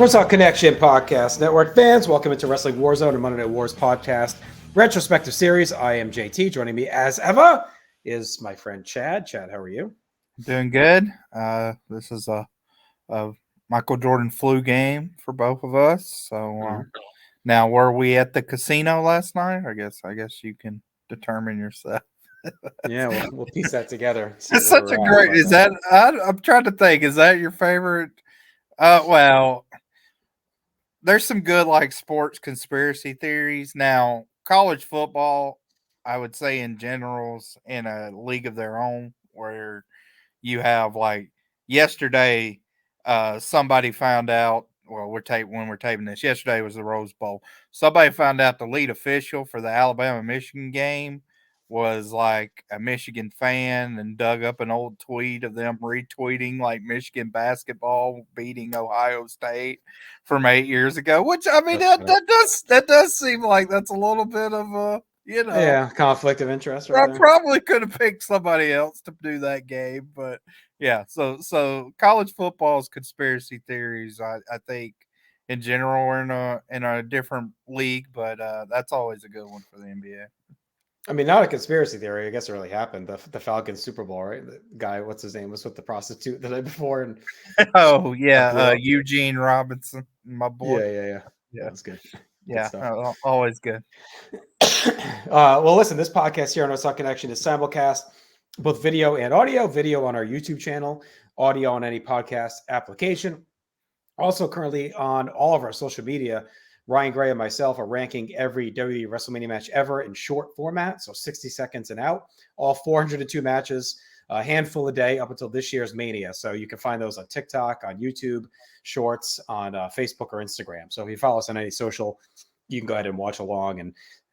Wrestling Connection Podcast Network fans, welcome into Wrestling Warzone and Monday Night Wars podcast retrospective series. I am JT. Joining me as ever is my friend Chad. Chad, how are you? Doing good. This is a Michael Jordan flu game for both of us. So now, were we at the casino last night? I guess you can determine yourself. Yeah, we'll piece that together. It's such a great. Is that? I'm trying to think. Is that your favorite? Well, there's some good like sports conspiracy theories. Now, college football, I would say in general's in a league of their own, where you have like yesterday, somebody found out. Well, when we're taping this. Yesterday was the Rose Bowl. Somebody found out the lead official for the Alabama-Michigan game was like a Michigan fan and dug up an old tweet of them retweeting like Michigan basketball beating Ohio State from 8 years ago. Which I mean that does seem like that's a little bit of a conflict of interest. Right, I probably could have picked somebody else to do that game, but yeah. So college football's conspiracy theories, I think in general are in a different league, but that's always a good one for the NBA. I mean, not a conspiracy theory. I guess it really happened. The Falcons Super Bowl, right? The guy, what's his name, was with the prostitute the night before. And oh yeah, Eugene Robinson, my boy. Yeah. That's good. Yeah, always good. Well, listen, this podcast here on Wrestling Connection is simulcast, both video and audio. Video on our YouTube channel, audio on any podcast application. Also, currently on all of our social media. Ryan Gray and myself are ranking every WWE WrestleMania match ever in short format, so 60 seconds and out. All 402 matches, a handful a day up until this year's Mania. So you can find those on TikTok, on YouTube, Shorts, on Facebook or Instagram. So if you follow us on any social, you can go ahead and watch along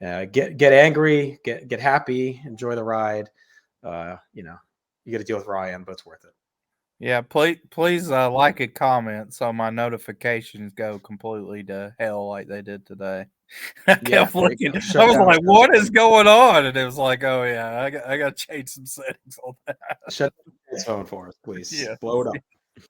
and get angry, get happy, enjoy the ride. You got to deal with Ryan, but it's worth it. Yeah, please like and comment so my notifications go completely to hell like they did today. I kept looking. I was like, "What is going on?" And it was like, "Oh yeah, I got to change some settings on that." Shut his phone for us, please. Yeah, blow it up.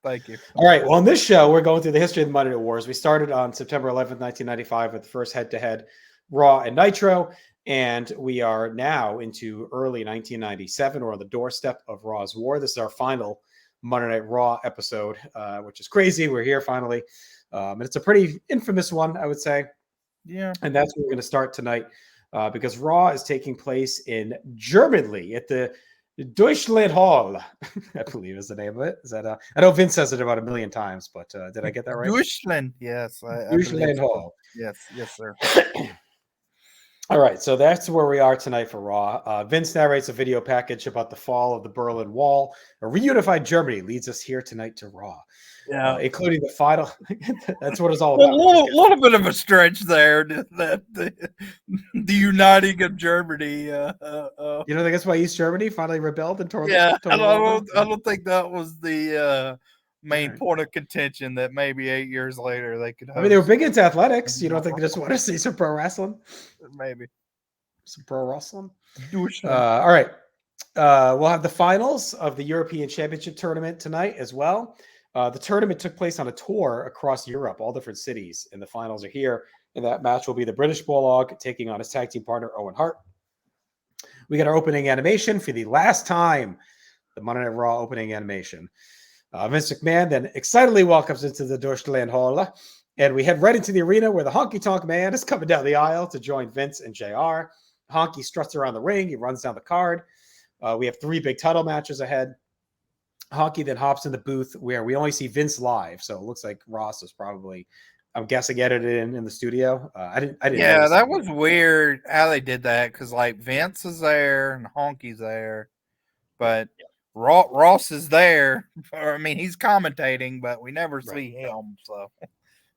Thank you. All right. Well, on this show, we're going through the history of the Monday Night Wars. We started on September 11th, 1995, with the first head-to-head Raw and Nitro, and we are now into early 1997. We're on the doorstep of Raw's War. This is our final Monday Night Raw episode, which is crazy. We're here finally. And it's a pretty infamous one, I would say. Yeah. And that's where we're going to start tonight because Raw is taking place in Germany at the Deutschland Hall, I believe is the name of it. Is that I know Vince says it about 1 million times, but did I get that right? Deutschland, yes. Deutschland Hall. Yes, sir. All right, so that's where we are tonight for Raw. Vince narrates a video package about the fall of the Berlin Wall. A reunified Germany leads us here tonight to Raw, including the final. That's what it's all about. A little bit of a stretch there. That the uniting of Germany. You don't think that's why East Germany finally rebelled and tore? Yeah, I don't think that was the main point of contention. That maybe 8 years later they could. I mean, they were big into athletics. You don't think they just want to see some pro wrestling? Maybe some pro wrestling. All right. We'll have the finals of the European Championship tournament tonight as well. The tournament took place on a tour across Europe, all different cities, and the finals are here. And that match will be the British Bulldog taking on his tag team partner, Owen Hart. We got our opening animation for the last time, the Monday Night Raw opening animation. Vince McMahon then excitedly welcomes into the Deutschland Hall, and we head right into the arena where the Honky Tonk Man is coming down the aisle to join Vince and JR. Honky struts around the ring. He runs down the card. We have 3 big title matches ahead. Honky then hops in the booth where we only see Vince live, so it looks like Ross is probably, I'm guessing, edited in the studio. I didn't. Yeah, that was weird how they did that because like Vince is there and Honky's there, but Ross is there. I mean, he's commentating, but we never see him. So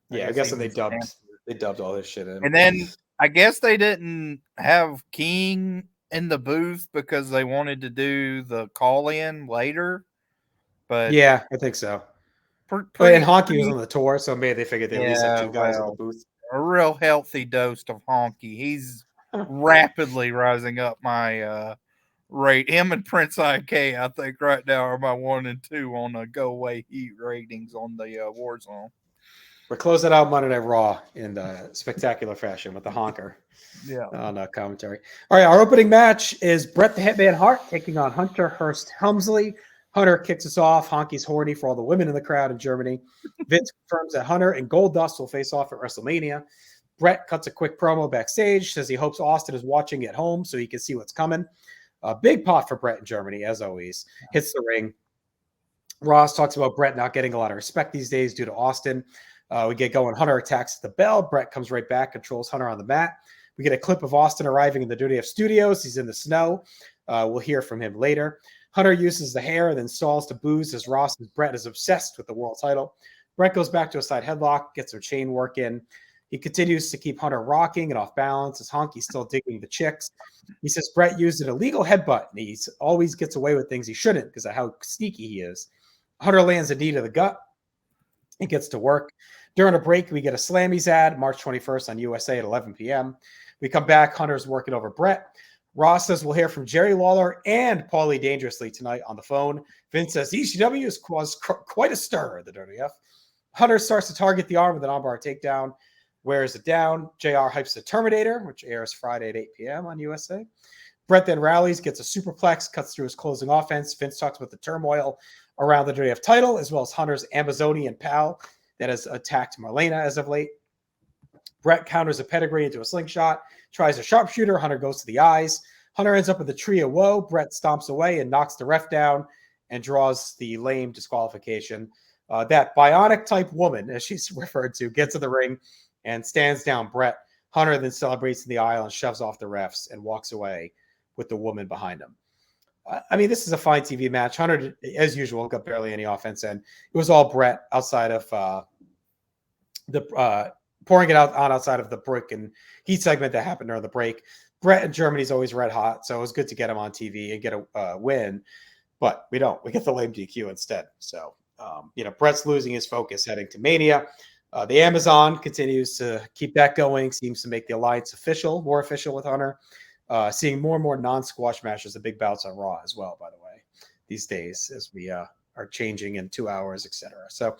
yeah, I guess they dubbed all this shit in. And then I guess they didn't have King in the booth because they wanted to do the call-in later. But yeah, I think so. And Honky was on the tour, so maybe they figured they at least had 2 guys in the booth. A real healthy dose of Honky. He's rapidly rising up my rate. Him and Prince IK, I think, right now are my 1 and 2 on the Go Away Heat ratings on the Warzone. We're closing out Monday Night Raw in spectacular fashion with the honker. Yeah. On commentary. All right, our opening match is Bret the Hitman Hart taking on Hunter Hearst Helmsley. Hunter kicks us off. Honky's horny for all the women in the crowd in Germany. Vince confirms that Hunter and Goldust will face off at WrestleMania. Bret cuts a quick promo backstage, says he hopes Austin is watching at home so he can see what's coming. A big pot for Bret in Germany, as always. Hits the ring. Ross talks about Bret not getting a lot of respect these days due to Austin. We get going. Hunter attacks the bell. Bret comes right back, controls Hunter on the mat. We get a clip of Austin arriving in the WWF studios. He's in the snow. We'll hear from him later. Hunter uses the hair and then stalls to booze as Ross says Bret is obsessed with the world title. Bret goes back to a side headlock, gets some chain work in. He continues to keep Hunter rocking and off balance as Honky's still digging the chicks. He says Bret used an illegal headbutt, and he always gets away with things he shouldn't because of how sneaky he is. Hunter lands a knee to the gut. He gets to work. During a break, we get a Slammies ad, March 21st on USA at 11 p.m. We come back. Hunter's working over Bret. Ross says we'll hear from Jerry Lawler and Paulie Dangerously tonight on the phone. Vince says ECW has caused quite a stir at the WWF. Hunter starts to target the arm with an armbar takedown. Wears it down. JR hypes the Terminator, which airs Friday at 8 p.m. on USA. Bret then rallies, gets a superplex, cuts through his closing offense. Vince talks about the turmoil around the WWF title, as well as Hunter's Amazonian pal that has attacked Marlena as of late. Bret counters a pedigree into a slingshot, tries a sharpshooter. Hunter goes to the eyes. Hunter ends up with the tree of woe. Bret stomps away and knocks the ref down and draws the lame disqualification. That bionic type woman, as she's referred to, gets in the ring and stands down Bret. Hunter then celebrates in the aisle and shoves off the refs and walks away with the woman behind him. I mean, this is a fine TV match. Hunter, as usual, got barely any offense in. It was all Bret outside of pouring it out outside of the brick and heat segment that happened during the break. Bret in Germany is always red hot, so it was good to get him on TV and get a win. But we don't. We get the lame DQ instead. So, Bret's losing his focus heading to Mania. The Amazon continues to keep that going, seems to make the alliance more official with Hunter. Seeing more and more non-squash matches and big bouts on Raw as well, by the way, these days as we are changing in 2 hours, etc. So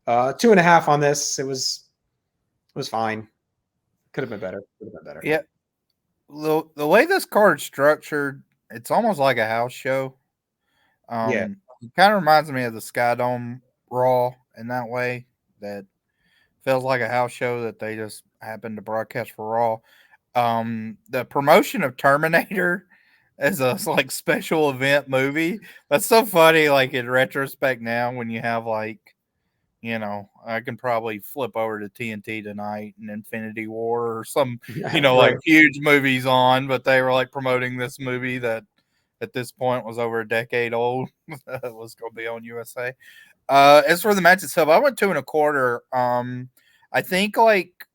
2.5 on this. It was fine. Could have been better. Yeah. The way this card's structured, it's almost like a house show. Yeah. It kind of reminds me of the Sky Dome Raw in that way. That feels like a house show that they just happened to broadcast for Raw. The promotion of Terminator as a like special event movie, that's so funny. Like in retrospect now, when you have like, I can probably flip over to TNT tonight and Infinity War or some, Right. like huge movies on, but they were like promoting this movie that at this point was over a decade old. It was going to be on USA. As for the match itself, I went 2.25. I think like,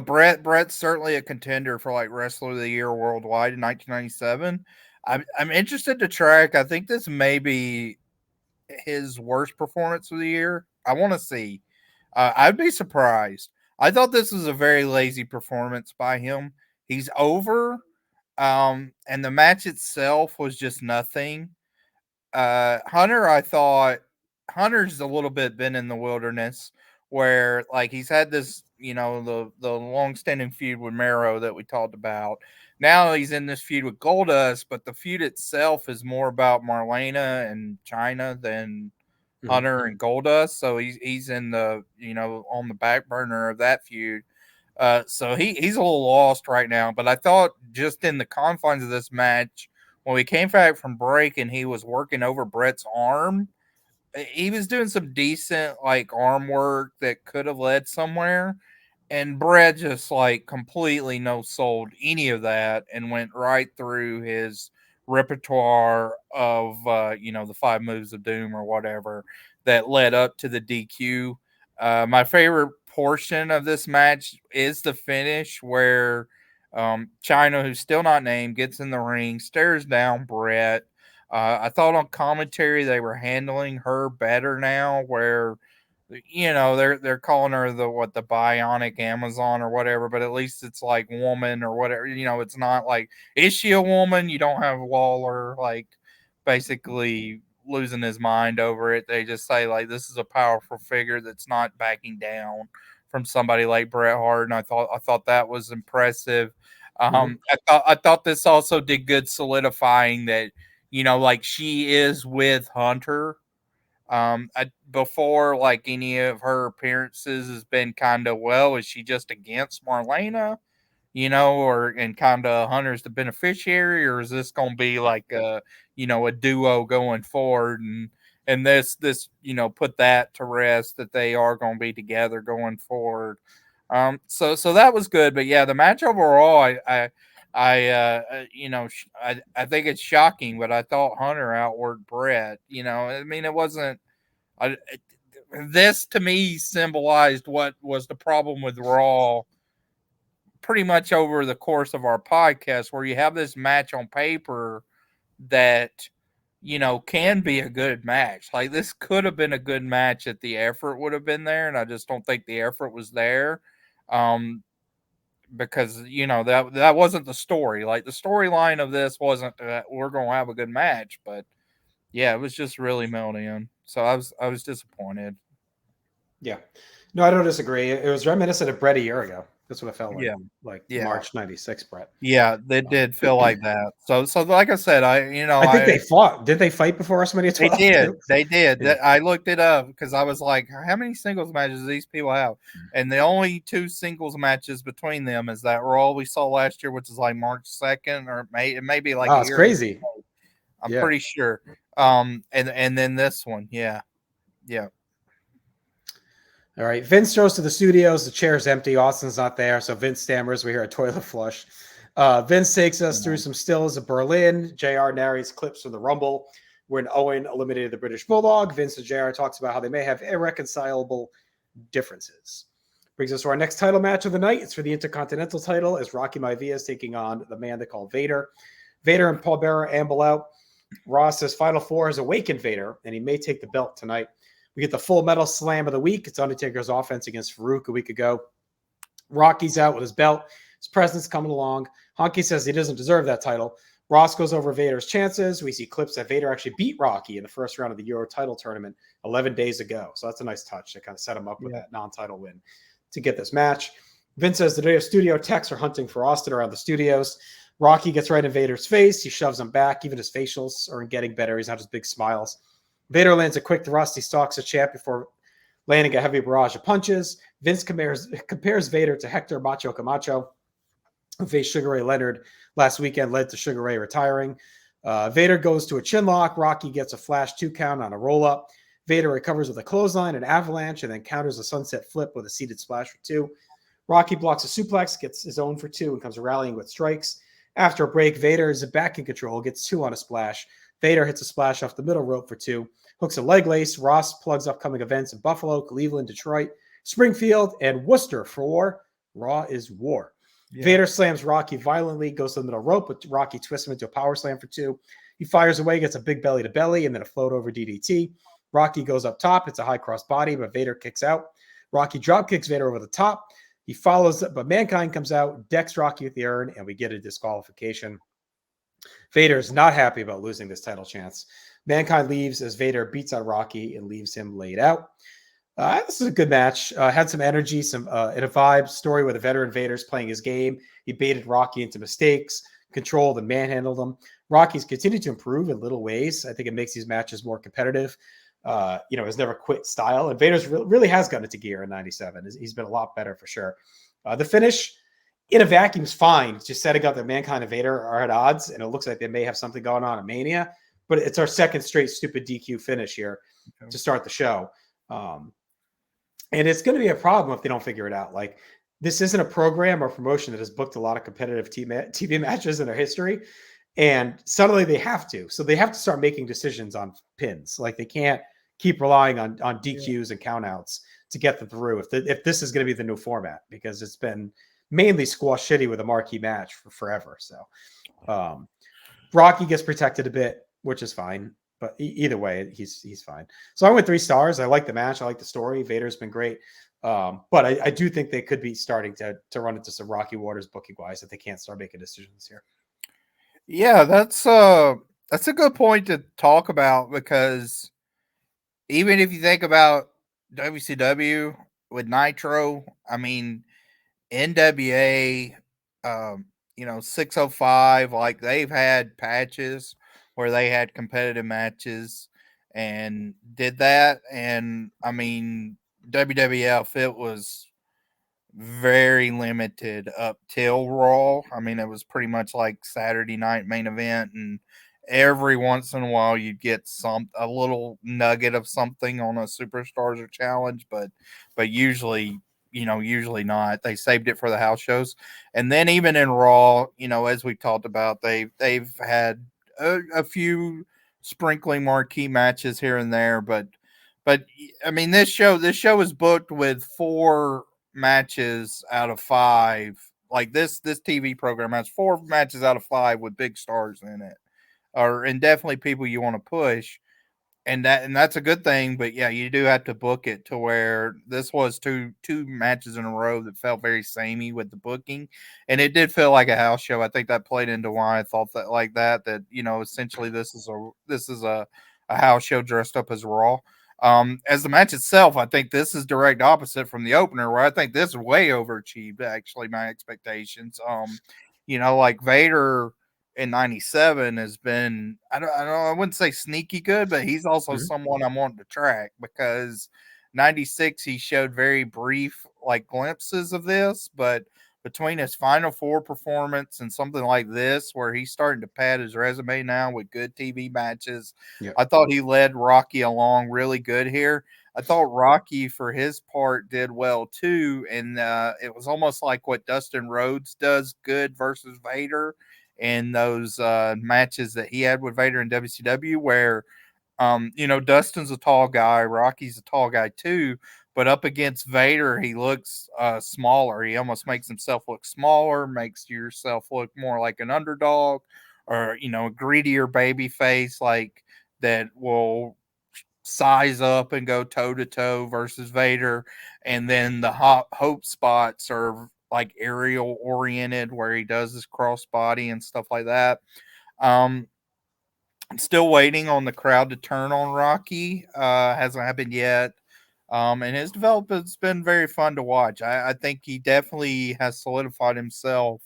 Bret's certainly a contender for like Wrestler of the Year worldwide in 1997. I'm interested to track. I think this may be his worst performance of the year. I want to see. I'd be surprised. I thought this was a very lazy performance by him. He's over, and the match itself was just nothing. Hunter, I thought Hunter's a little bit been in the wilderness where like he's had this, the long-standing feud with Mero that we talked about. Now he's in this feud with Goldust, but the feud itself is more about Marlena and China than Hunter and Goldust. So he's in the, on the back burner of that feud. So he's a little lost right now. But I thought just in the confines of this match, when we came back from break and he was working over Bret's arm, he was doing some decent like arm work that could have led somewhere. And Bret just like completely no sold any of that and went right through his repertoire of, the 5 moves of doom or whatever that led up to the DQ. My favorite portion of this match is the finish where China, who's still not named, gets in the ring, stares down Bret. I thought on commentary they were handling her better now, where they're calling her the bionic Amazon or whatever, but at least it's like woman or whatever. It's not like, is she a woman? You don't have Lawler like basically losing his mind over it. They just say like this is a powerful figure that's not backing down from somebody like Bret Hart, and I thought that was impressive. I thought this also did good solidifying that, you know, like she is with Hunter. Before, like any of her appearances has been kind of, well, is she just against Marlena, you know, or and kind of Hunter's the beneficiary, or is this going to be like a, you know, a duo going forward, and this you know, put that to rest that they are going to be together going forward. So that was good, but yeah, the match overall, you know, I think it's shocking, but I thought Hunter outworked Brett. You know, I mean, it wasn't. This to me symbolized what was the problem with Raw pretty much over the course of our podcast, where you have this match on paper that, you know, can be a good match. Like this could have been a good match if the effort would have been there, and I just don't think the effort was there. Because, you know, that wasn't the story. Like the storyline of this wasn't that we're going to have a good match, but yeah, it was just really melted in. So I was disappointed. Yeah. No, I don't disagree. It was reminiscent of Brett a year ago. That's what it felt like. Yeah. Like Yeah. March 96 Brett. Yeah, they did feel like that. So like I said, I think they fought. Did they fight before WrestleMania 12? They did. They did. Yeah. I looked it up because I was like, how many singles matches do these people have? And the only 2 singles matches between them is that Raw we saw last year, which is like March 2nd, or it may be like wow, it's crazy. Ago. I'm pretty sure. And then this one, yeah. All right, Vince goes to the studios. The chair's empty. Austin's not there, so Vince stammers. We hear a toilet flush. Vince takes us through some stills of Berlin. JR narrates clips from the Rumble when Owen eliminated the British Bulldog. Vince and JR talks about how they may have irreconcilable differences. Brings us to our next title match of the night. It's for the Intercontinental title as Rocky Maivia is taking on the man they call Vader. Vader and Paul Bearer amble out. Ross says Final Four has awakened Vader, and he may take the belt tonight. We get the Full Metal Slam of the week. It's Undertaker's offense against Farouk a week ago. Rocky's out with his belt. His presence coming along. Honky says he doesn't deserve that title. Ross goes over Vader's chances. We see clips that Vader actually beat Rocky in the first round of the Euro title tournament 11 days ago. So that's a nice touch to kind of set him up with that non-title win to get this match. Vince says the studio techs are hunting for Austin around the studios. Rocky gets right in Vader's face. He shoves him back. Even his facials are getting better. He's not just big smiles. Vader lands a quick thrust. He stalks the champ before landing a heavy barrage of punches. Vince compares Vader to Hector Macho Camacho, who faced Sugar Ray Leonard last weekend, led to Sugar Ray retiring. Vader goes to a chin lock. Rocky gets a flash 2 count on a roll-up. Vader recovers with a clothesline, an avalanche, and then counters a sunset flip with a seated splash for 2. Rocky blocks a suplex, gets his own for 2, and comes rallying with strikes. After a break, Vader is back in control, gets 2 on a splash. Vader hits a splash off the middle rope for 2. Hooks a leg lace. Ross plugs upcoming events in Buffalo, Cleveland, Detroit, Springfield, and Worcester for Raw is War. Yeah. Vader slams Rocky violently, goes to the middle rope, but Rocky twists him into a power slam for 2. He fires away, gets a big belly to belly, and then a float over DDT. Rocky goes up top. It's a high cross body, but Vader kicks out. Rocky drop kicks Vader over the top. He follows, but Mankind comes out, decks Rocky with the urn, and we get a disqualification. Vader is not happy about losing this title chance. Mankind leaves as Vader beats on Rocky and leaves him laid out. This is a good match. Had some energy, in a vibe story where the veteran Vader's playing his game. He baited Rocky into mistakes, controlled and manhandled him. Rocky's continued to improve in little ways. I think it makes these matches more competitive. His never quit style. And Vader's really has gotten into gear in 97. He's been a lot better for sure. The finish in a vacuum is fine. It's just setting up that Mankind and Vader are at odds, and it looks like they may have something going on in Mania. But it's our second straight stupid DQ finish here to start the show. And it's going to be a problem if they don't figure it out. Like, this isn't a program or promotion that has booked a lot of competitive TV matches in their history. And suddenly they have to. So they have to start making decisions on pins. Like, they can't keep relying on DQs and countouts to get them through if this is going to be the new format, because it's been mainly squash shitty with a marquee match for forever. So Rocky gets protected a bit, which is fine. But either way, he's fine. So I went 3 stars. I like the match. I like the story. Vader's been great. But I do think they could be starting to run into some rocky waters booking wise if they can't start making decisions here. Yeah, that's That's a good point to talk about, because even if you think about WCW with Nitro, I mean, NWA, 605, like they've had patches where they had competitive matches and did that. And I mean, WWF, it was very limited up till Raw. I mean, it was pretty much like Saturday night main event, and every once in a while you'd get a little nugget of something on a Superstars or Challenge, but usually, usually not. They saved it for the house shows. And then even in Raw, as we talked about, they've had a few sprinkling marquee matches here and there, but I mean, this show is booked with 4 matches out of 5. Like this TV program has 4 matches out of 5 with big stars in it, and definitely people you want to push, and that's a good thing. But yeah, you do have to book it to where this was two matches in a row that felt very samey with the booking, and it did feel like a house show. I think that played into why I thought that essentially this is a house show dressed up as Raw. As the match itself, I think this is direct opposite from the opener, where I think this is way overachieved, actually, my expectations. Like Vader in '97 has been, I wouldn't say sneaky good, but he's also someone I'm wanting to track, because '96 he showed very brief like glimpses of this, but between his Final Four performance and something like this, where he's starting to pad his resume now with good TV matches, Yeah. I thought he led Rocky along really good here. I thought Rocky, for his part, did well too, and it was almost like what Dustin Rhodes does good versus Vader in those matches that he had with Vader in WCW, where Dustin's a tall guy, Rocky's a tall guy too, but up against Vader, he looks smaller. He almost makes himself look smaller, makes yourself look more like an underdog, or a greedier baby face, like that will size up and go toe to toe versus Vader. And then the hope spots are like aerial oriented, where he does his crossbody and stuff like that. I'm still waiting on the crowd to turn on Rocky. Hasn't happened yet. And his development's been very fun to watch. I think he definitely has solidified himself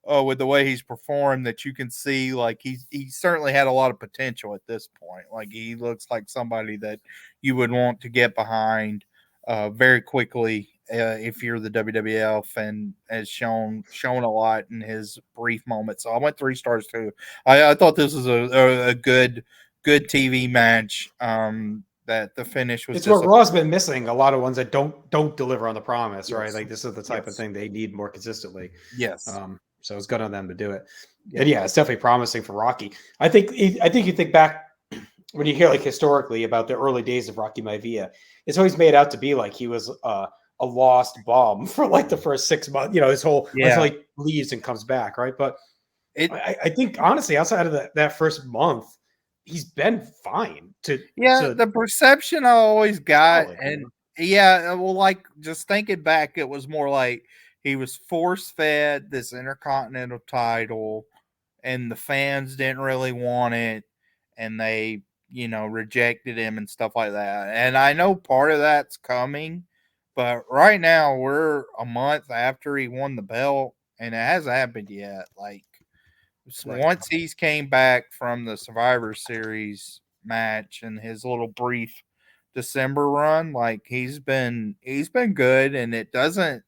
with the way he's performed, that you can see like he certainly had a lot of potential at this point. Like he looks like somebody that you would want to get behind very quickly if you're the WWF, and has shown a lot in his brief moment. So I went 3 stars too. I thought this was a good TV match. That the finish was It's just what Raw's been missing. A lot of ones that don't deliver on the promise, right? Yes. Like this is the type of thing they need more consistently. Yes. So it's good on them to do it. And yeah, it's definitely promising for Rocky. I think you think back when you hear like historically about the early days of Rocky Maivia, it's always made out to be like he was a lost bomb for like the first 6 months, his whole until he leaves and comes back, right? But I think honestly, outside of that first month, he's been fine. The perception I always got, and well, like just thinking back, it was more like he was force fed this Intercontinental title, and the fans didn't really want it, and they rejected him and stuff like that. And I know part of that's coming, but right now we're a month after he won the belt, and it hasn't happened yet. Like once he's came back from the Survivor Series match and his little brief December run, like he's been good, and it doesn't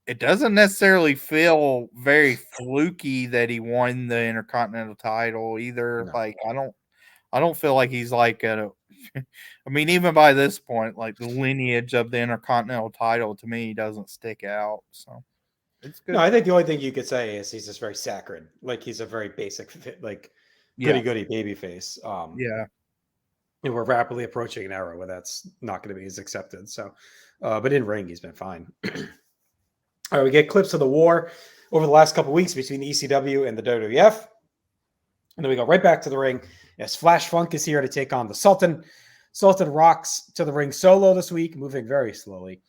necessarily feel very fluky that he won the Intercontinental title either. No. Like I don't feel like he's like I mean, even by this point, like the lineage of the Intercontinental title to me doesn't stick out. So it's good. No, I think the only thing you could say is he's just very saccharine. Like he's a very basic, like goody baby face. Yeah. And we're rapidly approaching an era where that's not going to be as accepted. So, but in ring, he's been fine. All right, we get clips of the war over the last couple of weeks between the ECW and the WWF. And then we go right back to the ring. Yes, Flash Funk is here to take on the Sultan. Sultan rocks to the ring solo this week, moving very slowly.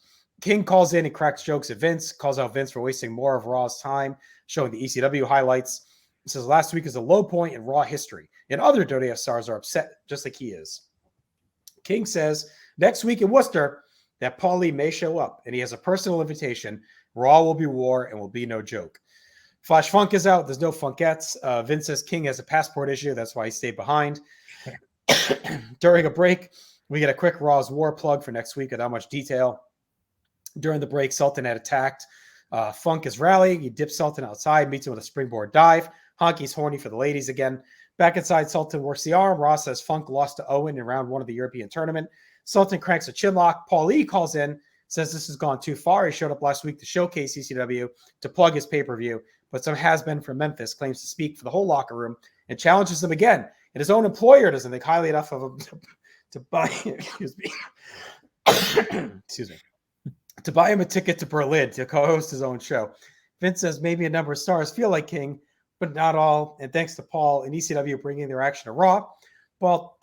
King calls in and cracks jokes at Vince, calls out Vince for wasting more of Raw's time, showing the ECW highlights. It says last week is a low point in Raw history, and other WWF stars are upset just like he is. King says next week in Worcester that Paul Lee may show up, and he has a personal invitation. Raw will be war and will be no joke. Flash Funk is out. There's no Funkettes. Vince says King has a passport issue. That's why he stayed behind. During a break, we get a quick Raw's War plug for next week without much detail. During the break, Sultan had attacked. Funk is rallying. He dips Sultan outside, meets him with a springboard dive. Honky's horny for the ladies again. Back inside, Sultan works the arm. Ross says Funk lost to Owen in round 1 of the European tournament. Sultan cranks a chinlock. Paul Lee calls in, says this has gone too far. He showed up last week to showcase ECW to plug his pay-per-view, but some has-been from Memphis claims to speak for the whole locker room and challenges them again. And his own employer doesn't think highly enough of him to buy, excuse me, to buy him a ticket to Berlin to co-host his own show. Vince says maybe a number of stars feel like King, but not all. And thanks to Paul and ECW bringing their action to Raw. Well,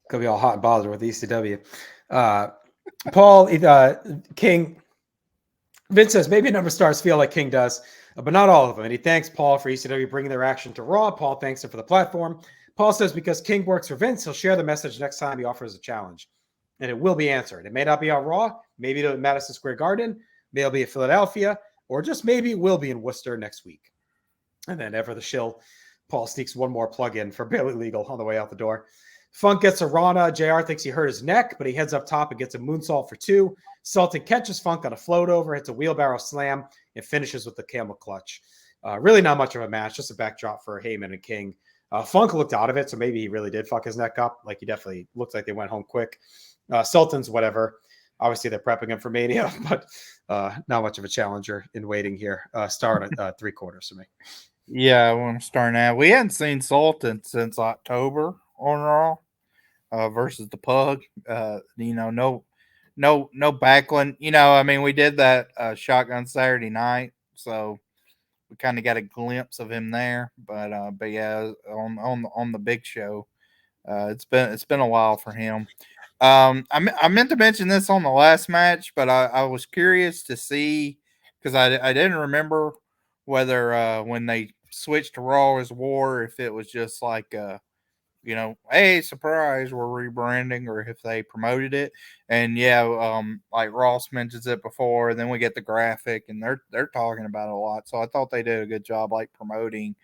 could be all hot and bothered with ECW. Paul, King, Vince says maybe a number of stars feel like King does, but not all of them. And he thanks Paul for ECW bringing their action to Raw. Paul thanks him for the platform. Paul says because King works for Vince, he'll share the message next time he offers a challenge. And it will be answered. It may not be on Raw, maybe it'll be Madison Square Garden, maybe it'll be in Philadelphia, or just maybe it will be in Worcester next week. And then ever the shill, Paul sneaks one more plug-in for Barely Legal on the way out the door. Funk gets a Rana. JR thinks he hurt his neck, but he heads up top and gets a moonsault for 2. Sultan catches Funk on a float over, hits a wheelbarrow slam, and finishes with the camel clutch. Really not much of a match, just a backdrop for Heyman and King. Funk looked out of it, so maybe he really did fuck his neck up. Like, he definitely looked like they went home quick. Sultan's whatever. Obviously, they're prepping him for Mania, but not much of a challenger in waiting here. Start at 3/4 for me. Yeah, I want to start now. We hadn't seen Sultan since October on Raw versus the Pug. No Backlund. I mean, we did that Shotgun Saturday night, so we kind of got a glimpse of him there. But yeah, on the big show, it's been a while for him. I meant to mention this on the last match, but I was curious to see because I didn't remember whether when they switched to Raw as War, if it was just like hey, surprise, we're rebranding, or if they promoted it. And yeah, like Ross mentions it before, and then we get the graphic, and they're talking about it a lot. So I thought they did a good job, like promoting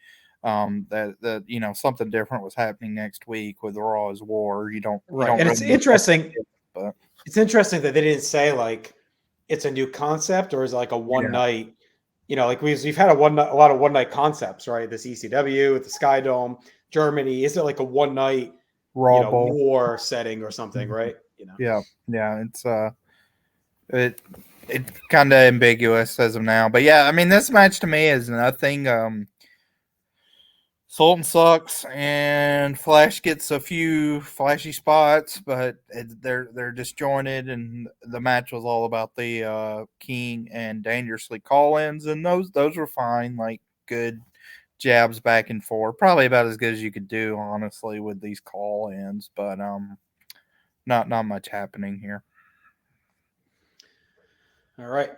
that something different was happening next week with Raw as War. You don't and really it's interesting. But it's interesting that they didn't say like it's a new concept or is it like a one night. Like we've had a lot of one night concepts, right? This ECW with the Sky Dome, Germany. Is it like a one night Raw war setting or something, right? Yeah. It's it kind of ambiguous as of now, but yeah, I mean, this match to me is nothing. Sultan sucks, and Flash gets a few flashy spots, but they're disjointed, and the match was all about the King and Dangerously call-ins, and those were fine, like good jabs back and forth, probably about as good as you could do, honestly, with these call-ins, but not much happening here. All right.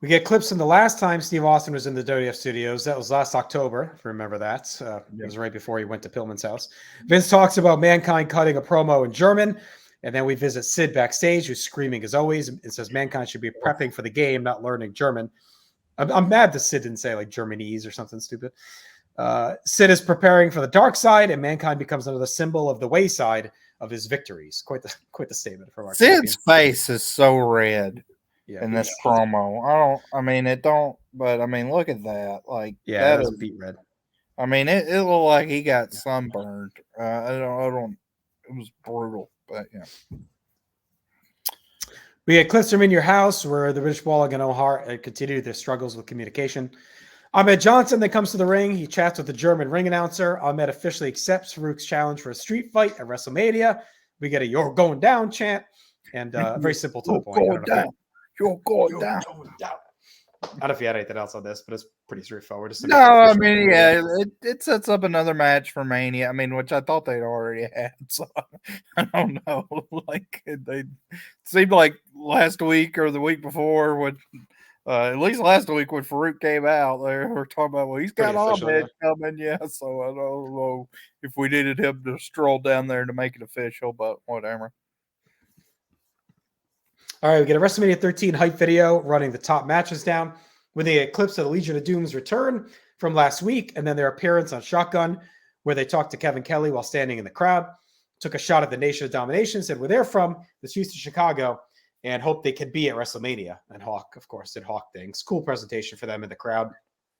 We get clips from the last time Steve Austin was in the WWF studios. That was last October, if you remember that. It was right before he went to Pillman's house. Vince talks about Mankind cutting a promo in German, and then we visit Sid backstage, who's screaming as always, and says Mankind should be prepping for the game, not learning German. I'm mad that Sid didn't say like Germanese or something stupid. Sid is preparing for the dark side, and Mankind becomes another symbol of the wayside of his victories. Quite the statement from our Sid's face is so red. Yeah, in this promo. But I mean, look at that. Like, that is beat red. I mean, it looked like he got sunburned. It was brutal, but yeah. We get clips from In Your House where the British Bulldog and O'Hara continue their struggles with communication. Ahmed Johnson then comes to the ring. He chats with the German ring announcer. Ahmed officially accepts Farouk's challenge for a street fight at WrestleMania. We get a "You're going down" chant, and very simple to the point. You're going down. I don't know if you had anything else on this, but it's pretty straightforward. No, I mean, yeah, it sets up another match for Mania. I mean, which I thought they'd already had. So I don't know. Like they seemed like last week or the week before when, at least last week when Farouk came out, they were talking about, well, he's got Ahmed coming, yeah. So I don't know if we needed him to stroll down there to make it official, but whatever. All right, we get a WrestleMania 13 hype video running the top matches down with the clips of the Legion of Doom's return from last week, and then their appearance on Shotgun, where they talked to Kevin Kelly while standing in the crowd, took a shot at the Nation of Domination, said where they're from, the streets of Chicago, and hope they could be at WrestleMania. And Hawk, of course, did Hawk things. Cool presentation for them in the crowd.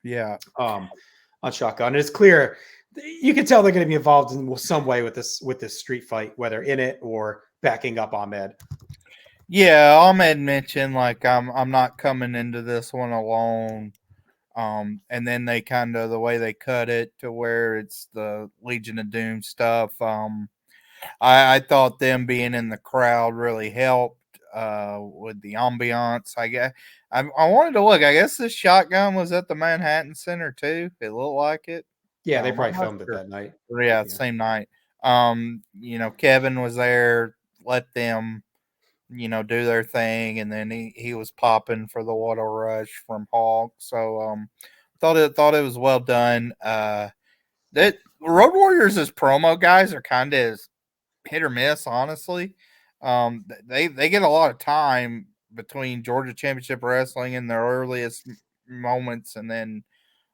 Yeah. On Shotgun. And it's clear, you can tell they're going to be involved in some way with this street fight, whether in it or backing up Ahmed. Yeah, Ahmed mentioned like I'm not coming into this one alone. And then they kind of the way they cut it to where it's the Legion of Doom stuff. I thought them being in the crowd really helped with the ambiance. I guess I wanted to look. I guess this Shotgun was at the Manhattan Center too. It looked like it. Yeah, they probably filmed it that night. Yeah, same night. Kevin was there. Let them do their thing, and then he was popping for the Water Rush from Hawk. So thought it was well done. That Road Warriors as promo guys are kind of hit or miss, honestly. They get a lot of time between Georgia Championship Wrestling in their earliest moments, and then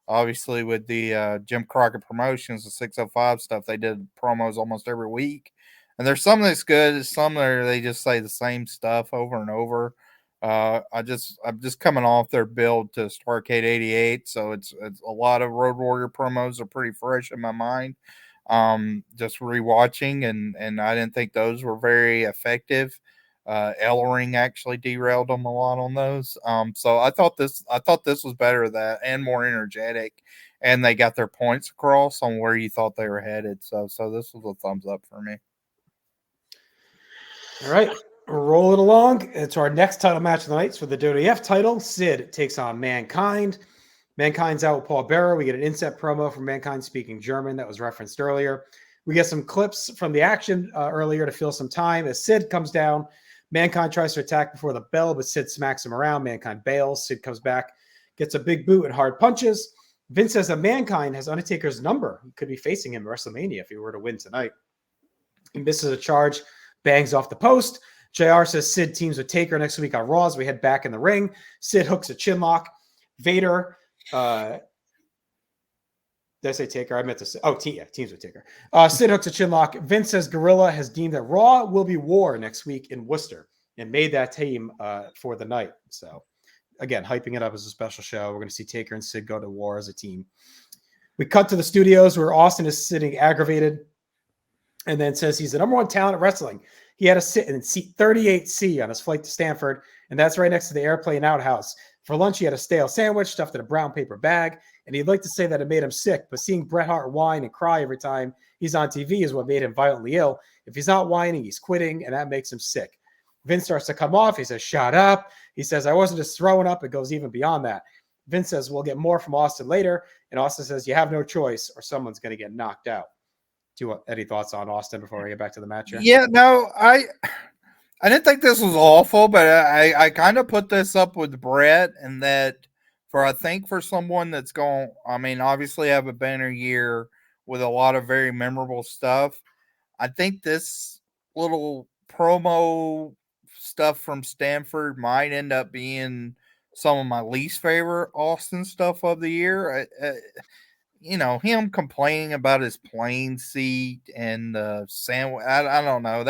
obviously with the Jim Crockett Promotions, the 605 stuff, they did promos almost every week. And there's some that's good, some that they just say the same stuff over and over. I'm just coming off their build to Starrcade 88, so it's a lot of Road Warrior promos are pretty fresh in my mind. Just rewatching, and I didn't think those were very effective. Ellering actually derailed them a lot on those. So I thought this was better that and more energetic, and they got their points across on where you thought they were headed. So this was a thumbs up for me. All right, we're rolling along. It's our next title match of the night. It's for the WWF title. Sid takes on Mankind. Mankind's out with Paul Bearer. We get an inset promo from Mankind speaking German that was referenced earlier. We get some clips from the action earlier to fill some time. As Sid comes down, Mankind tries to attack before the bell, but Sid smacks him around. Mankind bails. Sid comes back, gets a big boot and hard punches. Vince says that Mankind has Undertaker's number. He could be facing him at WrestleMania if he were to win tonight. He misses a charge, bangs off the post. JR says Sid teams with Taker next week on Raw as we head back in the ring. Sid hooks a chinlock. Vader, did I say Taker? I meant to say, teams with Taker. Sid hooks a chinlock. Vince says Gorilla has deemed that Raw will be War next week in Worcester and made that team for the night. So, again, hyping it up as a special show. We're going to see Taker and Sid go to War as a team. We cut to the studios where Austin is sitting aggravated and then says he's the number one talent at wrestling. He had to sit in seat 38C on his flight to Stanford, and that's right next to the airplane outhouse. For lunch, he had a stale sandwich stuffed in a brown paper bag, and he'd like to say that it made him sick, but seeing Bret Hart whine and cry every time he's on TV is what made him violently ill. If he's not whining, he's quitting, and that makes him sick. Vince starts to come off. He says, shut up. He says, I wasn't just throwing up. It goes even beyond that. Vince says, we'll get more from Austin later, and Austin says, you have no choice or someone's going to get knocked out. Do you want any thoughts on Austin before we get back to the match here? Yeah, no, I didn't think this was awful, but I kind of put this up with Brett, and that I think for someone that's going, I mean, obviously have a banner year with a lot of very memorable stuff. I think this little promo stuff from Stanford might end up being some of my least favorite Austin stuff of the year. Him complaining about his plane seat and the sandwich. I don't know.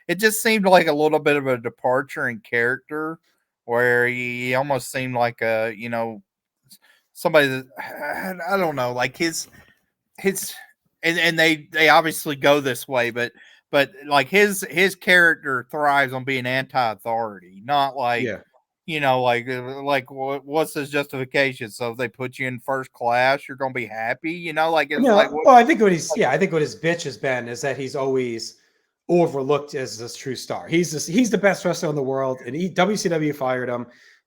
It just seemed like a little bit of a departure in character where he almost seemed like somebody that, I don't know, like his, and they obviously go this way, but like his character thrives on being anti-authority, not like, like what's his justification? So if they put you in first class, you're gonna be happy, like it's I think what his bitch has been is that he's always overlooked as this true star. He's the best wrestler in the world, and WCW fired him,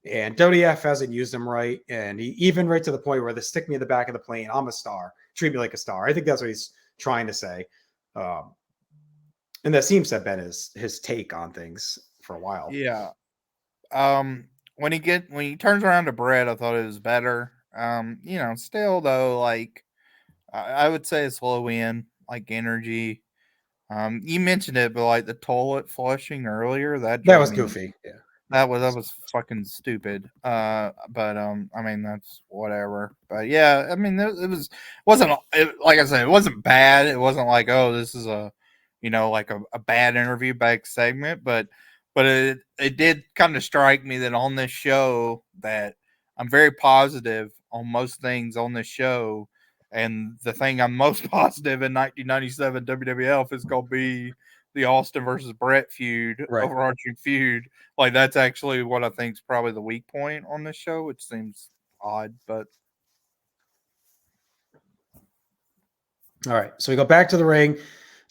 And WF hasn't used him right. And he even right to the point where they stick me in the back of the plane. I'm a star. Treat me like a star. I think that's what he's trying to say. And that seems to have been his take on things for a while. Yeah. When he turns around to Brett, I thought it was better. Still though, like I would say it's low end, like energy. You mentioned it, but like the toilet flushing earlier, that was me. goofy. Yeah. That was fucking stupid. But I mean that's whatever. But yeah, I mean wasn't like I said, it wasn't bad. It wasn't like, oh, this is like a bad interview back segment, but it did kind of strike me that on this show that I'm very positive on most things on this show. And the thing I'm most positive in 1997 WWF is going to be the Austin versus Brett feud, Right. overarching feud. Like that's actually what I think is probably the weak point on this show, which seems odd, but all right. So we go back to the ring.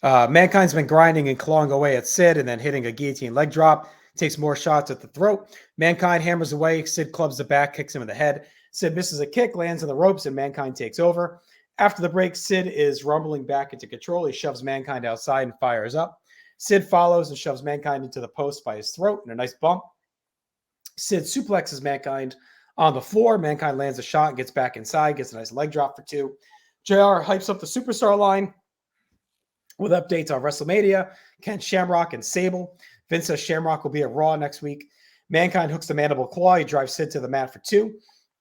Mankind's been grinding and clawing away at Sid and then hitting a guillotine leg drop. Takes more shots at the throat. Mankind hammers away. Sid clubs the back, kicks him in the head. Sid misses a kick, lands on the ropes, and Mankind takes over. After the break, Sid is rumbling back into control. He shoves Mankind outside and fires up. Sid follows and shoves Mankind into the post by his throat in a nice bump. Sid suplexes Mankind on the floor. Mankind lands a shot and gets back inside, gets a nice leg drop for 2. JR hypes up the superstar line with updates on WrestleMania, Ken Shamrock, and Sable. Vince says Shamrock will be at Raw next week. Mankind hooks the mandible claw. He drives Sid to the mat for 2.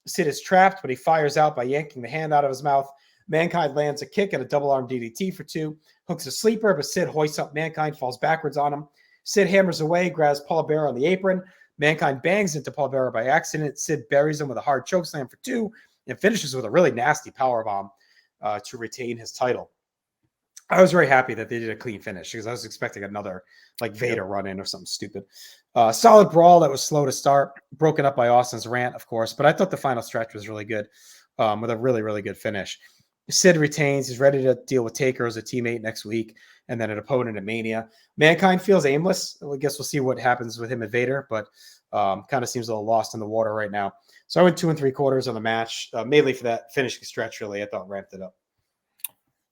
Sid is trapped, but he fires out by yanking the hand out of his mouth. Mankind lands a kick and a double arm DDT for 2. Hooks a sleeper, but Sid hoists up Mankind, falls backwards on him. Sid hammers away, grabs Paul Bearer on the apron. Mankind bangs into Paul Bearer by accident. Sid buries him with a hard chokeslam for 2 and finishes with a really nasty powerbomb to retain his title. I was very happy that they did a clean finish because I was expecting another like Vader run in or something stupid. Solid brawl that was slow to start, broken up by Austin's rant, of course. But I thought the final stretch was really good with a really, really good finish. Sid retains. He's ready to deal with Taker as a teammate next week and then an opponent at Mania. Mankind feels aimless. I guess we'll see what happens with him at Vader, but kind of seems a little lost in the water right now. So I went 2 3/4 on the match, mainly for that finishing stretch. Really, I thought ramped it up.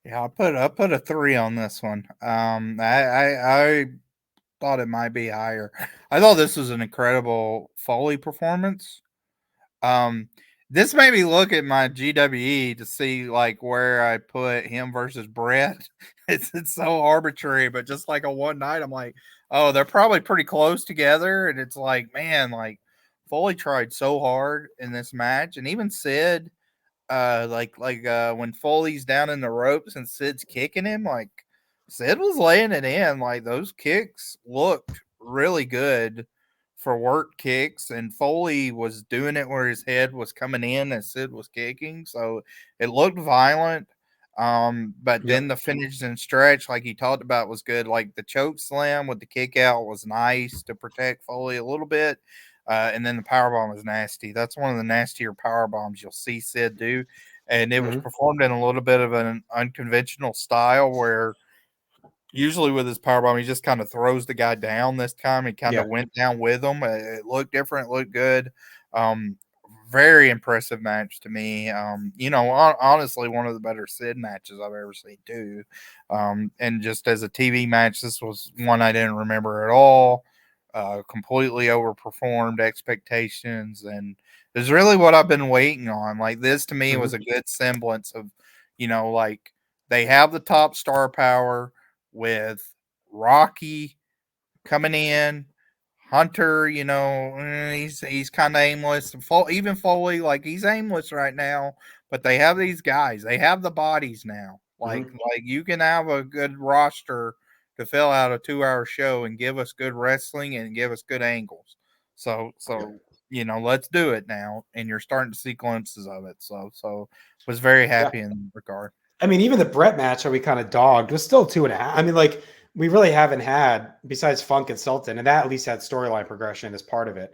Yeah, I put a 3 on this one. I thought it might be higher. I thought this was an incredible Foley performance. This made me look at my GWE to see like where I put him versus Brett. It's so arbitrary, but just like a one night, I'm like, oh, they're probably pretty close together. And it's like, man, like Foley tried so hard in this match, and even Sid. When Foley's down in the ropes and Sid's kicking him, like Sid was laying it in. Like those kicks looked really good for work kicks, and Foley was doing it where his head was coming in as Sid was kicking, so it looked violent. But then the finish and stretch, like he talked about, was good. Like the choke slam with the kick out was nice to protect Foley a little bit. And then the powerbomb was nasty. That's one of the nastier power bombs you'll see Sid do. And it was performed in a little bit of an unconventional style where usually with his powerbomb, he just kind of throws the guy down. This time he kind of went down with him. It looked different, looked good. Very impressive match to me. Honestly, one of the better Sid matches I've ever seen too. And just as a TV match, this was one I didn't remember at all. Completely overperformed expectations, and is really what I've been waiting on. Like this to me was a good semblance of, like they have the top star power with Rocky coming in, Hunter, he's kind of aimless. Even Foley, like he's aimless right now, but they have these guys. They have the bodies now. Like you can have a good roster to fill out a 2-hour show and give us good wrestling and give us good angles. So let's do it now. And you're starting to see glimpses of it. So was very happy in that regard. I mean, even the Brett match that we kind of dogged was still 2.5. I mean, like we really haven't had besides Funk and Sultan, and that at least had storyline progression as part of it.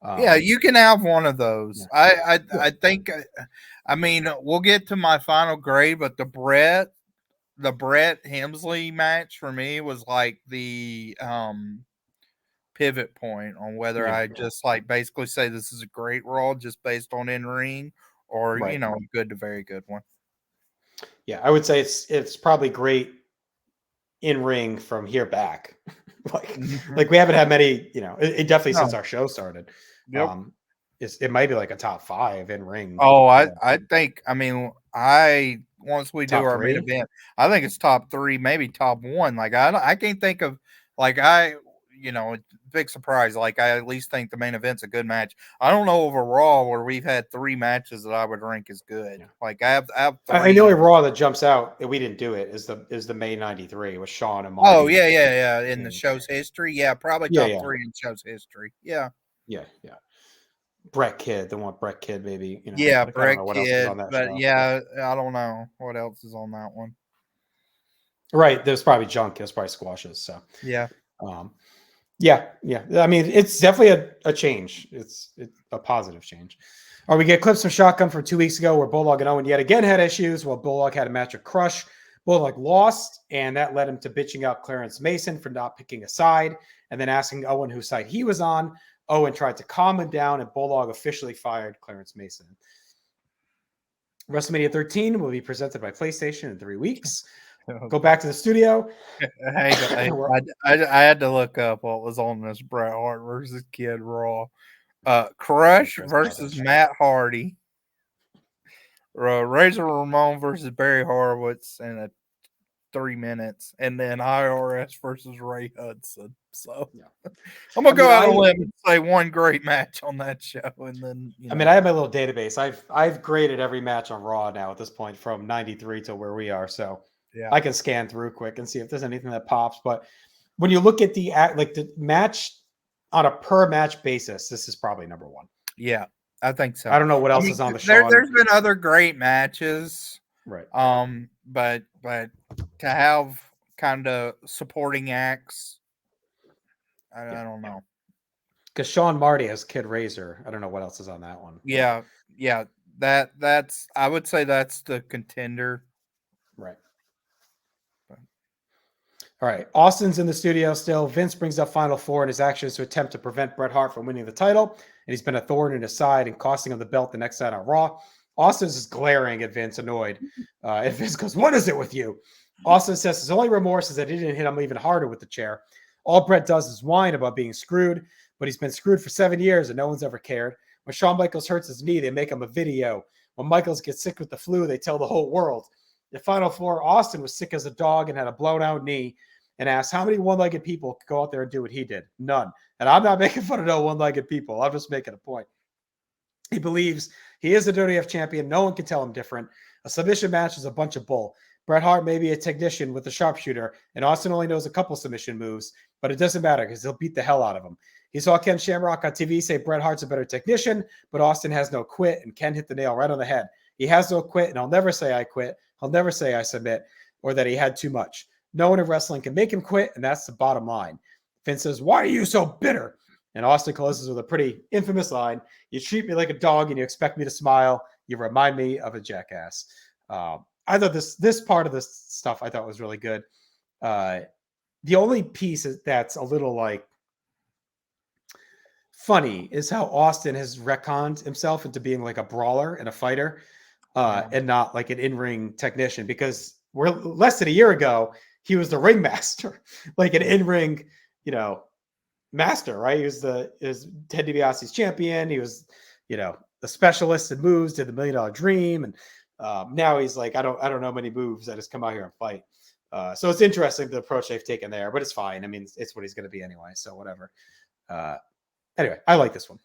Yeah, you can have one of those. Yeah. I think. I mean, we'll get to my final grade, but the Brett Hemsley match for me was like the pivot point on whether I just like basically say this is a great Raw just based on in ring, or Right. you know, good to very good one. Yeah, I would say it's probably great in ring from here back. like we haven't had many, you know, it definitely since our show started. Yep. It might be like a top 5 in ring. Oh, I think, I mean, once we do Top our main 3? event, I think it's top 3, maybe top 1. Like I can't think of like you know, big surprise. Like I at least think the main event's a good match. I don't know of a Raw where we've had 3 matches that I would rank as good. Yeah. Like I have 3. I know a Raw that jumps out that we didn't do it is the May 93 with Sean and Marty. Oh yeah. In the show's history, yeah, probably top 3 in show's history. Yeah. Brett Kidd, the one Brett Kidd, maybe, you know. Yeah, like, Brett I don't know what else is Kidd, on that but show. yeah, I don't know what else is on that one. Right, there's probably junk, there's probably squashes. So yeah, yeah. I mean, it's definitely a change. It's a positive change. All right, we get clips from Shotgun from 2 weeks ago where Bulldog and Owen yet again had issues. While Bulldog had a match with Crush, Bulldog lost, and that led him to bitching out Clarence Mason for not picking a side, and then asking Owen whose side he was on. Owen tried to calm him down, and Bulldog officially fired Clarence Mason. WrestleMania 13 will be presented by PlayStation in 3 weeks. Go back to the studio. I had to look up what was on this Bret Hart versus Kid Raw. Crush versus Matt Hardy. Razor Ramon versus Barry Horowitz in a 3 minutes, and then IRS versus Ray Hudson. So I'm gonna go out on a limb and say one great match on that show, and then I mean, I have my little database. I've graded every match on Raw now at this point from 93 to where we are, so I can scan through quick and see if there's anything that pops. But when you look at the match on a per match basis, this is probably number 1. Yeah, I think so. I don't know what else is on the show. There's been other great matches, right? But to have kind of supporting acts, I don't know. Because Sean Marty has Kid Razor. I don't know what else is on that one. Yeah. That's I would say that's the contender. Right. All right. Austin's in the studio still. Vince brings up Final 4 in his actions to attempt to prevent Bret Hart from winning the title. And he's been a thorn in his side and costing him the belt the next night on Raw. Austin's just glaring at Vince, annoyed. And Vince goes, "What is it with you?" Austin says his only remorse is that he didn't hit him even harder with the chair. All Bret does is whine about being screwed, but he's been screwed for 7 years and no one's ever cared. When Shawn Michaels hurts his knee, they make him a video. When Michaels gets sick with the flu, they tell the whole world. The Final 4, Austin was sick as a dog and had a blown out knee, and asked how many one-legged people could go out there and do what he did. None. And I'm not making fun of no one-legged people. I'm just making a point. He believes he is the WWF champion. No one can tell him different. A submission match is a bunch of bull. Bret Hart may be a technician with a sharpshooter, and Austin only knows a couple submission moves, but it doesn't matter because he'll beat the hell out of him. He saw Ken Shamrock on TV say Bret Hart's a better technician, but Austin has no quit, and Ken hit the nail right on the head. He has no quit, and I'll never say I quit. I'll never say I submit, or that he had too much. No one in wrestling can make him quit, and that's the bottom line. Vince says, "Why are you so bitter?" And Austin closes with a pretty infamous line: "You treat me like a dog and you expect me to smile. You remind me of a jackass." I thought this part of this stuff I thought was really good. The only piece that's a little like funny is how Austin has retconned himself into being like a brawler and a fighter, and not like an in-ring technician, because we're less than a year ago, he was the ringmaster, like an in-ring, master, right? He was Ted DiBiase's champion. He was, the specialist in moves, did the $1 Million Dream. And now he's like, I don't know many moves. I just come out here and fight. So it's interesting the approach they've taken there, but it's fine. I mean, it's what he's going to be anyway. So whatever. Anyway, I like this one.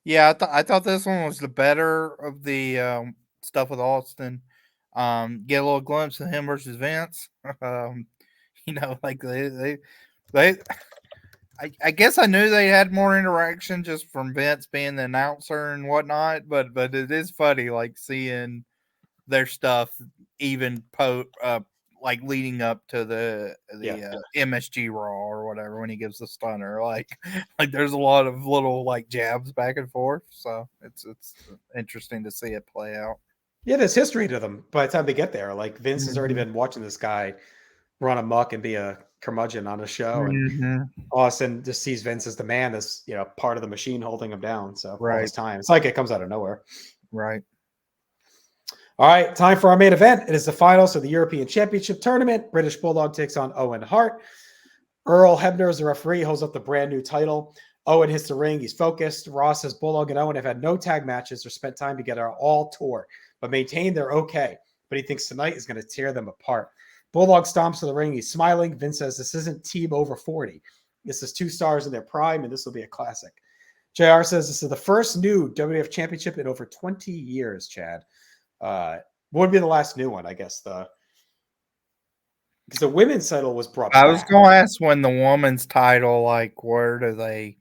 Yeah, I thought this one was the better of the stuff with Austin. Get a little glimpse of him versus Vince. Like they I guess I knew they had more interaction just from Vince being the announcer and whatnot, but it is funny like seeing their stuff even like leading up to the MSG Raw or whatever when he gives the stunner. Like there's a lot of little like jabs back and forth, so it's interesting to see it play out. Yeah, there's history to them by the time they get there. Like Vince has already been watching this guy run amok and be a curmudgeon on a show, and all of a sudden just sees Vince as the man that's, you know, part of the machine holding him down. So all this time, it's like it comes out of nowhere. Right. All right, time for our main event. It is the finals of the European Championship Tournament. British Bulldog takes on Owen Hart. Earl Hebner is the referee, holds up the brand new title. Owen hits the ring. He's focused. Ross says Bulldog and Owen have had no tag matches or spent time together all tour, but maintain they're okay. But he thinks tonight is going to tear them apart. Bulldog stomps to the ring. He's smiling. Vince says this isn't team over 40. This is 2 stars in their prime, and this will be a classic. JR says this is the first new WWF Championship in over 20 years, Chad. What would be the last new one? I guess because the women's title was brought back. I was going to ask when the woman's title, like, where do they?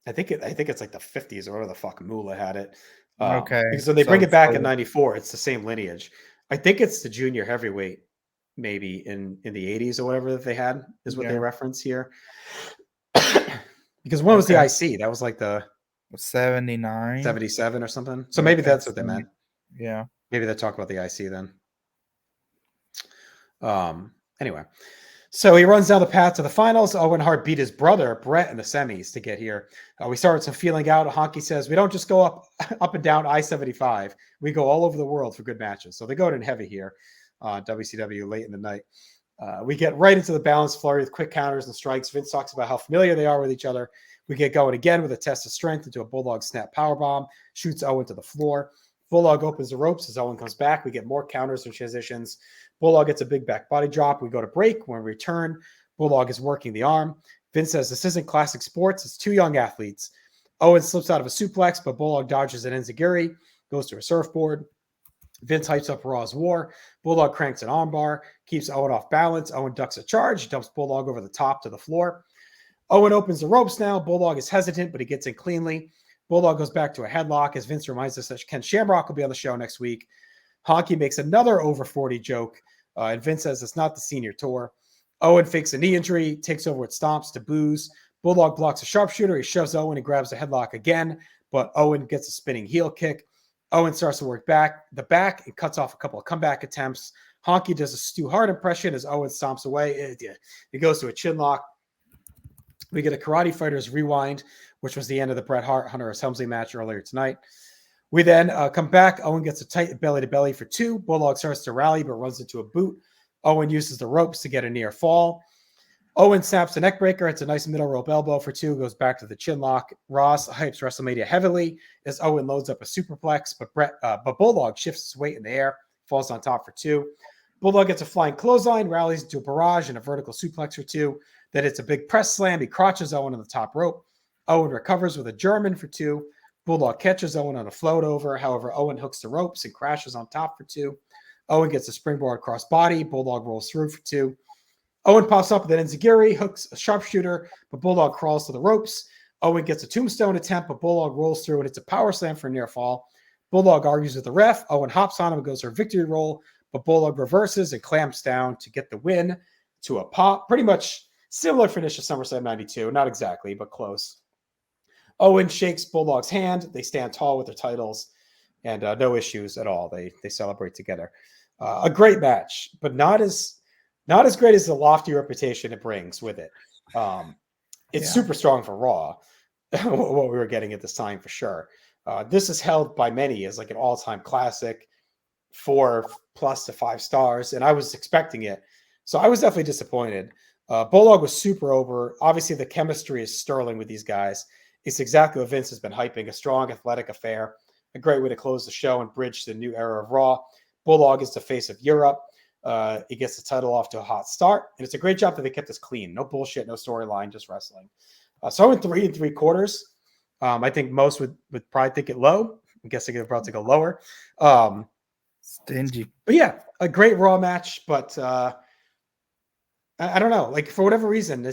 I think it's like the 50s or whatever the fuck Moolah had it. Okay. Because when they bring it back in 94, it's the same lineage. I think it's the junior heavyweight, maybe in the 80s or whatever that they had is what they reference here. Because when was the IC? That was like the 79, 77 or something. So maybe that's what they meant. Yeah. Maybe they talk about the IC then. Anyway, so he runs down the path to the finals. Owen Hart beat his brother Brett in the semis to get here. We started some feeling out. Honky says we don't just go up and down I-75. We go all over the world for good matches. So they go in heavy here. WCW late in the night. We get right into the balance flurry with quick counters and strikes. Vince talks about how familiar they are with each other. We get going again with a test of strength into a Bulldog snap powerbomb. Shoots Owen to the floor. Bulldog opens the ropes as Owen comes back. We get more counters and transitions. Bulldog gets a big back body drop. We go to break. When we return, Bulldog is working the arm. Vince says this isn't classic sports. It's 2 young athletes. Owen slips out of a suplex, but Bulldog dodges an enziguri, goes to a surfboard. Vince hypes up Raw's War. Bulldog cranks an armbar, keeps Owen off balance. Owen ducks a charge, dumps Bulldog over the top to the floor. Owen opens the ropes now. Bulldog is hesitant, but he gets in cleanly. Bulldog goes back to a headlock as Vince reminds us that Ken Shamrock will be on the show next week. Honky makes another over 40 joke, and Vince says it's not the senior tour. Owen fakes a knee injury, takes over with stomps to booze. Bulldog blocks a sharpshooter. He shoves Owen and grabs the headlock again, but Owen gets a spinning heel kick. Owen starts to work the back and cuts off a couple of comeback attempts. Honky does a Stu Hart impression as Owen stomps away. It goes to a chin lock. We get a Karate Fighters rewind, which was the end of the Bret Hart Hunter S. Helmsley match earlier tonight. We then come back. Owen gets a tight belly-to-belly for 2. Bulldog starts to rally, but runs into a boot. Owen uses the ropes to get a near fall. Owen snaps a neck breaker. It's a nice middle rope elbow for 2. Goes back to the chin lock. Ross hypes WrestleMania heavily as Owen loads up a superplex, but Bulldog shifts his weight in the air, falls on top for 2. Bulldog gets a flying clothesline, rallies into a barrage and a vertical suplex for 2. Then it's a big press slam. He crotches Owen on the top rope. Owen recovers with a German for 2. Bulldog catches Owen on a float over. However, Owen hooks the ropes and crashes on top for 2. Owen gets a springboard cross body. Bulldog rolls through for 2. Owen pops up with an enziguri, hooks a sharpshooter, but Bulldog crawls to the ropes. Owen gets a tombstone attempt, but Bulldog rolls through and it's a power slam for a near fall. Bulldog argues with the ref. Owen hops on him and goes for a victory roll, but Bulldog reverses and clamps down to get the win to a pop. Pretty much similar finish to SummerSlam 92. Not exactly, but close. Owen shakes Bulldog's hand. They stand tall with their titles and no issues at all. They celebrate together. A great match, but not as great as the lofty reputation it brings with it. It's super strong for Raw, what we were getting at this time for sure. This is held by many as like an all-time classic, 4+ to 5 stars, and I was expecting it. So I was definitely disappointed. Bulldog was super over. Obviously, the chemistry is sterling with these guys. It's exactly what Vince has been hyping, a strong athletic affair, a great way to close the show and bridge the new era of Raw. Bulldog is the face of Europe. He gets the title off to a hot start, and it's a great job that they kept this clean. No bullshit, no storyline, just wrestling. So I went 3 3/4. I think most would probably think it low. I'm guessing it's about to go lower. Stingy. But yeah, a great Raw match, but I don't know. Like, for whatever reason,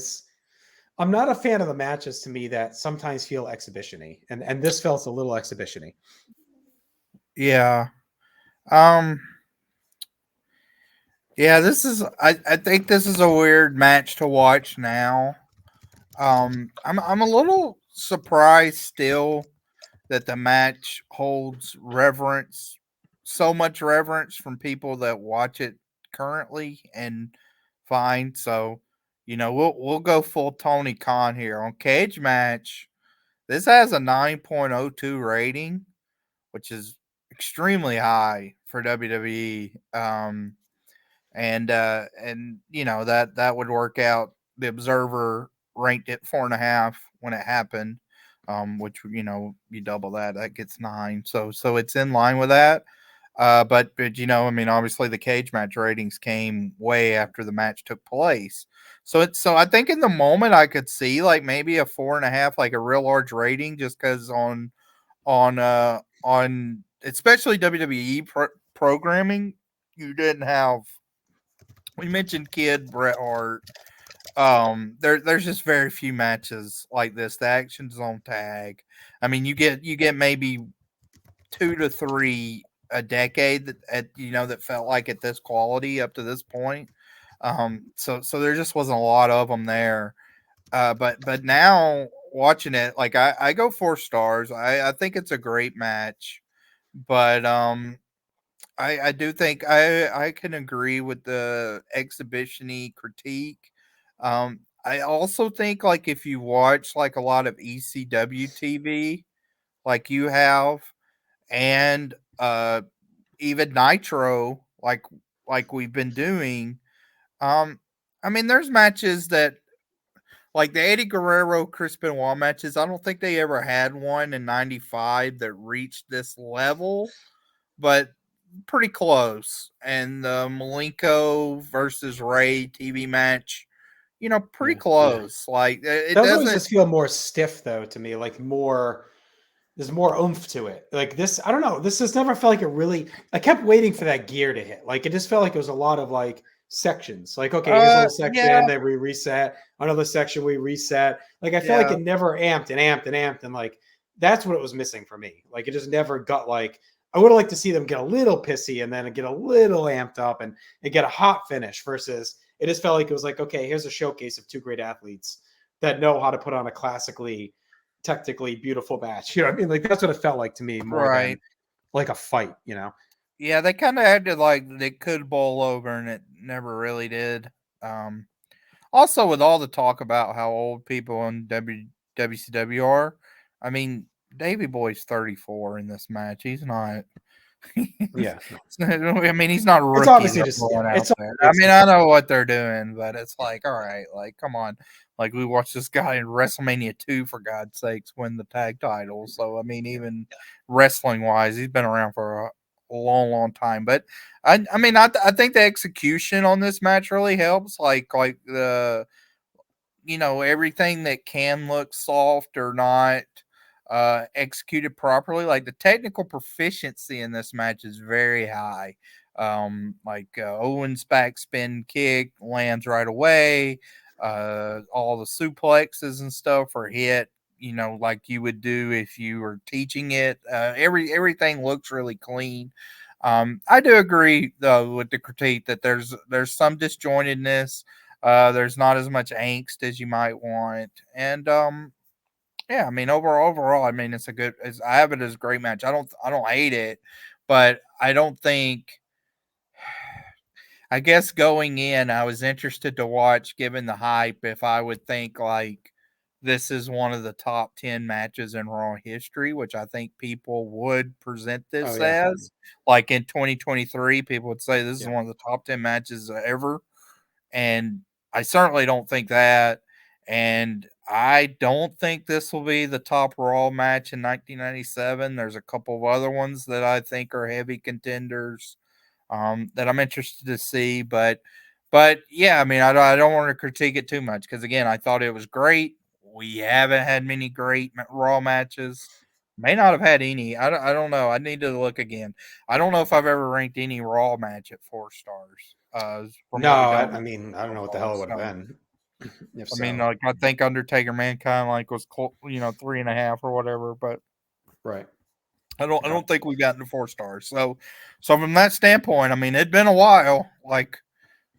I'm not a fan of the matches to me that sometimes feel exhibition-y, and this felt a little exhibition-y. Yeah. Yeah, this is I think this is a weird match to watch now. I'm a little surprised still that the match holds so much reverence from people that watch it currently and fine. So, we'll go full Tony Khan here on Cage Match. This has a 9.02 rating, which is extremely high for WWE. And that would work out. The Observer ranked it 4.5 when it happened, which you double that gets 9. So it's in line with that. But obviously the cage match ratings came way after the match took place. So I think in the moment I could see like maybe a 4.5, like a real large rating, just because on especially WWE programming, you didn't have. We mentioned Kid Bret Hart. There's just very few matches like this. The Action Zone tag. I mean, you get maybe 2 to 3 a decade that felt like at this quality up to this point. So there just wasn't a lot of them there. But now watching it, like I go 4 stars. I think it's a great match, but I do think I can agree with the exhibition-y critique. I also think like if you watch like a lot of ECW TV, like you have, and even Nitro, like we've been doing, um, I mean, there's matches that like the Eddie Guerrero Chris Benoit matches. I don't think they ever had one in '95 that reached this level, but pretty close. And the Malenko versus Ray TV match, pretty Yeah. close. Like it Those always doesn't. just feel more stiff though to me, like more there's more oomph to it. Like this, I don't know. This just never felt like it really. I kept waiting for that gear to hit. Like it just felt like it was a lot of like sections. Like okay, here's a little Yeah, section, then we reset. Another section, we reset. Like I felt like yeah, it never amped and amped and amped, and like that's what it was missing for me. Like it just never got like. I would have liked to see them get a little pissy and then get a little amped up and get a hot finish versus it just felt like it was like okay, here's a showcase of two great athletes that know how to put on a classically technically beautiful match. You know what I mean? Like that's what it felt like to me more than right. like a fight, you know? Yeah, they kind of had to like they could bowl over, and it never really did. Um, Also, with all the talk about how old people in WCW are, I mean, Davy Boy's 34 in this match. He's not. Yeah. I mean, he's not a It's rookie obviously they're just throwing out it's there. I it's mean, I know what they're doing, but it's like, all right, like, come on. Like, we watched this guy in WrestleMania 2, for God's sakes, win the tag title. So, I mean, even wrestling wise, he's been around for a long, long time. But I think the execution on this match really helps. Like the everything that can look soft or not executed properly. Like the technical proficiency in this match is very high. Owen's backspin kick lands right away. All the suplexes and stuff are hit, like you would do if you were teaching it. Everything looks really clean. I do agree though with the critique that there's some disjointedness. There's not as much angst as you might want, and yeah, I mean overall, I mean I have it as a great match. I don't hate it, but I don't think. I guess going in, I was interested to watch, given the hype, if I would think like this is one of the top 10 matches in Raw history, which I think people would present oh this yeah. as. Like in 2023, people would say this is Yeah. one of the top 10 matches ever. And I certainly don't think that. And I don't think this will be the top Raw match in 1997. There's a couple of other ones that I think are heavy contenders that I'm interested to see. But yeah, I mean, I don't want to critique it too much because again, I thought it was great. We haven't had many great Raw matches. May not have had any. I don't know. I need to look again. I don't know if I've ever ranked any Raw match at 4 stars. From No, what we don't I mean, I don't know what the football. hell it would have So been if I mean, so. like I think Undertaker Mankind like was 3.5 or whatever, but Right. I Okay. don't think we got into 4 stars. So from that standpoint, I mean, it'd been a while. Like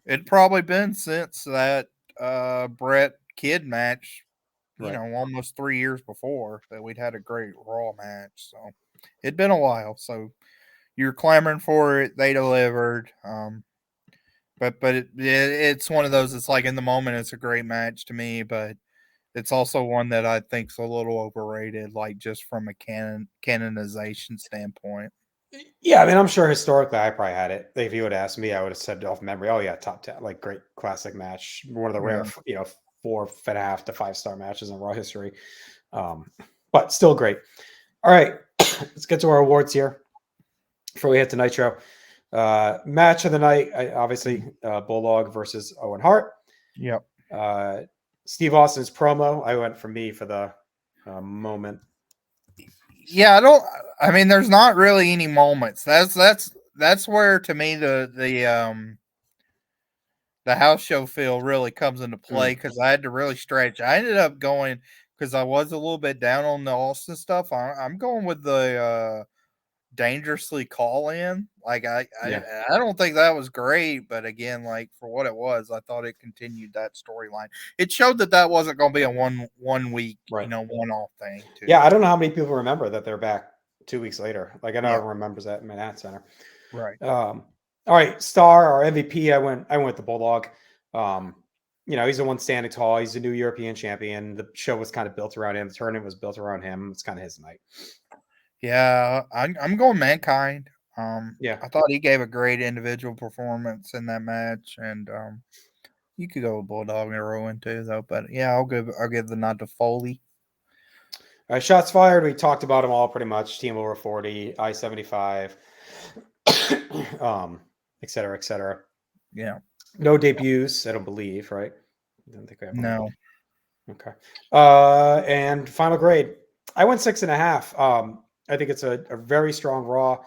it'd probably been since that Brett Kidd match, Right. almost 3 years before that we'd had a great Raw match. So it'd been a while. So you're clamoring for it. They delivered. But it's one of those. It's like in the moment, it's a great match to me, but it's also one that I think's a little overrated, like just from a canonization standpoint. Yeah, I mean, I'm sure historically I probably had it. If you would ask me, I would have said off memory, "Oh yeah, top 10, like great classic match, one of the rare, Yeah. 4.5 to 5 star matches in Raw history." But still great. All right, let's get to our awards here before we head to Nitro. Match of the night, obviously, Bulldog versus Owen Hart. Yep. Steve Austin's promo. I went for me for the moment. Yeah, I mean, there's not really any moments. That's where to me the house show feel really comes into play because I had to really stretch. I ended up going because I was a little bit down on the Austin stuff. I'm going with the dangerously call in. Like I don't think that was great, but again, like for what it was, I thought it continued that storyline. It showed that wasn't going to be a one week, Right. one off thing. Too. Yeah, I don't know how many people remember that they're back 2 weeks later. Like I know everyone remembers that in Manhattan Center. Right. All right, star or MVP. I went with the Bulldog. He's the one standing tall. He's a new European champion. The show was kind of built around him. The tournament was built around him. It's kind of his night. Yeah, I'm going Mankind. Yeah, I thought he gave a great individual performance in that match, and you could go with Bulldog and Rowan too, though. But yeah, I'll give the nod to Foley. All right, shots fired. We talked about them all pretty much. Team over 40, I-75, et cetera, et cetera. Yeah. No debuts, I don't believe, right? I don't think we have one. No. Okay. And final grade. I went 6.5. I think it's a very strong Raw.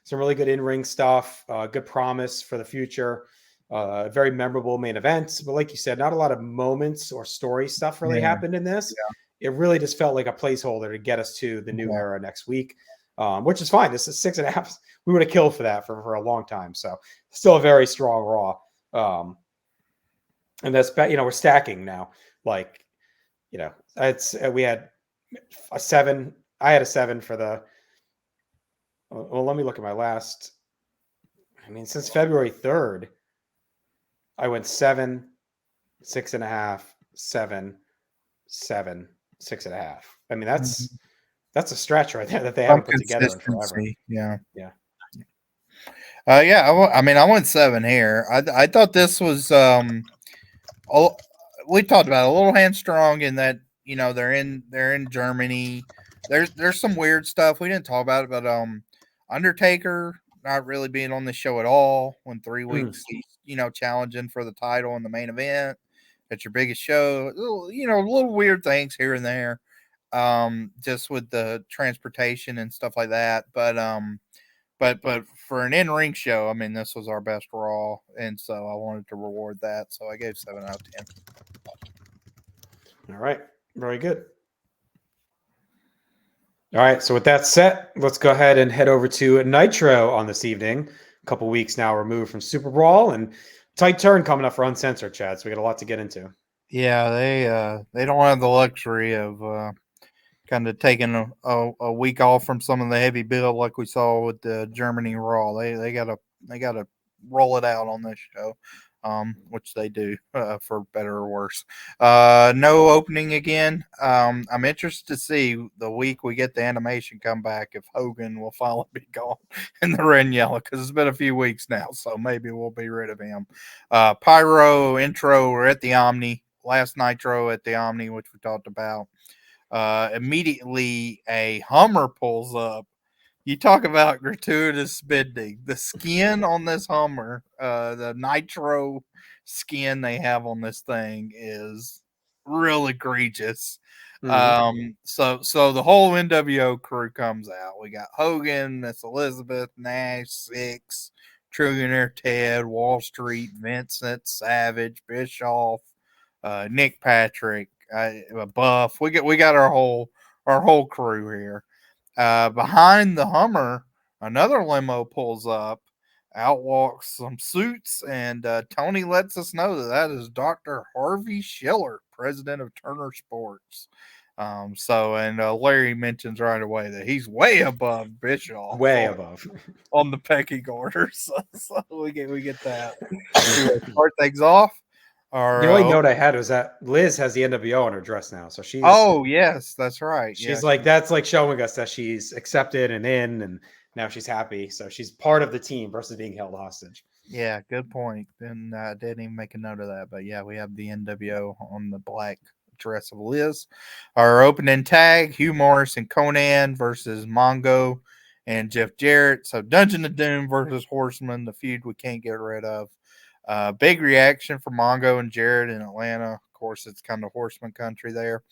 Some really good in-ring stuff. Good promise for the future. Very memorable main events. But like you said, not a lot of moments or story stuff really happened in this. Yeah. It really just felt like a placeholder to get us to the new era next week, which is fine. This is 6.5. We would have killed for that for a long time. So still a very strong Raw. And that's, we're stacking now. Like, we had a 7. I had a 7 for the. Well, let me look at my last. I mean, since February 3rd, I went 7, 6.5, 7, 7, 6.5. I mean, that's a stretch right there that they haven't put together in forever. Yeah. Yeah. I went 7 here. I thought this was we talked about a little hand strong in that they're in Germany. There's some weird stuff we didn't talk about it, but Undertaker not really being on the show at all when 3 weeks challenging for the title in the main event at your biggest show. Little weird things here and there, just with the transportation and stuff like that. But for an in-ring show, I mean, this was our best Raw, and so I wanted to reward that. So I gave 7 out of 10. All right. Very good. All right. So with that set, let's go ahead and head over to Nitro on this evening. A couple weeks now removed from Super Brawl, and tight turn coming up for Uncensored, Chad. So we got a lot to get into. Yeah, they don't have the luxury of kind of taking a week off from some of the heavy build like we saw with the Germany Raw. They gotta roll it out on this show, which they do for better or worse. No opening again. I'm interested to see the week we get the animation come back if Hogan will finally be gone in the red and yellow, because it's been a few weeks now, so maybe we'll be rid of him. Pyro intro. We're at the Omni. Last Nitro at the Omni, which we talked about. Immediately a Hummer pulls up. You talk about gratuitous spending. The skin on this Hummer, the Nitro skin they have on this thing is real egregious. So the whole NWO crew comes out. We got Hogan, Miss Elizabeth, Nash, Six, Trillionaire Ted, Wall Street, Vincent, Savage, Bischoff, Nick Patrick, Buff. We got our whole crew here. Behind the Hummer, another limo pulls up. Out walks some suits, and Tony lets us know that is Dr. Harvey Schiller, president of Turner Sports. And Larry mentions right away that he's way above Bischoff, way above on the pecking order. So we get that. You want to start things off? Or, the only note I had was that Liz has the NWO on her dress now, so she's yes, that's right. she's like that's like showing us that she's accepted and in, and now she's happy. So she's part of the team versus being held hostage. Yeah, good point. And I didn't even make a note of that. But yeah, we have the NWO on the black dress of Liz. Our opening tag, Hugh Morris and Conan versus Mongo and Jeff Jarrett. So Dungeon of Doom versus Horseman, the feud we can't get rid of. Big reaction for Mongo and Jarrett in Atlanta. Of course, it's kind of Horseman country there.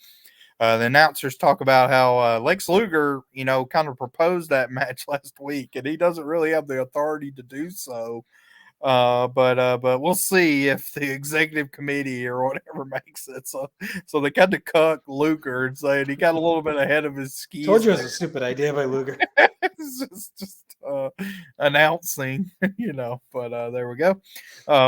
The announcers talk about how Lex Luger, kind of proposed that match last week, and he doesn't really have the authority to do so. But we'll see if the executive committee or whatever makes it. So they kind of cuck Luger and saying he got a little bit ahead of his skis. Told you it was a stupid idea by Luger. It's just announcing, But there we go.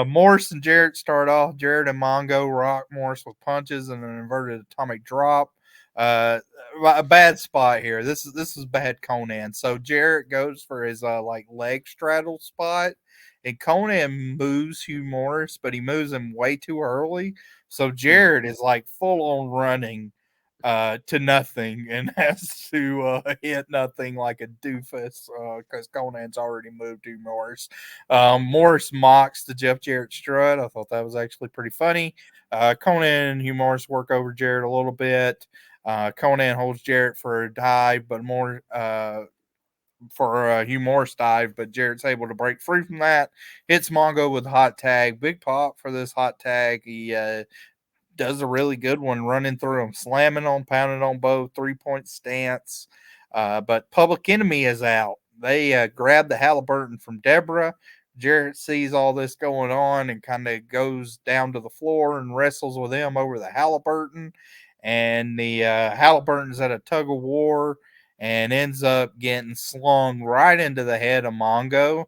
Morris and Jarrett start off. Jarrett and Mongo rock Morris with punches and an inverted atomic drop. A bad spot here. This is bad Conan. So Jarrett goes for his leg straddle spot. And Conan moves Hugh Morris, but he moves him way too early. So Jarrett is like full on running to nothing and has to hit nothing like a doofus because Conan's already moved Hugh Morris. Morris mocks the Jeff Jarrett strut. I thought that was actually pretty funny. Conan and Hugh Morris work over Jarrett a little bit. Conan holds Jarrett for a dive, but more for a Hugh Morris dive, but Jarrett's able to break free from that. Hits Mongo with a hot tag. Big pop for this hot tag. He does a really good one, running through him, slamming on, pounding on both, 3-point stance. But Public Enemy is out. They grab the Halliburton from Deborah. Jarrett sees all this going on and kind of goes down to the floor and wrestles with him over the Halliburton. And the Halliburton's at a tug of war and ends up getting slung right into the head of Mongo,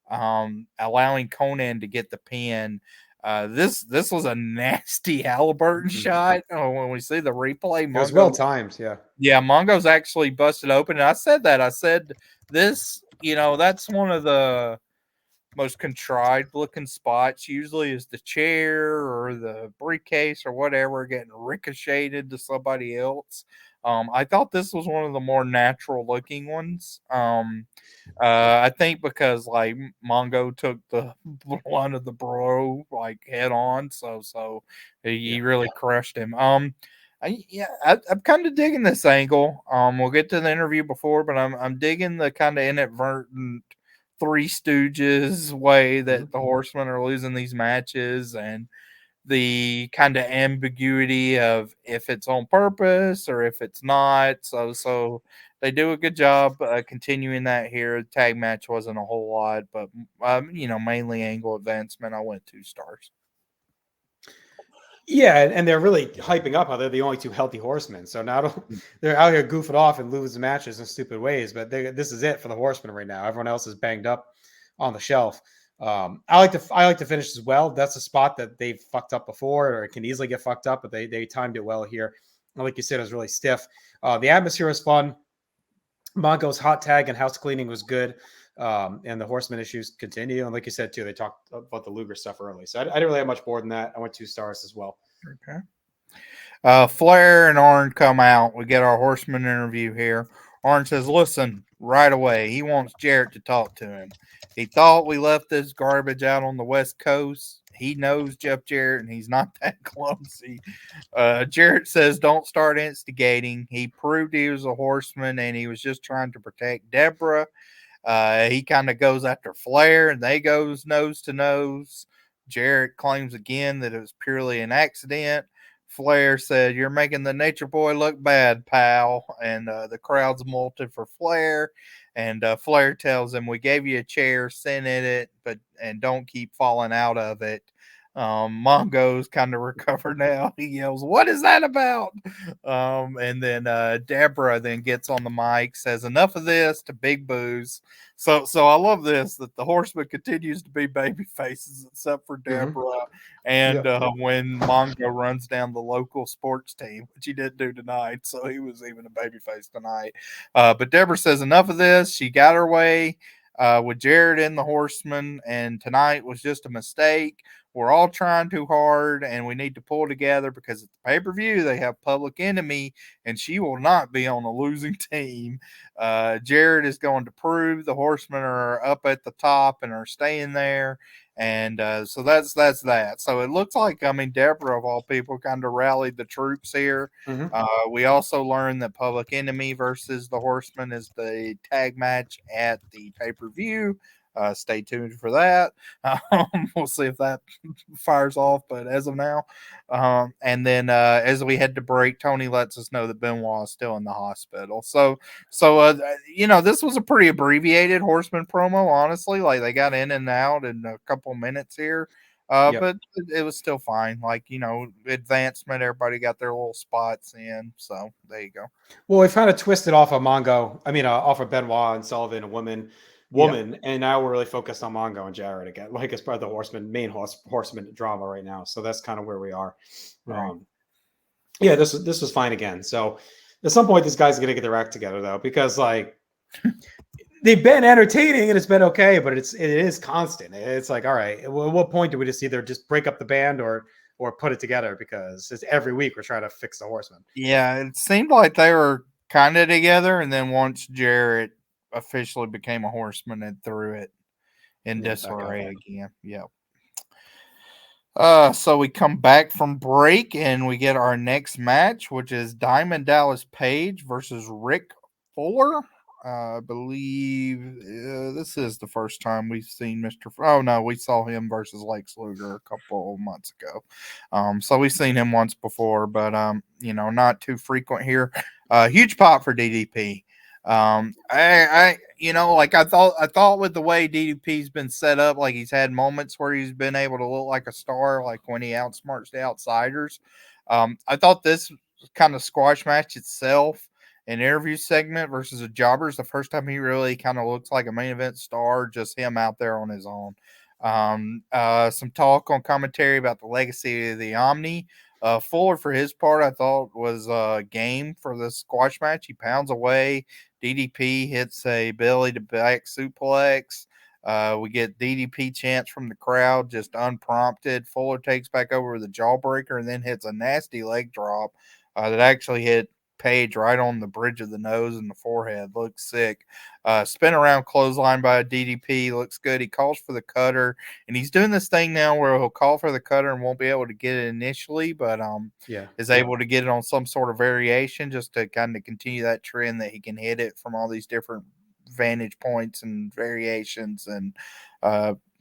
allowing Conan to get the pin. This was a nasty Halliburton shot. When we see the replay, Mongo, it was well timed. Yeah, Mongo's actually busted open. And I said this, that's one of the most contrived looking spots. Usually is the chair or the briefcase or whatever getting ricocheted to somebody else. I thought this was one of the more natural looking ones. I think because like Mongo took the one of the bro like head on, so he really crushed him. I'm kind of digging this angle. We'll get to the interview before, but I'm digging the kind of inadvertent Three Stooges way that the Horsemen are losing these matches, and the kind of ambiguity of if it's on purpose or if it's not. So they do a good job continuing that here. The tag match wasn't a whole lot, but mainly angle advancement. I went 2 stars. Yeah, and they're really hyping up how they're the only 2 healthy horsemen. So now they're out here goofing off and losing matches in stupid ways. But this is it for the Horsemen right now. Everyone else is banged up on the shelf. I like to finish as well. That's a spot that they've fucked up before, or it can easily get fucked up, but they timed it well here. And like you said, it was really stiff. The atmosphere was fun. Mongo's hot tag and house cleaning was good. And the Horseman issues continue. And like you said, too, they talked about the Luger stuff early. So I didn't really have much more than that. I went 2 stars as well. Okay. Flair and Orange come out. We get our Horseman interview here. Orange says, listen, right away. He wants Jarrett to talk to him. He thought we left this garbage out on the West Coast. He knows Jeff Jarrett, and he's not that clumsy. Jarrett says, don't start instigating. He proved he was a Horseman, and he was just trying to protect Deborah. He kind of goes after Flair, and they goes nose to nose. Jarrett claims again that it was purely an accident. Flair said, you're making the Nature Boy look bad, pal. And the crowd's molted for Flair. And Flair tells him, we gave you a chair, sit in it, and don't keep falling out of it. Mongo's kind of recovered now. He yells, "What is that about?" And then Deborah then gets on the mic, says, "Enough of this," to Big Boo's. So I love this, that the Horseman continues to be baby faces except for Deborah. And when Mongo runs down the local sports team, which he didn't do tonight, so he was even a baby face tonight. But Deborah says, "Enough of this." She got her way with Jared and the Horseman, and tonight was just a mistake. We're all trying too hard, and we need to pull together because at the pay-per-view they have Public Enemy, and she will not be on a losing team. Jared is going to prove the Horsemen are up at the top and are staying there. And so that's that. So it looks like, I mean, Deborah, of all people, kind of rallied the troops here. We also learned that Public Enemy versus the Horsemen is the tag match at the pay-per-view. Stay tuned for that. We'll see if that fires off, but as of now. And then as we head to break, Tony lets us know that Benoit is still in the hospital. So this was a pretty abbreviated Horseman promo, honestly. Like, they got in and out in a couple minutes here. But it was still fine. Like, advancement, everybody got their little spots in. So there you go. Well, we kind of twisted off of Mongo. I mean, off of Benoit and Sullivan, a woman, and now we're really focused on Mongo and Jared again, like as part of the main horseman drama right now. So that's kind of where we are. Right. This was fine again. So at some point, these guys are gonna get their act together though, because like they've been entertaining and it's been okay, but it is constant. It's like, all right, at what point do we just either just break up the band or put it together, because it's every week we're trying to fix the Horsemen. Yeah, it seemed like they were kind of together, and then once Jarrett officially became a Horseman, and threw it in disarray again. Yep. So we come back from break and we get our next match, which is Diamond Dallas Page versus Rick Fuller. I believe this is the first time we've seen Mr. Oh no, we saw him versus Lex Luger a couple of months ago. So we've seen him once before, but not too frequent here. Huge pop for DDP. I thought with the way DDP's been set up, like he's had moments where he's been able to look like a star, like when he outsmarts the outsiders. I thought this kind of squash match itself, an interview segment versus a jobbers, the first time he really kind of looks like a main event star, just him out there on his own. Some talk on commentary about the legacy of the Omni. Fuller, for his part, I thought was game for the squash match. He pounds away. DDP hits a belly to back suplex. We get DDP chants from the crowd, just unprompted. Fuller takes back over with a jawbreaker and then hits a nasty leg drop that actually hit Page right on the bridge of the nose and the forehead. Looks sick. Spin around clothesline by a DDP. Looks good. He calls for the cutter, and he's doing this thing now where he'll call for the cutter and won't be able to get it initially, but is able to get it on some sort of variation just to kind of continue that trend that he can hit it from all these different vantage points and variations. And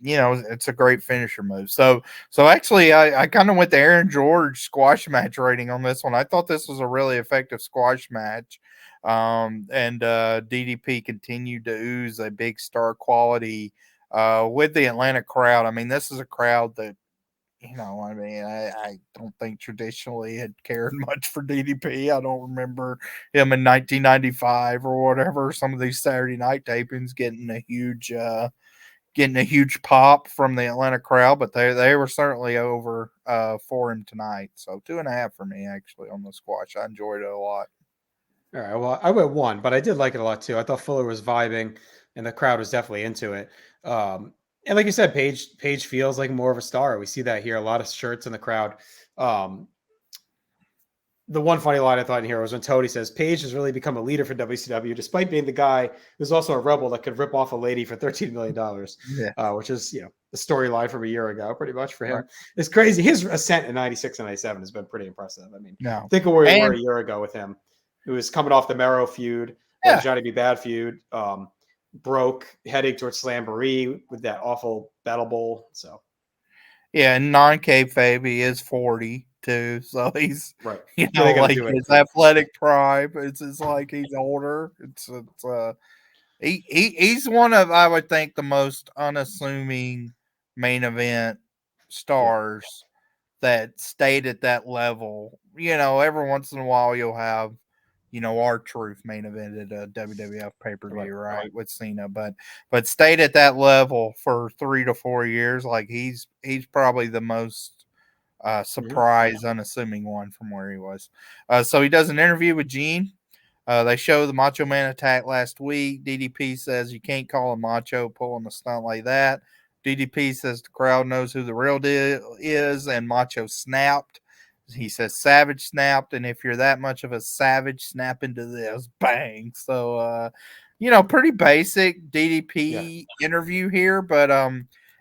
it's a great finisher move. So actually, I kind of went the Aaron George squash match rating on this one. I thought this was a really effective squash match. And DDP continued to ooze a big star quality with the Atlanta crowd. I mean, this is a crowd that, I don't think traditionally had cared much for DDP. I don't remember him in 1995 or whatever, some of these Saturday night tapings getting a huge pop from the Atlanta crowd, but they were certainly over for him tonight. So 2.5 for me, actually, on the squash. I enjoyed it a lot. All right. Well, I went 1, but I did like it a lot too. I thought Fuller was vibing and the crowd was definitely into it. And like you said, Page feels like more of a star. We see that here. A lot of shirts in the crowd. The one funny line I thought in here was when Tony says Page has really become a leader for WCW, despite being the guy who's also a rebel that could rip off a lady for $13 million, which is, the storyline from a year ago, pretty much for him. Right. It's crazy. His ascent in 96 and 97 has been pretty impressive. I mean, think of where we were a year ago with him. It was coming off the Mero feud, Johnny B. Bad feud, broke, heading towards Slamboree with that awful Battle Bowl. So, and non-kayfabe, he is 40 too, so he's right. Like his athletic prime. It's like he's older. He's one of, I would think, the most unassuming main event stars that stayed at that level. Every once in a while you'll have, R-Truth main evented a WWF pay-per-view, right, with Cena, but stayed at that level for 3 to 4 years. Like he's probably the most surprise, unassuming one from where he was. So he does an interview with Gene. They show the Macho Man attack last week. DDP says you can't call him macho pulling a stunt like that. DDP says the crowd knows who the real deal is, and Macho snapped. He says Savage snapped, and if you're that much of a savage, snap into this. Bang. So, pretty basic DDP interview here. But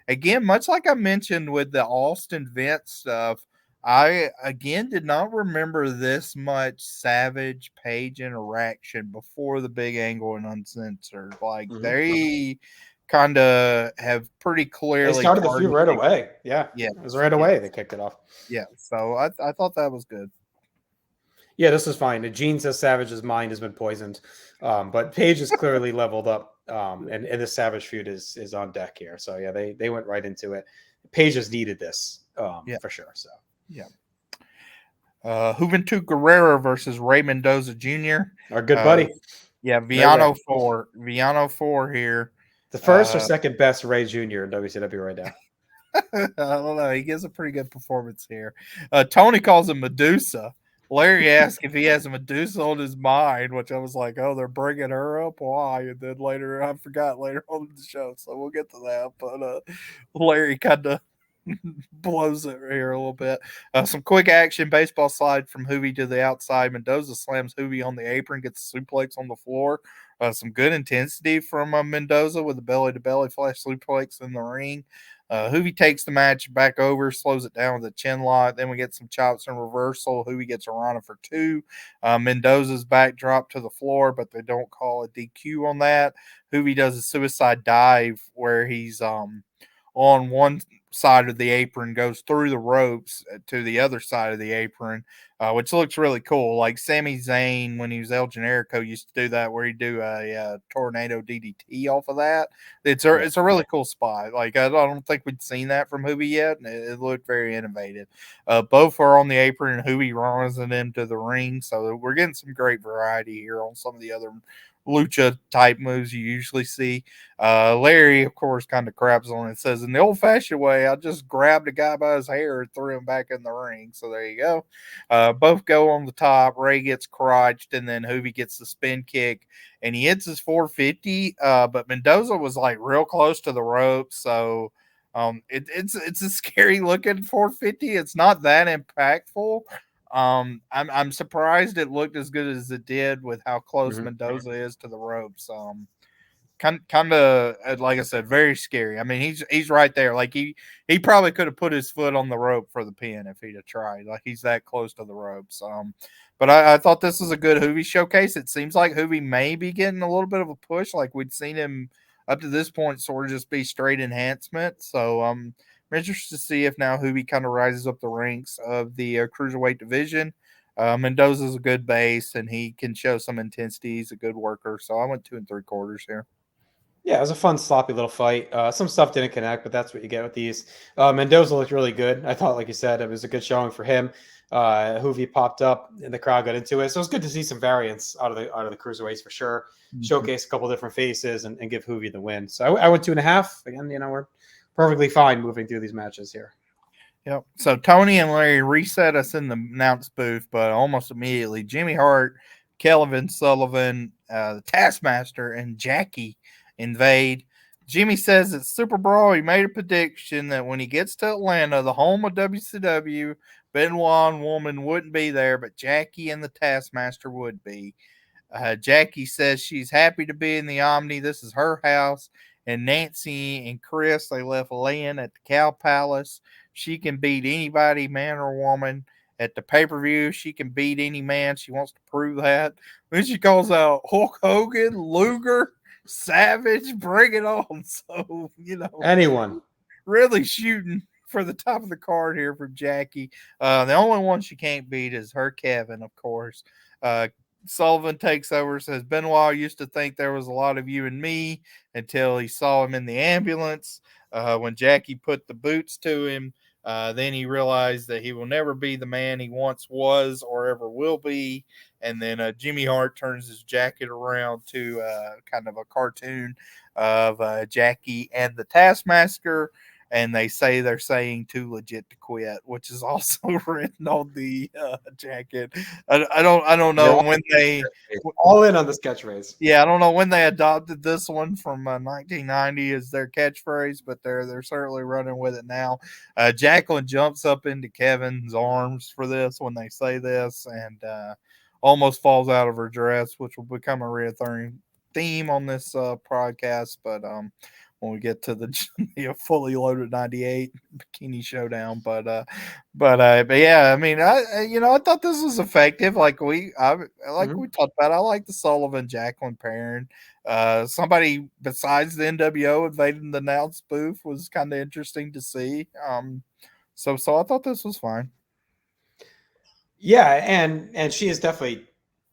again, much like I mentioned with the Austin Vince stuff, I, again, did not remember this much Savage Page interaction before the Big Angle and Uncensored. Like, they kind of have pretty clearly. They started the feud right away. Yeah. It was right away. They kicked it off. Yeah. So I thought that was good. Yeah, this is fine. Gene says Savage's mind has been poisoned. But Page is clearly leveled up. And the Savage feud is on deck here. So, yeah, they went right into it. Page has needed this for sure. So. Yeah. Juventud Guerrera versus Rey Mendoza Jr. Our good buddy. Yeah, Viano 4 here. The first or second best Ray Jr. in WCW right now. I don't know. He gives a pretty good performance here. Tony calls him Medusa. Larry asked if he has a Medusa on his mind, which I was like, oh, they're bringing her up? Why? And then later, I forgot later on the show, so we'll get to that. But Larry kind of blows it here a little bit. Some quick action baseball slide from Hoovy to the outside. Mendoza slams Hoovy on the apron, gets a suplex on the floor. Some good intensity from Mendoza with a belly-to-belly flash suplex in the ring. Hoovy takes the match back over, slows it down with a chin lock. Then we get some chops and reversal. Hoovy gets a Rana for 2. Mendoza's back drop to the floor, but they don't call a DQ on that. Hoovy does a suicide dive where he's on one side of the apron, goes through the ropes to the other side of the apron, which looks really cool. Like Sami Zayn, when he was El Generico, used to do that, where he'd do a tornado DDT off of that. It's a really cool spot. Like, I don't think we'd seen that from Hoovy yet, and it looked very innovative. Both are on the apron, and Hoovy runs it into the ring, so we're getting some great variety here on some of the other lucha type moves you usually see. Larry, of course, kind of craps on it. Says, in the old fashioned way, I just grabbed a guy by his hair and threw him back in the ring. So there you go. Both go on the top. Ray gets crotched, and then Hoovy gets the spin kick, and he hits his 450. But Mendoza was like real close to the rope, so it's a scary looking 450. It's not that impactful. I'm surprised it looked as good as it did with how close Mendoza is to the ropes. Kind of, like I said, very scary. I mean, he's right there. Like he probably could have put his foot on the rope for the pin if he'd have tried. Like he's that close to the ropes. But I thought this was a good Hoovy showcase. It seems like Hoovy may be getting a little bit of a push. Like we'd seen him up to this point sort of just be straight enhancement. So I'm interested to see if now Hoovy kind of rises up the ranks of the cruiserweight division. Mendoza's a good base, and he can show some intensity. He's a good worker. So I went 2 3/4 here. Yeah, it was a fun, sloppy little fight. Some stuff didn't connect, but that's what you get with these. Mendoza looked really good. I thought, like you said, it was a good showing for him. Hoovy popped up, and the crowd got into it. So it was good to see some variance out of the cruiserweights for sure. Showcase a couple different faces and give Hoovy the win. So I went 2.5. Again, we're perfectly fine moving through these matches here. Yep. So Tony and Larry reset us in the announce booth, but almost immediately Jimmy Hart, Kelvin Sullivan, the Taskmaster, and Jackie invade. Jimmy says at Super Brawl he made a prediction that when he gets to Atlanta, the home of WCW, Benoit and Woman wouldn't be there, but Jackie and the Taskmaster would be. Jackie says she's happy to be in the Omni. This is her house. And Nancy and Chris, they left Lynn at the Cow Palace. She can beat anybody, man or woman. At the pay-per-view, she can beat any man. She wants to prove that. Then she calls out Hulk Hogan, Luger, Savage, bring it on. So, anyone really shooting for the top of the card here for Jackie. The only one she can't beat is her Kevin, of course. Sullivan takes over, says Benoit used to think there was a lot of you and me until he saw him in the ambulance. When Jackie put the boots to him, Then he realized that he will never be the man he once was or ever will be. And then Jimmy Hart turns his jacket around to kind of a cartoon of Jackie and the Taskmaster. And they say they're saying too legit to quit, which is also written on the jacket. I don't know when they all in on this catchphrase. Yeah, I don't know when they adopted this one from 1990 as their catchphrase, but they're certainly running with it now. Jacqueline jumps up into Kevin's arms for this when they say this, and almost falls out of her dress, which will become a recurring theme on this podcast. But when we get to the fully loaded 98 bikini showdown, but yeah, I mean, I thought this was effective. Like we talked about, I like the Sullivan Jacqueline pairing. Somebody besides the NWO invading the announce booth was kind of interesting to see. So I thought this was fine. Yeah, and she has definitely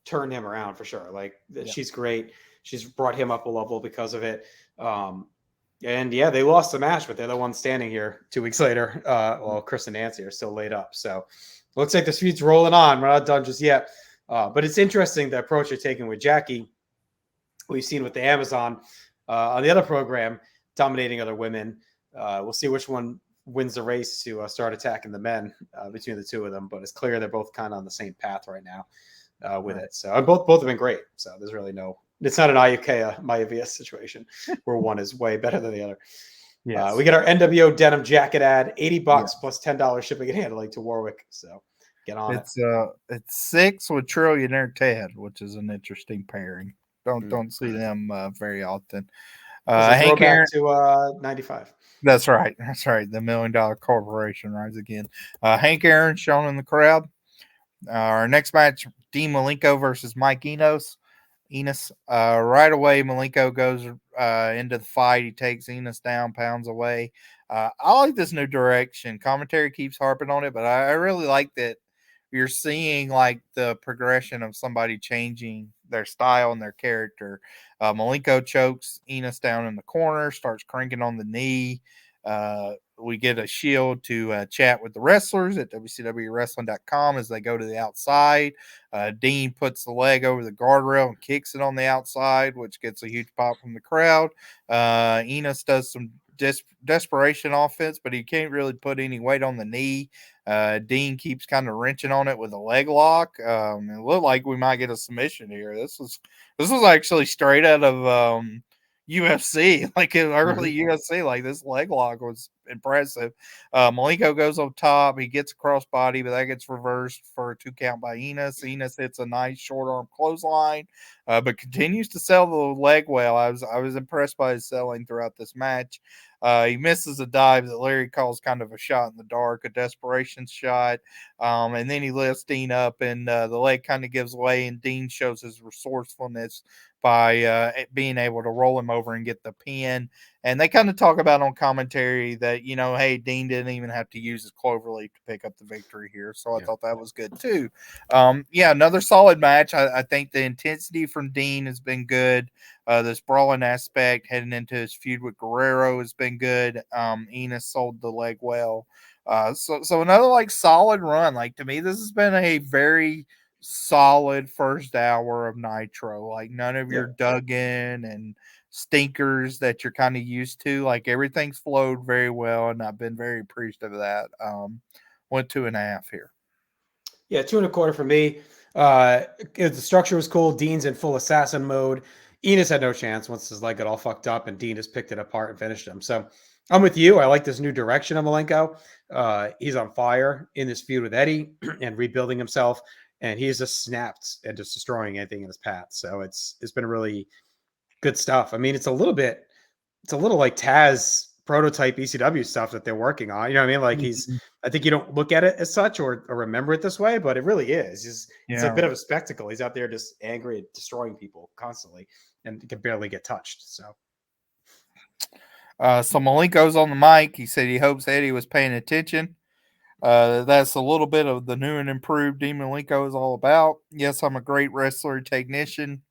turned him around for sure. Like she's great. She's brought him up a level because of it. And yeah, they lost the match, but they're the ones standing here 2 weeks later. Well, Chris and Nancy are still laid up. So looks like the feud's rolling on. We're not done just yet. But it's interesting the approach you're taking with Jackie. We've seen with the Amazon on the other program, dominating other women. We'll see which one wins the race to start attacking the men between the two of them. But it's clear they're both kind of on the same path right now with it. So both have been great. So there's really it's not an Wcw Maivia situation where one is way better than the other. Yes. We get our NWO denim jacket ad, $80 plus $10 shipping and handling to Warwick. So get on it. It's 6 with Trillionaire Ted, which is an interesting pairing. Don't see them very often. Hank Aaron to 95. That's right. The $1 Million Corporation rise again. Hank Aaron shown in the crowd. Our next match, Dean Malenko versus Mike Enos. Right away, Malenko goes into the fight. He takes Enos down, pounds away. I like this new direction. Commentary keeps harping on it, but I really like that you're seeing like the progression of somebody changing their style and their character. Malenko chokes Enos down in the corner, starts cranking on the knee. We get a Shield to chat with the wrestlers at WCWWrestling.com as they go to the outside. Dean puts the leg over the guardrail and kicks it on the outside, which gets a huge pop from the crowd. Enos does some desperation offense, but he can't really put any weight on the knee. Dean keeps kind of wrenching on it with a leg lock. It looked like we might get a submission here. This was actually straight out of UFC, like in early UFC. Like this leg lock was impressive. Malenko goes up top. He gets a crossbody, but that gets reversed for a 2 count by Enos. Enos hits a nice short arm clothesline, but continues to sell the leg well. I was impressed by his selling throughout this match. He misses a dive that Larry calls kind of a shot in the dark, a desperation shot. And then he lifts Dean up, and the leg kind of gives way, and Dean shows his resourcefulness by being able to roll him over and get the pin. And they kind of talk about on commentary that, hey, Dean didn't even have to use his cloverleaf to pick up the victory here. So I thought that was good too. Another solid match. I think the intensity from Dean has been good. This brawling aspect heading into his feud with Guerrero has been good. Enos sold the leg well. So another like solid run. Like to me, this has been a very solid first hour of Nitro. Like none of your Duggan and stinkers that you're kind of used to. Like everything's flowed very well, and I've been very appreciative of that. Went 2.5 here. Yeah, 2.25 for me. The structure was cool. Dean's in full assassin mode. Enos had no chance once his leg got all fucked up, and Dean just picked it apart and finished him. So I'm with you. I like this new direction of Malenko. He's on fire in this feud with Eddie and rebuilding himself, and he's just snapped and just destroying anything in his path. So it's been really good stuff. I mean, it's a little like Taz prototype ECW stuff that they're working on. You know what I mean? Like I think you don't look at it as such or remember it this way, but it really is. It's a bit of a spectacle. He's out there just angry and destroying people constantly and can barely get touched. So Malenko's on the mic. He said he hopes Eddie was paying attention. That's a little bit of the new and improved Dean Malenko is all about. Yes, I'm a great wrestler technician,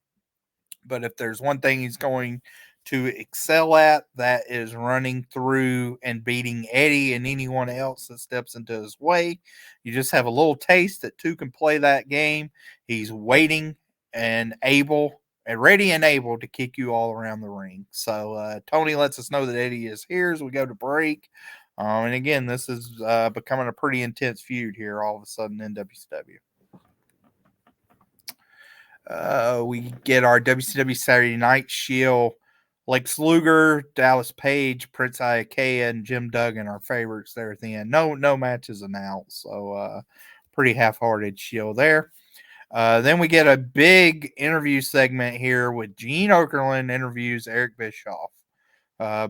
but if there's one thing he's going to excel at. That is running through and beating Eddie and anyone else that steps into his way. You just have a little taste that two can play that game. He's waiting and able and ready and able to kick you all around the ring. So Tony lets us know that Eddie is here as we go to break. And again, this is becoming a pretty intense feud here all of a sudden in WCW. We get our WCW Saturday Night Shield. Lex Luger, Dallas Page, Prince Iakea, and Jim Duggan are favorites there at the end. No matches announced, so pretty half-hearted Shield there. Then we get a big interview segment here with Gene Okerlund interviews Eric Bischoff.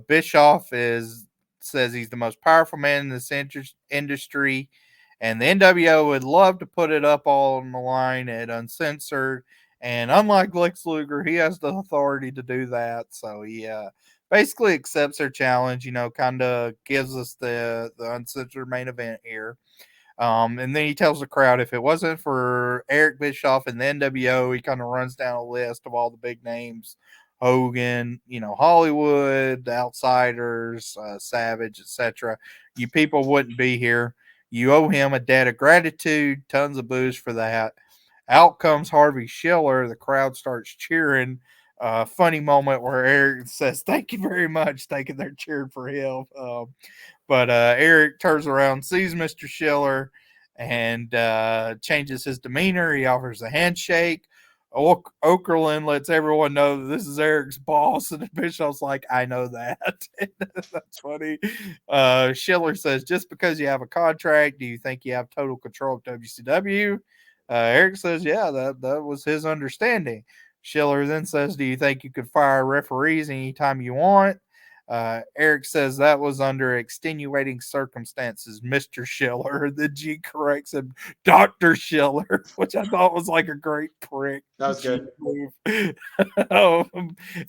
Bischoff says he's the most powerful man in this industry, and the NWO would love to put it up all on the line at Uncensored. And unlike Lex Luger, he has the authority to do that. So he basically accepts their challenge, kind of gives us the Uncensored main event here. And then he tells the crowd if it wasn't for Eric Bischoff and the NWO, he kind of runs down a list of all the big names. Hogan, Hollywood, the Outsiders, Savage, etc. You people wouldn't be here. You owe him a debt of gratitude, tons of booze for that. Out comes Harvey Schiller. The crowd starts cheering. Funny moment where Eric says, "Thank you very much," thinking they're cheering for him. But Eric turns around, sees Mr. Schiller, and changes his demeanor. He offers a handshake. Okerlund lets everyone know that this is Eric's boss, and Bischoff's like, "I know that." That's funny. Schiller says, "Just because you have a contract, do you think you have total control of WCW?" Eric says, "Yeah, that was his understanding." Schiller then says, "Do you think you could fire referees anytime you want?" Eric says that was under extenuating circumstances, Mr. Schiller. The G corrects him, Dr. Schiller, which I thought was like a great prick. That was good.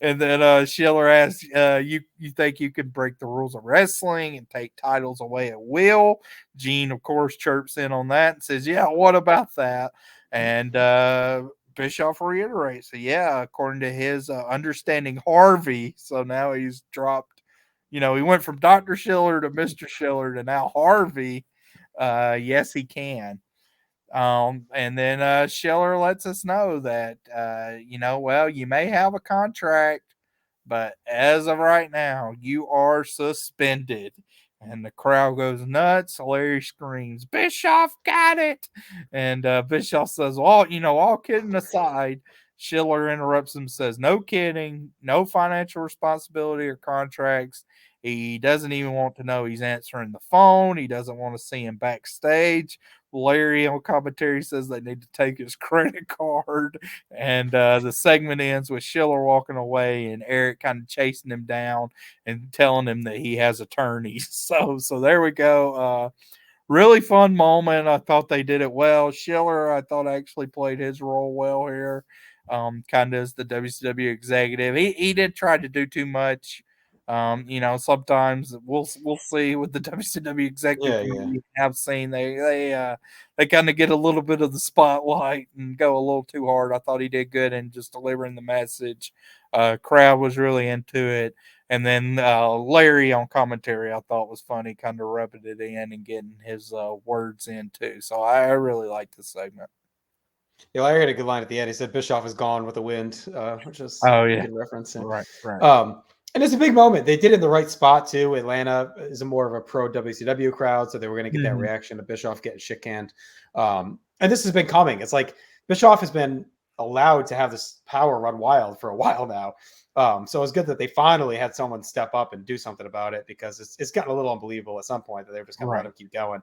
And then Schiller asks, you think you could break the rules of wrestling and take titles away at will? Gene, of course, chirps in on that and says, "Yeah, what about that?" And Bischoff reiterates, so yeah, according to his understanding, Harvey. So now he's dropped, he went from Dr. Schiller to Mr. Schiller to now Harvey. Yes, he can. And then Schiller lets us know that, well, you may have a contract, but as of right now, you are suspended. And the crowd goes nuts. Larry screams, "Bischoff got it!" And Bischoff says, "Well, all kidding aside," Schiller interrupts him, says, "No kidding, no financial responsibility or contracts. He doesn't even want to know he's answering the phone. He doesn't want to see him backstage." Larry on commentary says they need to take his credit card. And the segment ends with Schiller walking away and Eric kind of chasing him down and telling him that he has attorneys. So there we go. Really fun moment. I thought they did it well. Schiller, I thought, actually played his role well here. Kind of as the WCW executive. He didn't try to do too much. Sometimes we'll see with the WCW executive committee have seen they kind of get a little bit of the spotlight and go a little too hard. I thought he did good in just delivering the message. Crowd was really into it. And then Larry on commentary, I thought was funny, kind of rubbing it in and getting his words in too. So I really liked this segment. Yeah, Larry had a good line at the end. He said Bischoff is gone with the wind, which is a good reference. Right. And it's a big moment. They did it in the right spot too. Atlanta is more of a pro WCW crowd, so they were going to get that reaction of Bischoff getting shit canned. And this has been coming. It's like Bischoff has been allowed to have this power run wild for a while now. So it's good that they finally had someone step up and do something about it, because it's gotten a little unbelievable at some point that they're just going to let him keep going.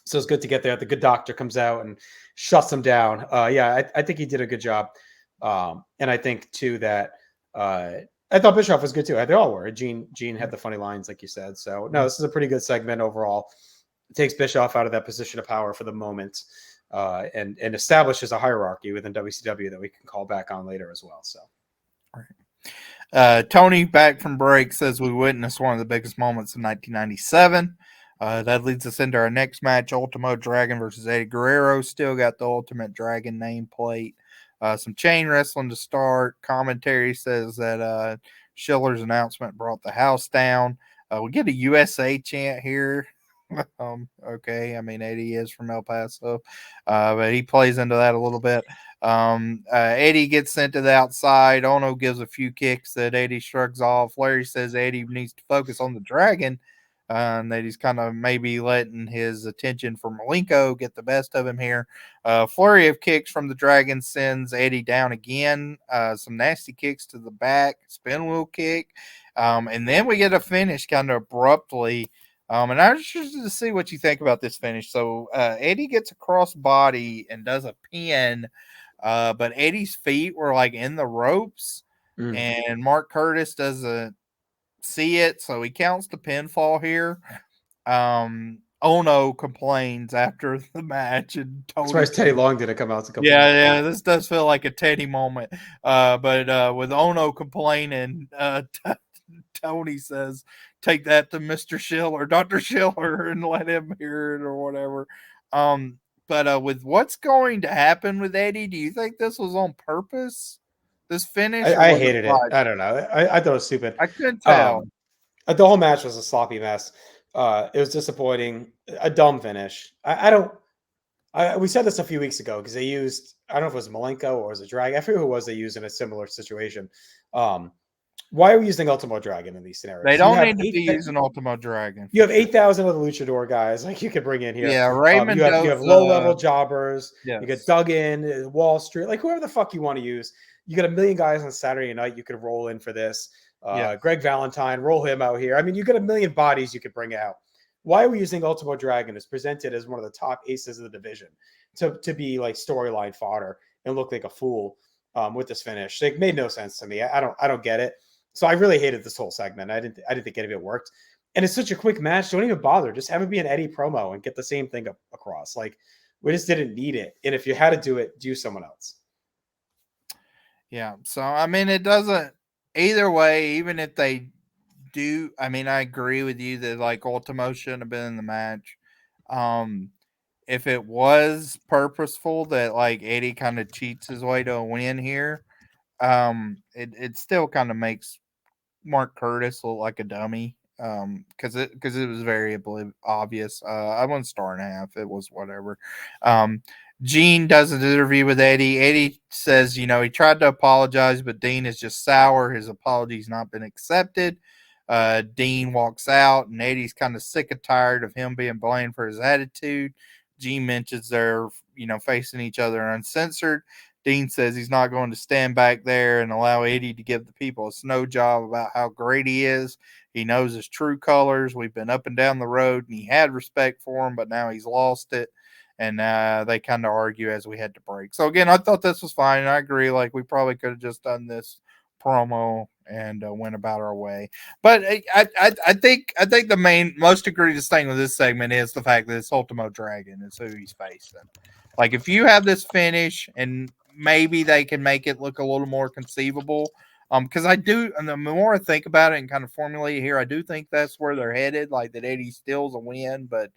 So it's good to get there. The good doctor comes out and shuts him down. I think he did a good job. And I think too that I thought Bischoff was good too. They all were. Gene had the funny lines, like you said. So no, this is a pretty good segment overall. It takes Bischoff out of that position of power for the moment, and establishes a hierarchy within WCW that we can call back on later as well. So, Tony, back from break, says we witnessed one of the biggest moments in 1997. That leads us into our next match, Ultimo Dragon versus Eddie Guerrero. Still got the Ultimate Dragon nameplate. Some chain wrestling to start. Commentary says that Schiller's announcement brought the house down. We get a USA chant here. Okay, I mean Eddie is from El Paso, but he plays into that a little bit. Eddie gets sent to the outside. Ono gives a few kicks that Eddie shrugs off. Larry says Eddie needs to focus on the dragon, and that he's kind of maybe letting his attention for Malenko get the best of him here. Flurry of kicks from the dragon sends Eddie down again. Some nasty kicks to the back, spin wheel kick, and then we get a finish kind of abruptly. And I'm just interested to see what you think about this finish. So Eddie gets a cross body and does a pin, but Eddie's feet were like in the ropes, and Mark Curtis doesn't see it, so he counts the pinfall here. Ono complains after the match, and Tony Teddy Long didn't come out to complain. Yeah, this does feel like a Teddy moment. But with Ono complaining, Tony says, "Take that to Mr. Schiller, Dr. Schiller, and let him hear it or whatever." But with what's going to happen with Eddie, do you think this was on purpose? This finish? I hated it. I don't know. I thought it was stupid. I couldn't tell. The whole match was a sloppy mess. It was disappointing. A dumb finish. We said this a few weeks ago because they used, I don't know if it was Malenko or was it Dragon. I forget who it was they used in a similar situation. Why are we using Ultimo Dragon in these scenarios? They don't need to be using Ultimo Dragon. You have 8,000 of the luchador guys like you could bring in here. Yeah, Raymond. You have low-level jobbers. Yes. You get Duggan, Wall Street, like whoever the fuck you want to use. You got a million guys on Saturday night you could roll in for this. Greg Valentine, roll him out here. I mean, you got a million bodies you could bring out. Why are we using Ultimo Dragon as presented as one of the top aces of the division to be like storyline fodder and look like a fool with this finish? It made no sense to me. I don't get it. So I really hated this whole segment. I didn't think any of it worked. And it's such a quick match. Don't even bother. Just have it be an Eddie promo and get the same thing across. Like we just didn't need it. And if you had to do it, do someone else. Yeah. So I mean, it doesn't either way. Even if they do, I mean, I agree with you that like Ultimo shouldn't have been in the match. If it was purposeful that like Eddie kind of cheats his way to a win here, it still kind of makes Mark Curtis look like a dummy. Because it was very obvious. I went star and a half. It was whatever. Gene does an interview with Eddie. Eddie says, he tried to apologize, but Dean is just sour. His apology's not been accepted. Dean walks out, and Eddie's kind of sick and tired of him being blamed for his attitude. Gene mentions they're, facing each other uncensored. Dean says he's not going to stand back there and allow Eddie to give the people a snow job about how great he is. He knows his true colors. We've been up and down the road, and he had respect for him, but now he's lost it. And they kind of argue as we had to break. So, again, I thought this was fine, and I agree. Like, we probably could have just done this promo and went about our way. But I think the most egregious thing with this segment is the fact that it's Ultimo Dragon is who he's facing. Like, if you have this finish and maybe they can make it look a little more conceivable, because I do, and the more I think about it and kind of formulate it here, I do think that's where they're headed, like that Eddie steals a win, but,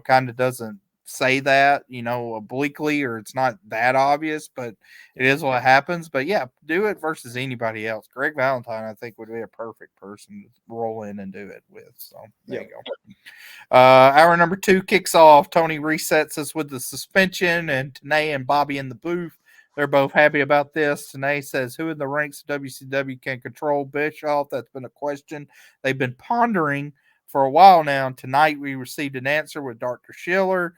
kind of doesn't say that, obliquely, or it's not that obvious, but it is what happens. But yeah, do it versus anybody else. Greg Valentine, I think, would be a perfect person to roll in and do it with. So there you go. Hour number 2 kicks off. Tony resets us with the suspension, and Tenay and Bobby in the booth. They're both happy about this. Tenay says, who in the ranks of WCW can control Bischoff? That's been a question they've been pondering for a while now. Tonight we received an answer with Dr. Schiller.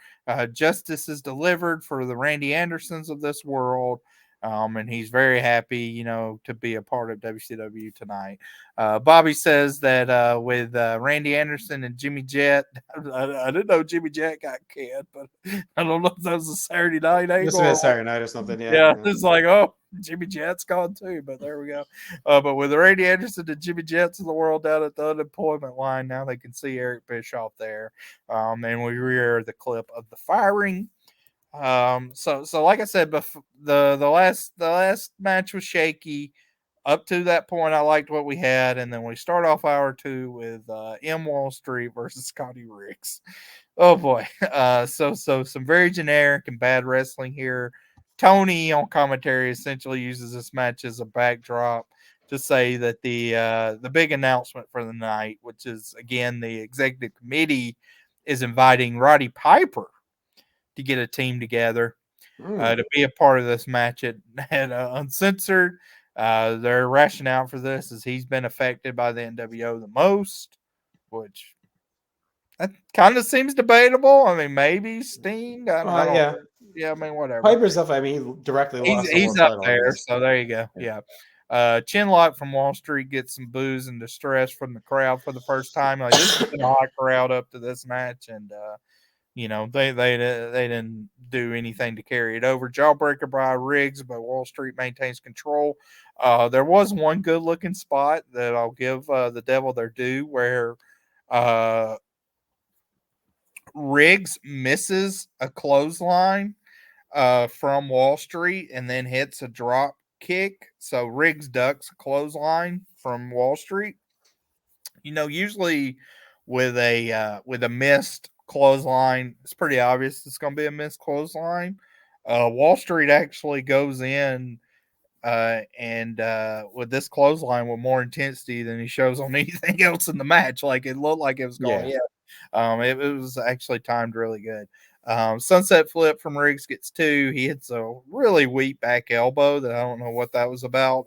Justice is delivered for the Randy Andersons of this world. And he's very happy, to be a part of WCW tonight. Bobby says that with Randy Anderson and Jimmy Jet, I didn't know Jimmy Jet got canned, but I don't know if that was a Saturday night angle. This was Saturday night or something. Yeah, it's like, oh, Jimmy Jet's gone too, but there we go. But with Randy Anderson and Jimmy Jets of the world down at the unemployment line, now they can see Eric Bischoff there. And we rear the clip of the firing. So like I said, the last match was shaky. Up to that point, I liked what we had, and then we start off hour 2 with M Wall Street versus Scotty Riggs. Oh boy. So some very generic and bad wrestling here. Tony on commentary essentially uses this match as a backdrop to say that the big announcement for the night, which is again the executive committee, is inviting Roddy Piper to get a team together to be a part of this match at Uncensored. Their rationale for this is he's been affected by the NWO the most, which that kind of seems debatable. I mean, maybe Sting. I don't Yeah. know. Yeah, I mean, whatever. Piper's stuff, I mean, he directly lost the He's world up title, there, so there you go. Yeah. Chinlock from Wall Street gets some boos and distress from the crowd for the first time. Like, this has been a hot crowd up to this match, and you know, they didn't do anything to carry it over. Jawbreaker by Riggs, but Wall Street maintains control. There was one good looking spot that I'll give the Devil their due, where Riggs misses a clothesline from Wall Street and then hits a drop kick. So Riggs ducks a clothesline from Wall Street. You know, usually with a missed clothesline, it's pretty obvious it's going to be a missed clothesline. Wall Street actually goes in and with this clothesline with more intensity than he shows on anything else in the match. Like, it looked like it was going. It was actually timed really good. Sunset flip from Riggs gets 2. He hits a really weak back elbow that I don't know what that was about.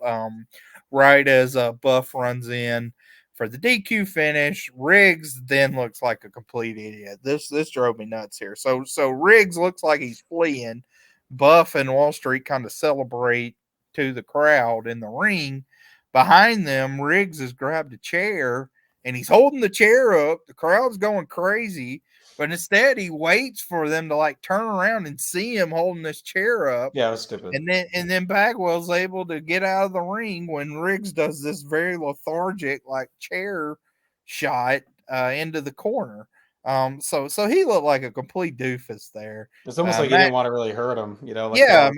Right as Buff runs in for the DQ finish, Riggs then looks like a complete idiot. This drove me nuts here. So Riggs looks like he's fleeing. Buff and Wall Street kind of celebrate to the crowd in the ring. Behind them, Riggs has grabbed a chair and he's holding the chair up. The crowd's going crazy, but instead he waits for them to like turn around and see him holding this chair up. Yeah, it was stupid. And then Bagwell's able to get out of the ring when Riggs does this very lethargic like chair shot into the corner. So he looked like a complete doofus there. It's almost like he didn't want to really hurt him, you know. Like, yeah, I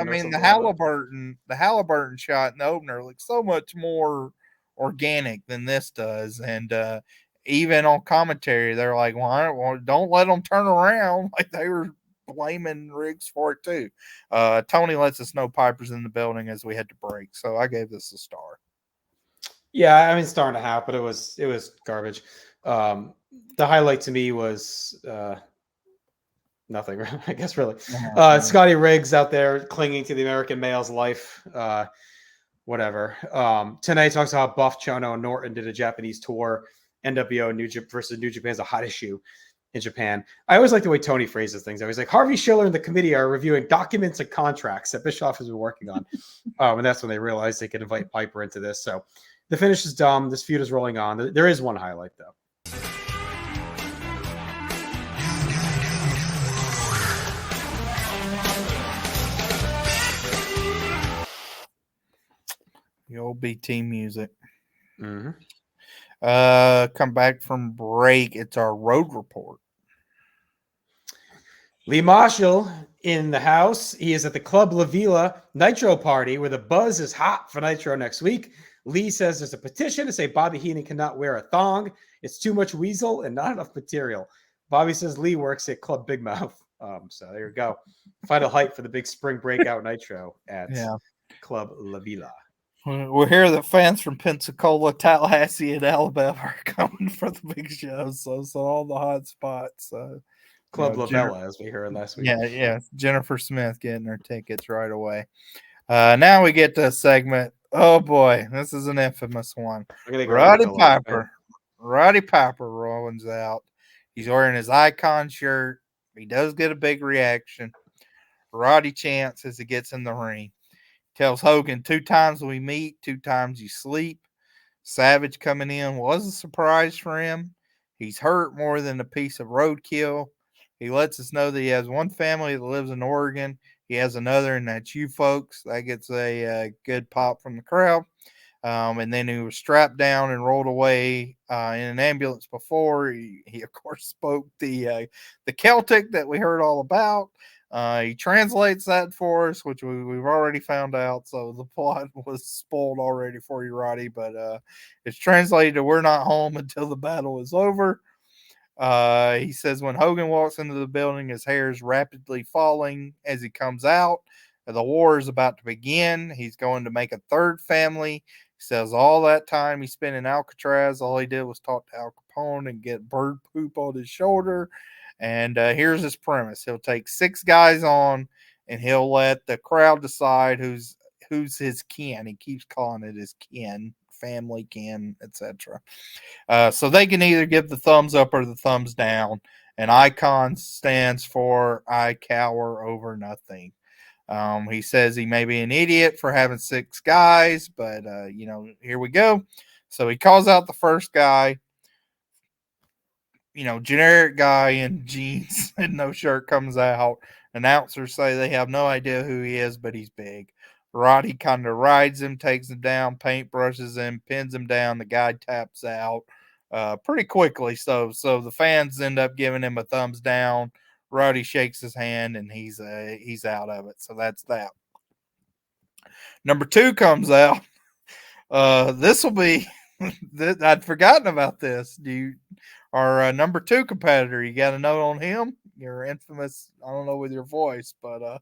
mean, the Halliburton shot in the opener looks so much more organic than this does, and even on commentary, they're like, "Well, don't let them turn around." Like, they were blaming Riggs for it too. Tony lets us know Piper's in the building as we head to break, so I gave this a star. Yeah, I mean, star and a half, but it was garbage. The highlight to me was nothing, I guess, really. Scotty Riggs out there clinging to the American male's life. Whatever. Tonight talks about Buff, Chono, and Norton did a Japanese tour. NWO versus New Japan's a hot issue in Japan. I always like the way Tony phrases things. I was like, Harvey Schiller and the committee are reviewing documents and contracts that Bischoff has been working on. And that's when they realized they could invite Piper into this. So the finish is dumb. This feud is rolling on. There is one highlight, though. The old BT music. Mm-hmm. Come back from break. It's our road report. Lee Marshall in the house. He is at the Club La Vila Nitro party where the buzz is hot for Nitro next week. Lee says there's a petition to say Bobby Heenan cannot wear a thong. It's too much weasel and not enough material. Bobby says Lee works at Club Big Mouth. So there you go. Final hype for the big spring breakout Nitro at Club La Vila. We'll hear that fans from Pensacola, Tallahassee, and Alabama are coming for the big show. So all the hot spots. Club La Vela, as we heard last week. Yeah. Jennifer Smith getting her tickets right away. Now we get to a segment. Oh boy, this is an infamous one. Roddy Piper rollins out. He's wearing his Icon shirt. He does get a big reaction. Roddy chants as he gets in the ring. Tells Hogan 2 times we meet, 2 times you sleep. Savage coming in was a surprise for him. He's hurt more than a piece of roadkill. He lets us know that he has one family that lives in Oregon. He has another, and that's you folks. That gets a good pop from the crowd. And then he was strapped down and rolled away in an ambulance before. He of course, spoke the Celtic that we heard all about. He translates that for us, which we've already found out. So the plot was spoiled already for you, Roddy. But it's translated to "We're not home until the battle is over." He says when Hogan walks into the building, his hair is rapidly falling as he comes out. The war is about to begin. He's going to make a third family. He says all that time he spent in Alcatraz, all he did was talk to Al Capone and get bird poop on his shoulder. And here's his premise. He'll take 6 guys on, and he'll let the crowd decide who's his kin. He keeps calling it his kin, family, kin, etc. So they can either give the thumbs up or the thumbs down. And icon stands for I cower over nothing. He says he may be an idiot for having 6 guys, but here we go. So he calls out the first guy. Generic guy in jeans and no shirt comes out. Announcers say they have no idea who he is, but he's big. Roddy kind of rides him, takes him down, paintbrushes him, pins him down. The guy taps out pretty quickly. So the fans end up giving him a thumbs down. Roddy shakes his hand, and he's out of it. So that's that. Number 2 comes out. This will be. I'd forgotten about this. Our number 2 competitor, you got a note on him? Your infamous, I don't know with your voice, but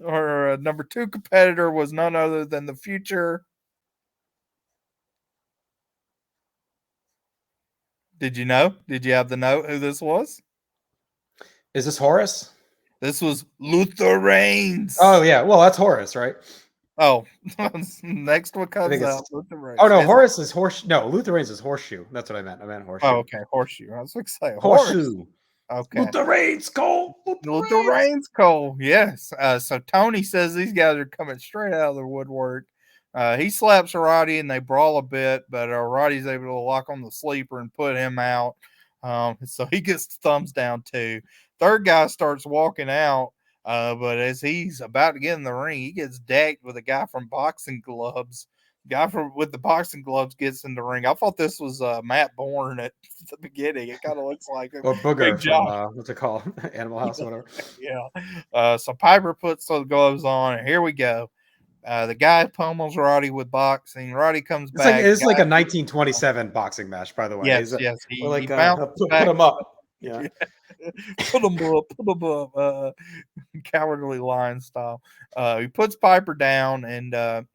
our number 2 competitor was none other than the future. Did you know? Did you have the note who this was? Is this Horace? This was Luther Reigns. Oh, yeah. Well, that's Horace, right? Oh, next one comes out. Luther Reigns. Oh, no, Horace is horseshoe. No, Luther Reigns is horseshoe. That's what I meant. I meant horseshoe. Oh, okay. Horseshoe. I was going to say horseshoe. Okay. Luther Reigns, Cole. Luther Reigns, Cole. Yes. So Tony says these guys are coming straight out of the woodwork. He slaps Roddy and they brawl a bit, but Roddy's able to lock on the sleeper and put him out. So he gets the thumbs down too. Third guy starts walking out, but as he's about to get in the ring, he gets decked with a guy from boxing gloves. With the boxing gloves gets in the ring. I thought this was Matt Bourne at the beginning. It kind of looks like or Booger from what's it called, Animal House, or whatever. Yeah. So Piper puts those gloves on, and here we go. The guy pummels Roddy with boxing. Roddy comes back. It's like a 1927 boxing match, by the way. Yes. He put him up. Yeah. Put him up. Cowardly Lion style. He puts Piper down, and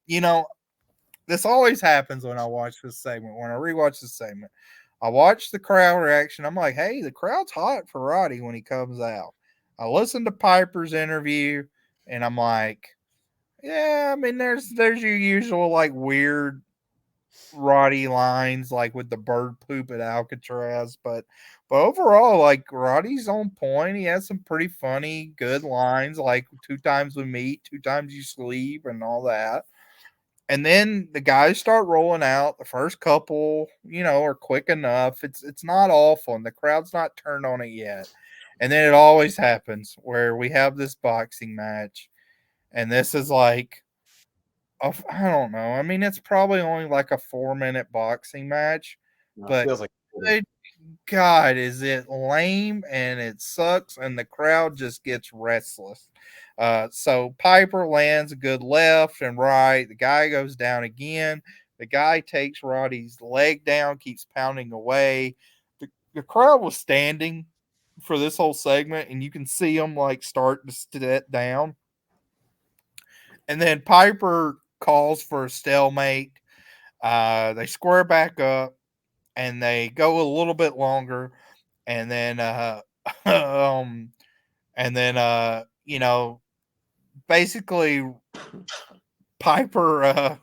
this always happens when I watch this segment. When I rewatch this segment, I watch the crowd reaction. I'm like, hey, the crowd's hot for Roddy when he comes out. I listen to Piper's interview, and I'm like, yeah, I mean, there's your usual like weird Roddy lines, like with the bird poop at Alcatraz, but overall, like Roddy's on point. He has some pretty funny, good lines, like 2 times we meet, 2 times you sleep, and all that. And then the guys start rolling out. The first couple, are quick enough. It's not awful, and the crowd's not turned on it yet. And then it always happens where we have this boxing match, and this is like, I don't know. I mean, it's probably only like a 4-minute boxing match, but feels like God, is it lame and it sucks, and the crowd just gets restless. So Piper lands a good left and right. The guy goes down again. The guy takes Roddy's leg down, keeps pounding away. The crowd was standing for this whole segment, and you can see them like start to step down. And then Piper calls for a stalemate. They square back up, and they go a little bit longer, and then basically Piper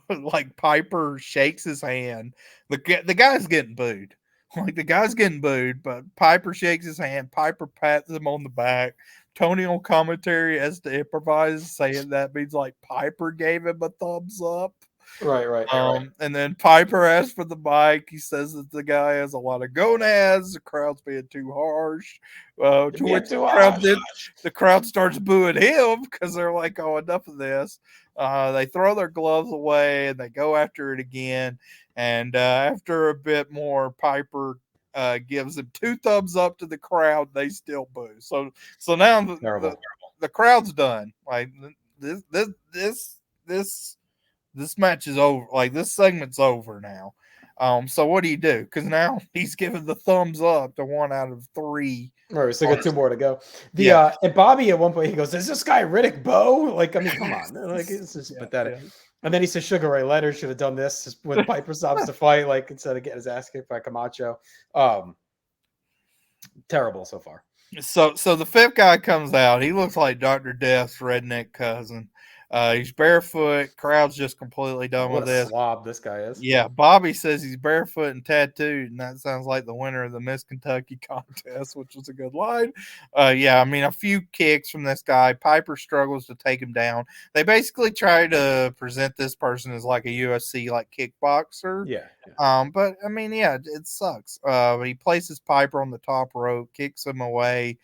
shakes his hand. The guy's getting booed. Like, the guy's getting booed, but Piper shakes his hand. Piper pats him on the back. Tony on commentary has to improvise, saying that means like Piper gave him a thumbs up. Right. And then Piper asks for the mic. He says that the guy has a lot of gonads. The crowd's being too harsh. The crowd starts booing him because they're like, oh, enough of this. They throw their gloves away and they go after it again. And after a bit more, Piper gives him 2 thumbs up to the crowd. They still boo. So now the crowd's done. Like, this match is over. Like, this segment's over now. So what do you do? Because now he's giving the thumbs up to 1 out of 3. Right, we still got 2 more to go. Yeah. And Bobby at one point he goes, "Is this guy Riddick Bowe?" Like, I mean, come on, like it's just pathetic. Yeah. And then he says Sugar Ray Leonard should have done this when Piper stops to fight, like instead of getting his ass kicked by Camacho. Terrible so far. So the 5th guy comes out. He looks like Dr. Death's redneck cousin. He's barefoot. Crowd's just completely done What with a this. slob this guy is. Yeah, Bobby says he's barefoot and tattooed, and that sounds like the winner of the Miss Kentucky contest, which was a good line. Yeah, I mean, a few kicks from this guy. Piper struggles to take him down. They basically try to present this person as like a UFC like kickboxer. Yeah. But I mean, yeah, it sucks. He places Piper on the top rope, kicks him away.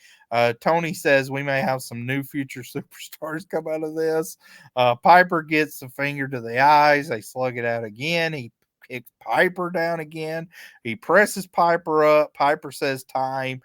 Tony says we may have some new future superstars come out of this. Piper gets a finger to the eyes. They slug it out again. He kicks Piper down again. He presses Piper up. Piper says time.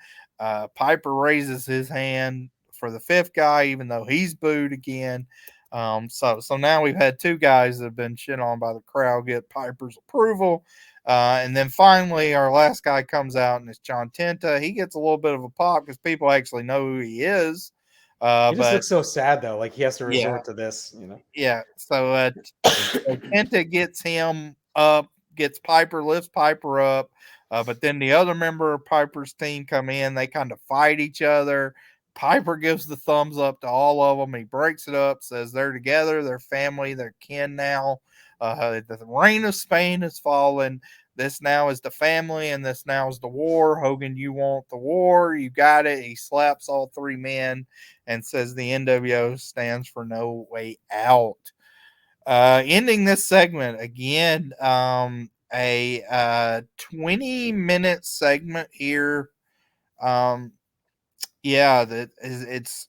Piper raises his hand for the 5th guy, even though he's booed again. So now we've had 2 guys that have been shit on by the crowd get Piper's approval. And then finally, our last guy comes out, and it's John Tenta. He gets a little bit of a pop because people actually know who he is. He just looks so sad, though. Like he has to resort to this, you know? Yeah. So Tenta gets him up, gets Piper, lifts Piper up. But then the other member of Piper's team come in. They kind of fight each other. Piper gives the thumbs up to all of them. He breaks it up, says they're together, they're family, they're kin now. The reign of Spain has fallen. This now is the family, and this now is the war. Hogan, you want the war? You got it. He slaps all 3 men and says the NWO stands for No Way Out. Ending this segment again, a 20-minute segment here. Yeah, that is. It's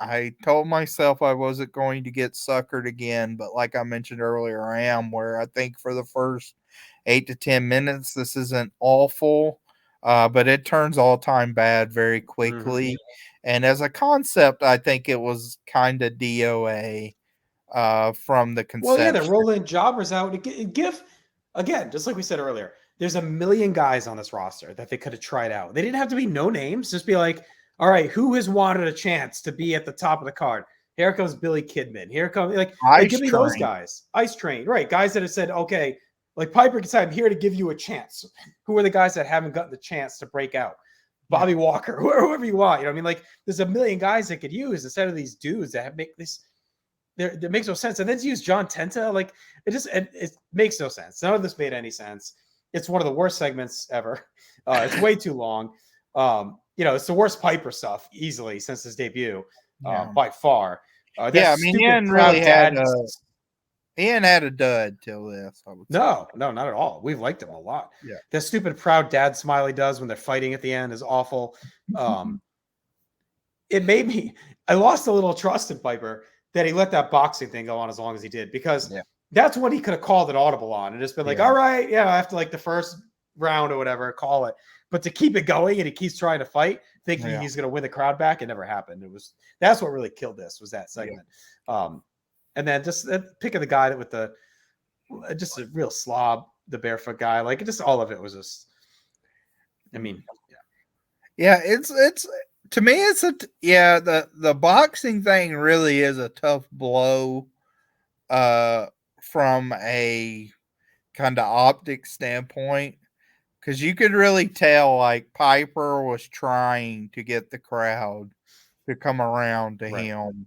I told myself I wasn't going to get suckered again, but like I mentioned earlier, I am. Where I think for the first 8 to 10 minutes, this isn't awful, but it turns all time bad very quickly. And as a concept, I think it was kind of DOA from the conception. Well, yeah, they're rolling jobbers out to give again, just like we said earlier. There's a million guys on this roster that they could have tried out. They didn't have to be no names. Just be like, all right, who has wanted a chance to be at the top of the card? Here comes Billy Kidman. Here comes like give me those guys. Ice Train, right? Guys that have said, okay, like Piper can say, I'm here to give you a chance. Who are the guys that haven't gotten the chance to break out? Bobby Walker, whoever you want. You know what I mean? Like there's a million guys that could use instead of these dudes that make this. That makes no sense. And then to use John Tenta, like it makes no sense. None of this made any sense. It's one of the worst segments ever. It's way too long. It's the worst Piper stuff easily since his debut, by far. I mean, Ian really had a dud till this. I would say. No, not at all. We've liked him a lot. Yeah, the stupid proud dad smile he does when they're fighting at the end is awful. It made me. I lost a little trust in Piper that he let that boxing thing go on as long as he did because that's what he could have called an audible on and just been like, all right, after like the first round or whatever, call it. But to keep it going and he keeps trying to fight, thinking he's going to win the crowd back, it never happened. That's what really killed this was that segment. And then just picking the guy that with just a real slob, the barefoot guy, like just all of it was just. I mean, it's to me it's the boxing thing really is a tough blow, from a kind of optic standpoint. Because you could really tell, like, Piper was trying to get the crowd to come around to him.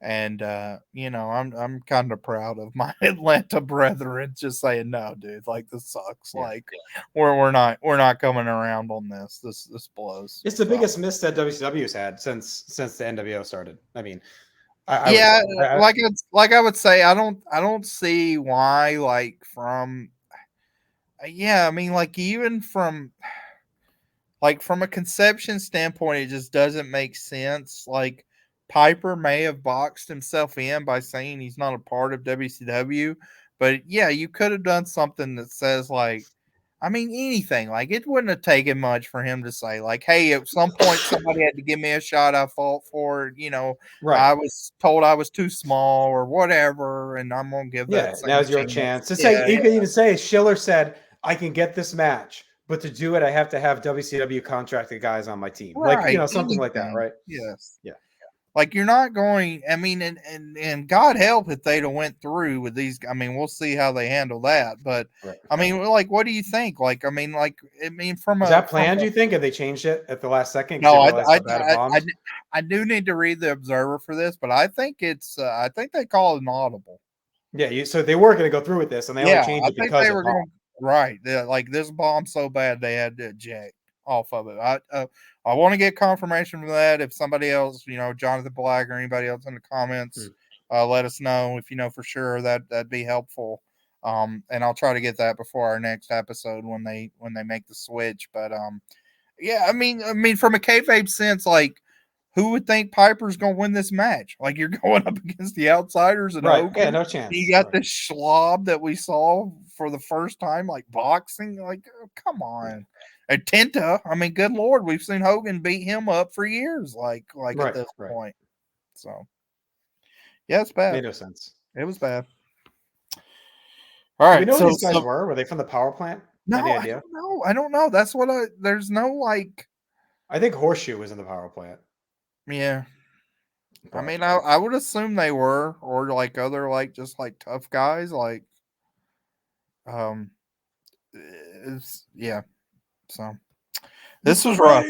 And, I'm kind of proud of my Atlanta brethren just saying, no, dude, like, this sucks. We're not coming around on this. This blows. It's the biggest miss that WCW's had since the NWO started. I mean, like I would say, I don't see why, like, from... I mean, like, even from a conception standpoint, it just doesn't make sense. Like, Piper may have boxed himself in by saying he's not a part of WCW, but you could have done something that says, like, I mean, anything. Like, it wouldn't have taken much for him to say, like, hey, at some point somebody had to give me a shot. I fought for it. You know, Right. I was told I was too small or whatever, and I'm going to give that same now's your chance. To say, you can even say, Schiller said, I can get this match, but to do it, I have to have WCW contracted guys on my team. Right. Like, you know, something like that, right? Yes. Yeah. Like, you're not going, I mean, and God help if they'd have went through with these. I mean, we'll see how they handle that. But I mean, like, what do you think? Like, I mean, from Was that planned, do you think? Have they changed it at the last second? No, I do need to read the Observer for this, but I think I think they call it an audible. Yeah, so they were going to go through with this, and they only changed it because they were going right. Like, this bomb so bad they had to eject off of it. I want to get confirmation from that. If somebody else, you know, Jonathan Black or anybody else in the comments, let us know if you know for sure. That'd be helpful. And I'll try to get that before our next episode when they make the switch. But yeah, I mean, from a kayfabe sense, like, who would think Piper's going to win this match? Like, you're going up against the outsiders and right. Yeah, no chance. You got this slob that we saw for the first time, like boxing. Like, oh, come on. And Tenta, I mean, good Lord, we've seen Hogan beat him up for years, like at this point. So, yeah, it's bad. Made no sense. It was bad. All right. Do we know who these guys were? Were they from the power plant? No, Any idea? I don't know. That's what there's no, like. I think Horseshoe was in the power plant. Yeah. But I mean, I would assume they were, or like other, like, just like tough guys, like, yeah. So this was rough.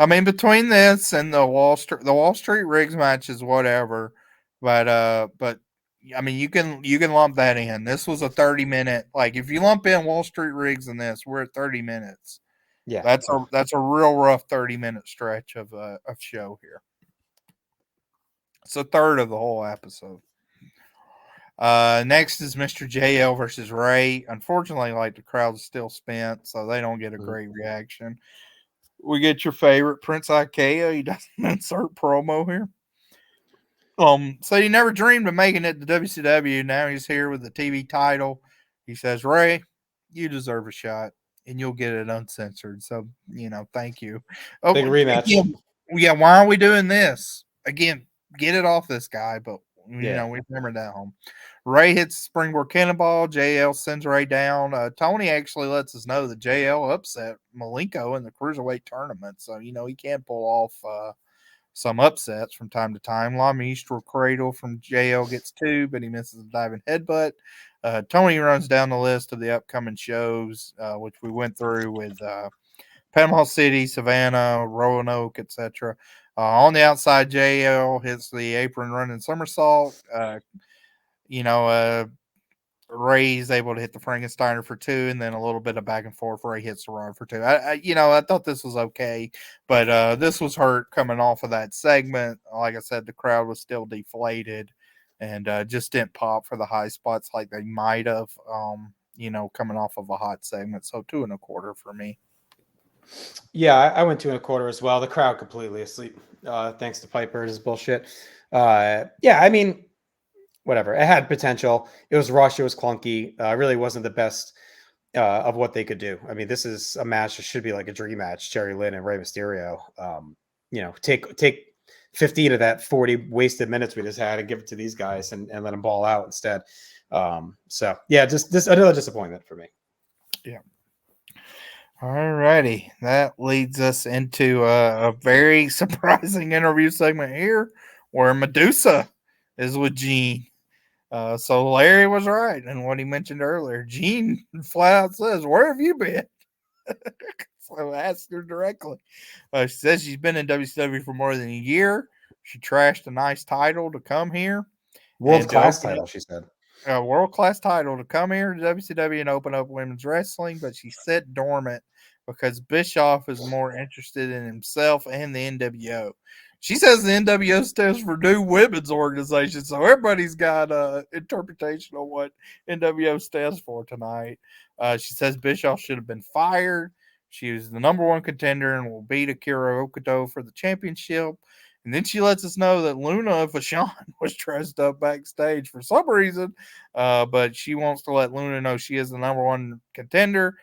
I mean, between this and the Wall Street Riggs matches, whatever, but I mean, you can lump that in. This was a 30-minute. Like, if you lump in Wall Street Riggs in this, we're at 30 minutes. Yeah, that's a real rough 30-minute stretch of show here. It's a third of the whole episode. Next is Mr. JL versus Ray. Unfortunately, like, the crowd's still spent, so they don't get a great reaction. We get your favorite Prince Ikea. He doesn't insert promo here. So he never dreamed of making it to WCW. Now he's here with the TV title. He says, Ray, you deserve a shot, and you'll get it uncensored. So, you know, thank you. Big rematch. Yeah, why are we doing this? Again, get it off this guy, but, you know, we hammered that home. Ray hits springboard cannonball. JL sends Ray down. Tony actually lets us know that JL upset Malenko in the Cruiserweight tournament. So, you know, he can pull off some upsets from time to time. Lamister Cradle from JL gets 2, but he misses a diving headbutt. Tony runs down the list of the upcoming shows, which we went through with Panama City, Savannah, Roanoke, etc. On the outside, JL hits the apron running somersault. Ray's able to hit the Frankensteiner for 2, and then a little bit of back and forth. Ray hits the rod for 2. I thought this was okay, but this was hurt coming off of that segment. Like I said, the crowd was still deflated and just didn't pop for the high spots like they might have, coming off of a hot segment. So 2 1/4 for me. Yeah, I went 2 1/4 as well. The crowd completely asleep, thanks to Piper and his bullshit. I mean, whatever. It had potential. It was rushed. It was clunky. It really wasn't the best of what they could do. I mean, this is a match that should be like a dream match. Jerry Lynn and Rey Mysterio. Take 15 of that 40 wasted minutes we just had and give it to these guys and let them ball out instead. Just this another disappointment for me. Yeah. All righty. That leads us into a very surprising interview segment here where Medusa is with Gene. So Larry was right in what he mentioned earlier. Gene flat out says, "Where have you been?" So I asked her directly. She says she's been in WCW for more than a year. She trashed a nice title to come here. World-class title, she said. A world-class title to come here to WCW and open up women's wrestling, but she sat dormant because Bischoff is more interested in himself and the NWO. She says the NWO stands for New Women's Organization, so everybody's got an interpretation of what NWO stands for tonight. She says Bischoff should have been fired. She was the number 1 contender and will beat Akira Okudo for the championship. And then she lets us know that Luna Vachon was dressed up backstage for some reason, but she wants to let Luna know she is the number 1 contender.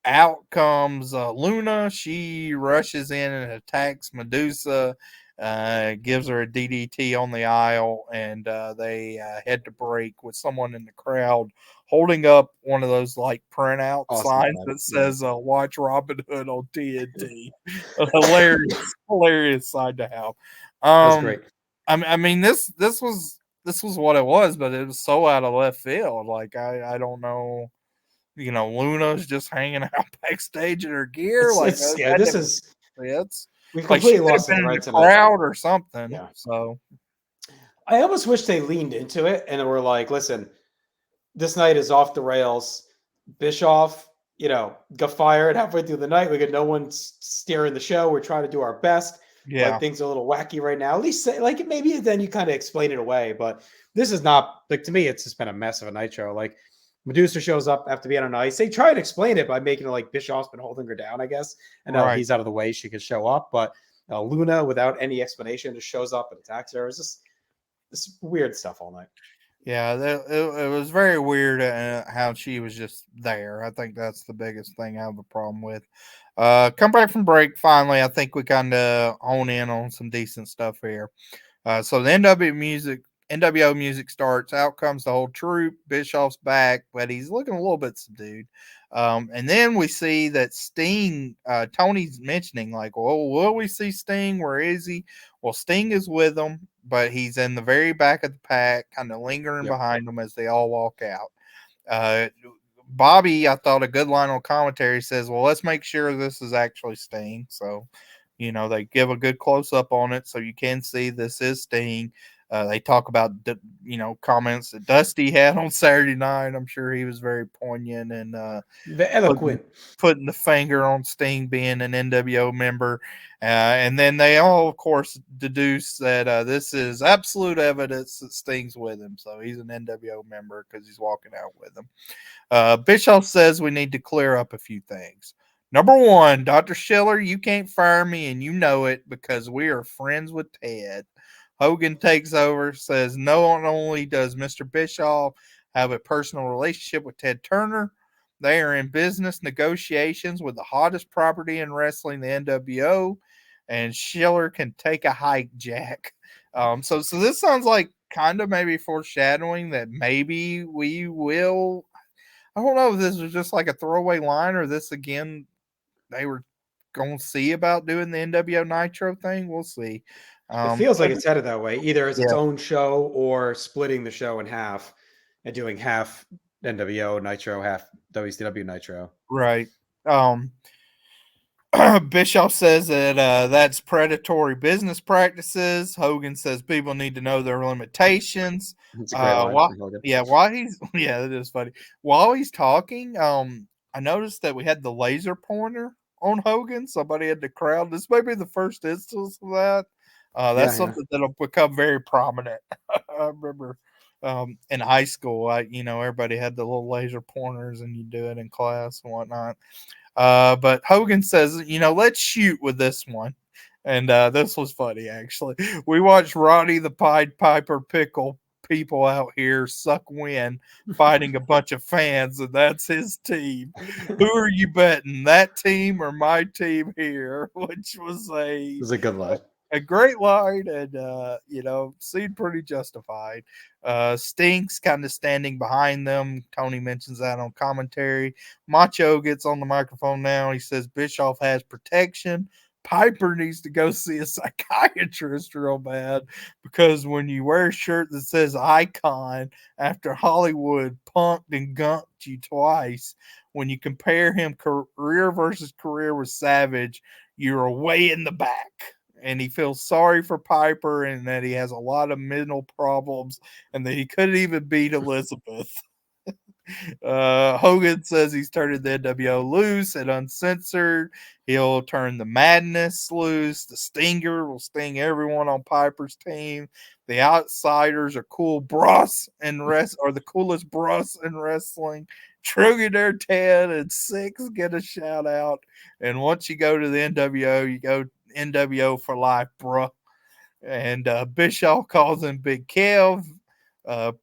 out comes Luna. She rushes in and attacks Medusa, gives her a DDT on the aisle, and they head to break with someone in the crowd holding up one of those like printout signs that says "Watch Robin Hood on TNT." A hilarious sign to have. That's great. I mean, this was what it was, but it was so out of left field. Like I don't know. Luna's just hanging out backstage in her gear. We Like she completely could have lost been the in the rights. crowd or something. Yeah. So I almost wish they leaned into it and were like, listen, this night is off the rails. Bischoff, got fired halfway through the night. We got no one steering the show. We're trying to do our best. yeah, But things are a little wacky right now. At least say, like, maybe then you kind of explain it away. But this is not, like, to me, it's just been a mess of a Nitro. Like, Medusa shows up after being on ice. They try and explain it by making it like Bischoff's been holding her down, I guess. And now right. he's out of the way. She can show up. But Luna, without any explanation, just shows up and attacks her. It's just this weird stuff all night. Yeah, it was very weird how she was just there. I think that's the biggest thing I have a problem with. Come back from break. Finally, I think we kind of hone in on some decent stuff here. So the NWO music starts. Out comes the whole troop. Bischoff's back, but he's looking a little bit subdued. And then we see that Sting, Tony's mentioning, like, well, will we see Sting? Where is he? Well, Sting is with them, but he's in the very back of the pack, kind of lingering behind them as they all walk out. Bobby, I thought a good line on commentary says, well, let's make sure this is actually Sting. So, they give a good close up on it so you can see this is Sting. They talk about, comments that Dusty had on Saturday night. I'm sure he was very poignant and eloquent, putting the finger on Sting being an NWO member. And then they all, of course, deduce that this is absolute evidence that Sting's with him. So he's an NWO member because he's walking out with him. Bischoff says we need to clear up a few things. Number one, Dr. Schiller, you can't fire me, and you know it because we are friends with Ted. Hogan takes over, says not only does Mr. Bischoff have a personal relationship with Ted Turner, they are in business negotiations with the hottest property in wrestling, the NWO, and Schiller can take a hike, Jack. So this sounds like kind of maybe foreshadowing that maybe we will. I don't know if this was just like a throwaway line or this again they were going to see about doing the NWO Nitro thing. We'll see. It feels like it's headed that way, either as its own show or splitting the show in half and doing half NWO Nitro, half WCW Nitro. Right. Bischoff says that that's predatory business practices. Hogan says people need to know their limitations. It's a great line. That is funny. While he's talking, I noticed that we had the laser pointer on Hogan. Somebody had the crowd. This may be the first instance of that. That's something that'll become very prominent. I remember in high school, everybody had the little laser pointers and you do it in class and whatnot. But Hogan says, let's shoot with this one. And this was funny, actually. We watched Roddy the Pied Piper Pickle people out here suck wind fighting a bunch of fans, and that's his team. Who are you betting, that team or my team here? Which was a good line. A great line and, seemed pretty justified. Sting's kind of standing behind them. Tony mentions that on commentary. Macho gets on the microphone now. He says Bischoff has protection. Piper needs to go see a psychiatrist real bad because when you wear a shirt that says icon after Hollywood punked and gunked you twice, when you compare him career versus career with Savage, you're way in the back. And he feels sorry for Piper and that he has a lot of mental problems and that he couldn't even beat Elizabeth. Hogan says he's turning the NWO loose and uncensored. He'll turn the Madness loose. The Stinger will sting everyone on Piper's team. The Outsiders are cool bros and are the coolest bros in wrestling. Trillionaire Ted and Six get a shout out. And once you go to the NWO, you go NWO for life, bruh. And Bischoff calls him Big Kev.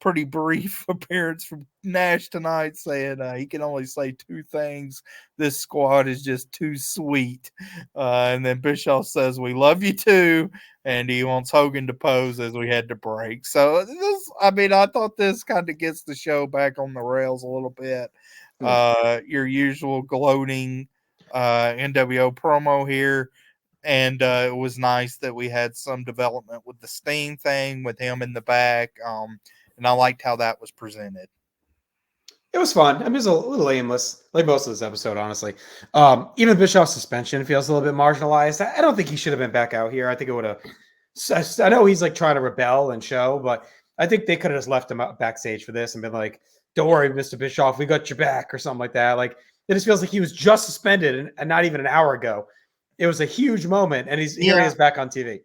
pretty brief appearance from Nash tonight, saying he can only say two things: this squad is just too sweet. And then Bischoff says, "We love you too," and he wants Hogan to pose as we had to break. So this, I mean, I thought this kind of gets the show back on the rails a little bit. Your usual gloating NWO promo here. And it was nice that we had some development with the Sting thing with him in the back. And I liked how that was presented. It was fun. I mean, it was a little aimless, like most of this episode, honestly. Even Bischoff's suspension feels a little bit marginalized. I don't think he should have been back out here. I think it would have. I know he's like trying to rebel and show, but I think they could have just left him out backstage for this and been like, "Don't worry, Mr. Bischoff, we got your back," or something like that. Like it just feels like he was just suspended and not even an hour ago. It was a huge moment, and here he is back on TV.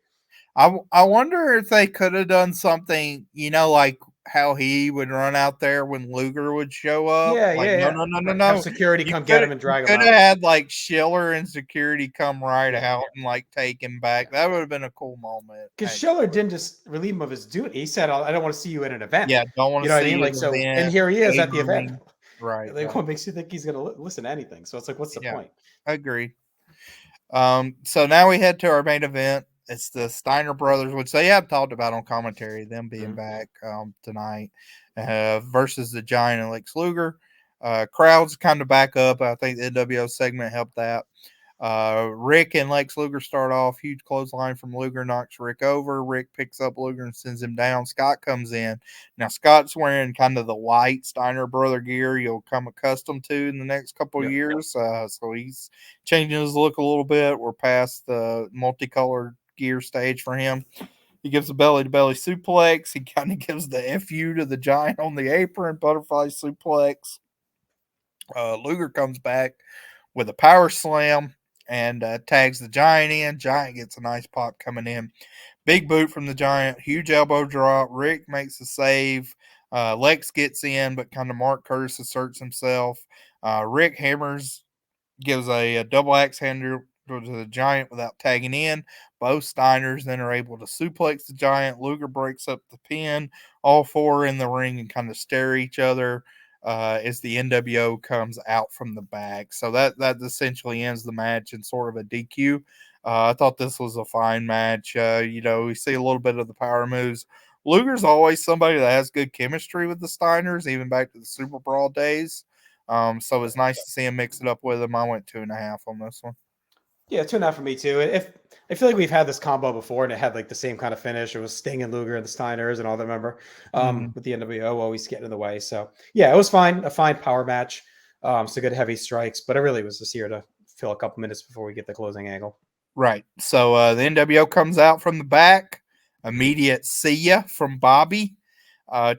I wonder if they could have done something, like how he would run out there when Luger would show up. No. Have security come get him and drag him out. Could have had like Schiller and security come out and like take him back. That would have been a cool moment. Because Schiller didn't just relieve him of his duty. He said, "I don't want to see you in an event." Yeah, don't want to see you. Like so, and here he is at the event. Right. Like what makes you think he's going to listen to anything? So it's like, what's the point? I agree. So now we head to our main event. It's the Steiner brothers, which they have talked about on commentary, them being back tonight, versus the Giant and Lex Luger. Crowds kind of back up. I think the NWO segment helped that. Rick and Lex Luger start off. Huge clothesline from Luger knocks Rick over. Rick picks up Luger and sends him down. Scott comes in. Now, Scott's wearing kind of the white Steiner brother gear you'll come accustomed to in the next couple of years. So he's changing his look a little bit. We're past the multicolored gear stage for him. He gives a belly-to-belly suplex. He kind of gives the FU to the Giant on the apron, butterfly suplex. Luger comes back with a power slam and tags the Giant in. Giant gets a nice pop coming in. Big boot from the Giant. Huge elbow drop. Rick makes a save. Lex gets in, but kind of Mark Curtis asserts himself. Rick gives a double axe handle to the Giant without tagging in. Both Steiners then are able to suplex the Giant. Luger breaks up the pin. All four in the ring and kind of stare at each other as the NWO comes out from the back. So that essentially ends the match in sort of a DQ. I thought this was a fine match. We see a little bit of the power moves. Luger's always somebody that has good chemistry with the Steiners, even back to the Super Brawl days. So it's nice to see him mix it up with them. I went 2.5 on this one. Yeah, 2.5 for me too. If I feel like we've had this combo before, and it had like the same kind of finish. It was Sting and Luger and the Steiners and all that. Remember, with the NWO always getting in the way. So yeah, it was fine. A fine power match. Some good heavy strikes, but it really was just here to fill a couple minutes before we get the closing angle. Right. So the NWO comes out from the back. Immediate see ya from Bobby.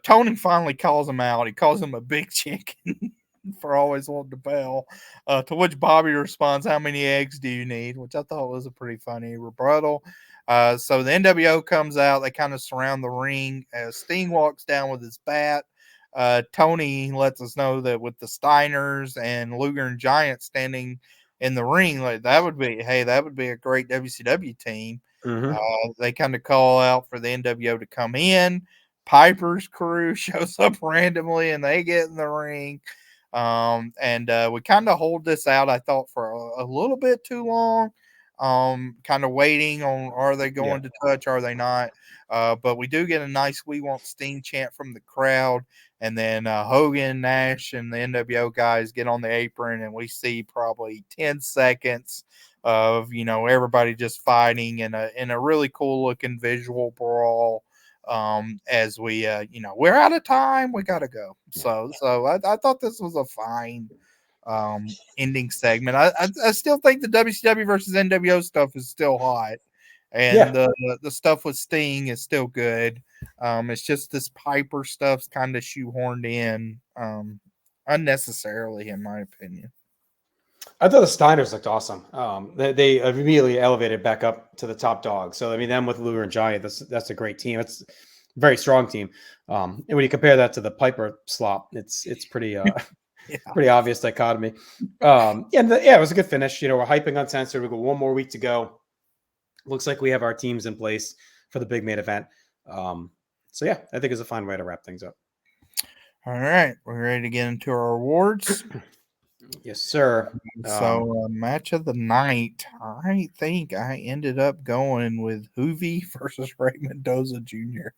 Tony finally calls him out. He calls him a big chicken. For always wanting to bail, to which Bobby responds, "How many eggs do you need?" Which I thought was a pretty funny rebuttal. So the NWO comes out. They kind of surround the ring. Sting walks down with his bat. Tony lets us know that with the Steiners and Luger and Giant standing in the ring, like that would be a great WCW team. They kind of call out for the NWO to come in. Piper's crew shows up randomly and they get in the ring. We kind of hold this out, I thought, for a little bit too long. Kind of waiting on, are they going to touch? Are they not? But we do get a nice "We Want Sting" chant from the crowd. And then Hogan, Nash, and the NWO guys get on the apron, and we see probably 10 seconds of, everybody just fighting in a really cool looking visual brawl. As we, we're out of time, we gotta go. So I thought this was a fine ending segment. I still think the WCW versus NWO stuff is still hot, and the stuff with Sting is still good. It's just this Piper stuff's kind of shoehorned in unnecessarily, in my opinion. I thought the Steiners looked awesome. They immediately elevated back up to the top dog. So I mean, them with Luger and Giant, that's a great team. It's a very strong team. And when you compare that to the Piper slop, it's pretty pretty obvious dichotomy. It was a good finish. We're hyping Uncensored. We've got one more week to go. Looks like we have our teams in place for the big main event. So yeah, I think it's a fine way to wrap things up. All right, we're ready to get into our awards. Yes, sir. So, match of the night, I think I ended up going with Hoovy versus Ray Mendoza Jr.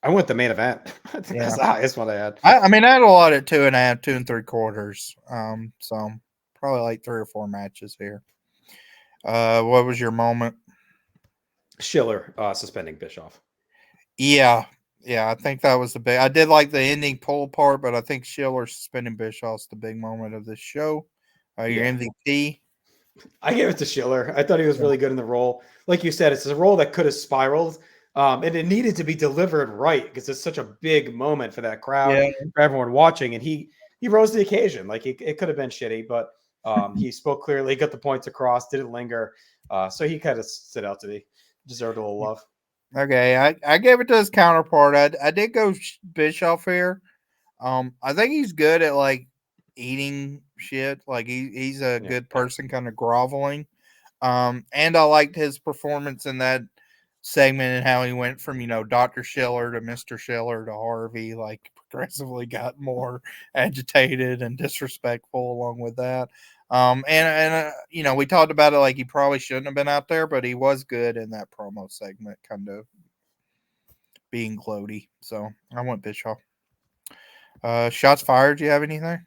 I went the main event. I think that's the highest one I had. I mean, I had a lot at 2.5, 2 3/4. So probably like 3 or 4 matches here. What was your moment? Schiller suspending Bischoff. Yeah, I think that was the big. I did like the ending pull apart, but I think Schiller suspending Bischoff's the big moment of this show. Your MVP? I gave it to Schiller. I thought he was really good in the role. Like you said, it's a role that could have spiraled, and it needed to be delivered right because it's such a big moment for that crowd, for everyone watching, and he rose to the occasion. Like it could have been shitty, but he spoke clearly, got the points across, didn't linger, so he kind of stood out to me. Deserved a little love. Okay, I gave it to his counterpart. I did go Bischoff here. I think he's good at like eating shit. Like he's a good person, kind of groveling. And I liked his performance in that segment and how he went from Dr. Schiller to Mr. Schiller to Harvey, like progressively got more agitated and disrespectful along with that. And we talked about it like he probably shouldn't have been out there, but he was good in that promo segment, kind of being gloaty. So I went Bischoff. Shots fired. Do you have anything?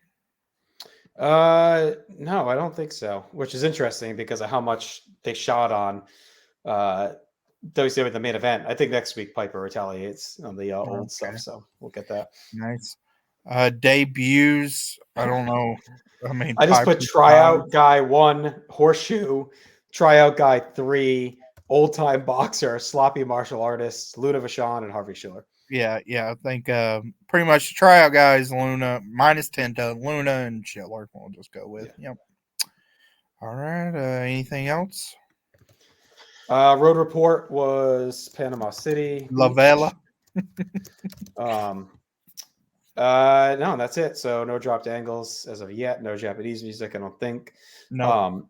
No, I don't think so. Which is interesting because of how much they shot on WCW with the main event. I think next week Piper retaliates on the old stuff, so we'll get that. Nice. Debuts. I don't know. I mean, I just put tryout guy 1, horseshoe, tryout guy 3, old time boxer, sloppy martial artist, Luna Vachon, and Harvey Schiller. Yeah. I think pretty much the tryout guys, Luna, -10 to Luna and Schiller. We'll just go with. Yep. All right. Anything else? Road Report was Panama City. La Vela. No, that's it. So no dropped angles as of yet. No Japanese music, I don't think. No.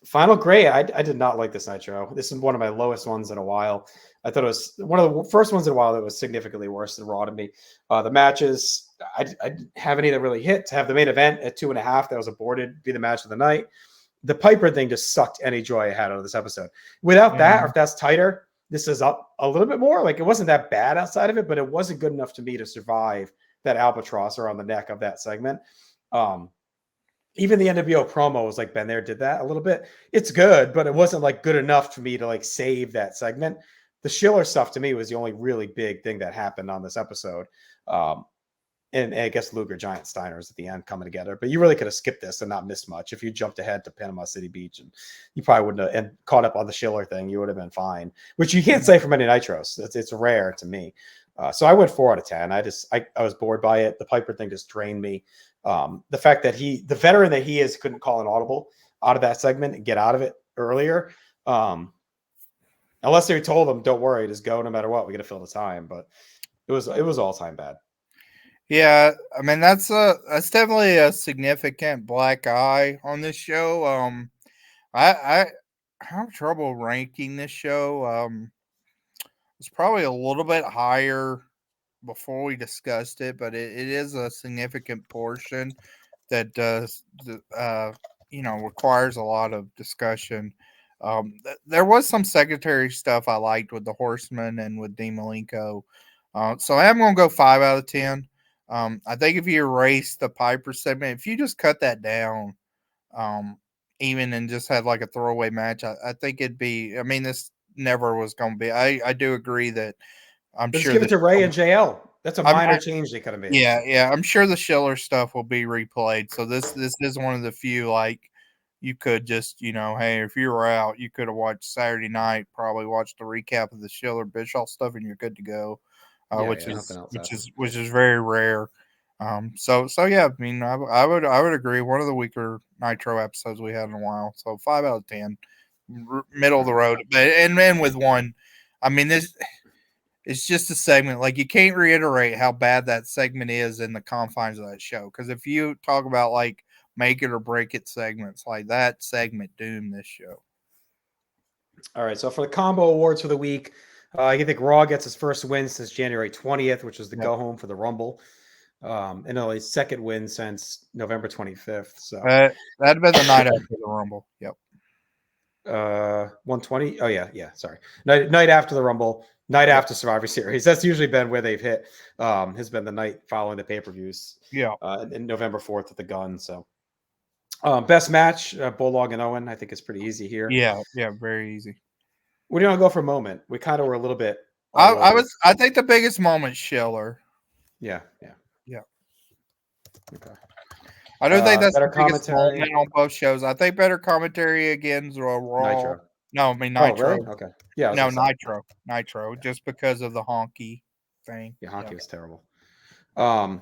Final grade. I did not like this Nitro. This is one of my lowest ones in a while. I thought it was one of the first ones in a while that was significantly worse than Raw to me. The matches, I didn't have any that really hit. To have the main event at 2.5 that was aborted be the match of the night. The Piper thing just sucked any joy I had out of this episode. Without that, or if that's tighter, this is up a little bit more. Like it wasn't that bad outside of it, but it wasn't good enough to me to survive that albatross around the neck of that segment. Even the NWO promo was like Ben there did that a little bit. It's good, but it wasn't like good enough for me to like save that segment. The Schiller stuff to me was the only really big thing that happened on this episode. And I guess Luger Giant Steiners at the end coming together, but you really could have skipped this and not missed much. If you jumped ahead to Panama City Beach and you probably wouldn't have and caught up on the Schiller thing, you would have been fine, which you can't say for many Nitros. It's rare to me. So I went 4 out of 10. I was bored by it. The Piper thing just drained me. The fact that the veteran that he is, couldn't call an audible out of that segment and get out of it earlier. Unless they told him, don't worry, just go no matter what. We got to fill the time. But it was all time bad. Yeah, I mean that's definitely a significant black eye on this show. I have trouble ranking this show. It's probably a little bit higher before we discussed it, but it is a significant portion that does requires a lot of discussion. There was some secondary stuff I liked with the Horsemen and with Dean Malenko. So I am going to go 5 out of 10. I think if you erase the Piper segment, if you just cut that down, even and just had like a throwaway match, I think it'd be. I mean, this never was going to be. I do agree that Let's give it to Ray and JL. That's a minor change they could have made. Yeah. I'm sure the Schiller stuff will be replayed. So this is one of the few like you could just hey, if you were out, you could have watched Saturday night, probably watched the recap of the Schiller Bischoff stuff, and you're good to go. Which is very rare. So yeah, I mean, I would agree. One of the weaker Nitro episodes we had in a while. So 5 out of 10, middle of the road. And with one, I mean, it's just a segment. Like you can't reiterate how bad that segment is in the confines of that show. Because if you talk about like make it or break it segments, like that segment doomed this show. All right, so for the combo awards for the week. I think Raw gets his first win since January 20th, which was the Yep. go home for the Rumble. And only his second win since November 25th. So that'd have been the night after the Rumble. Yep. 120. Oh yeah. Sorry. Night after the Rumble, night after Survivor Series. That's usually been where they've hit. Has been the night following the pay-per-views. Yeah. And November 4th with the gun. So best match, Bulldog and Owen, I think is pretty easy here. Yeah, very easy. We don't go for a moment. We kind of were a little bit. I think the biggest moment, Schiller. Yeah. Okay. I don't think that's the biggest commentary moment on both shows. I think better commentary against Raw. Nitro. No, I mean Nitro. Oh, really? Okay. Yeah. No, Nitro, just because of the honky thing. Yeah, honky was terrible. All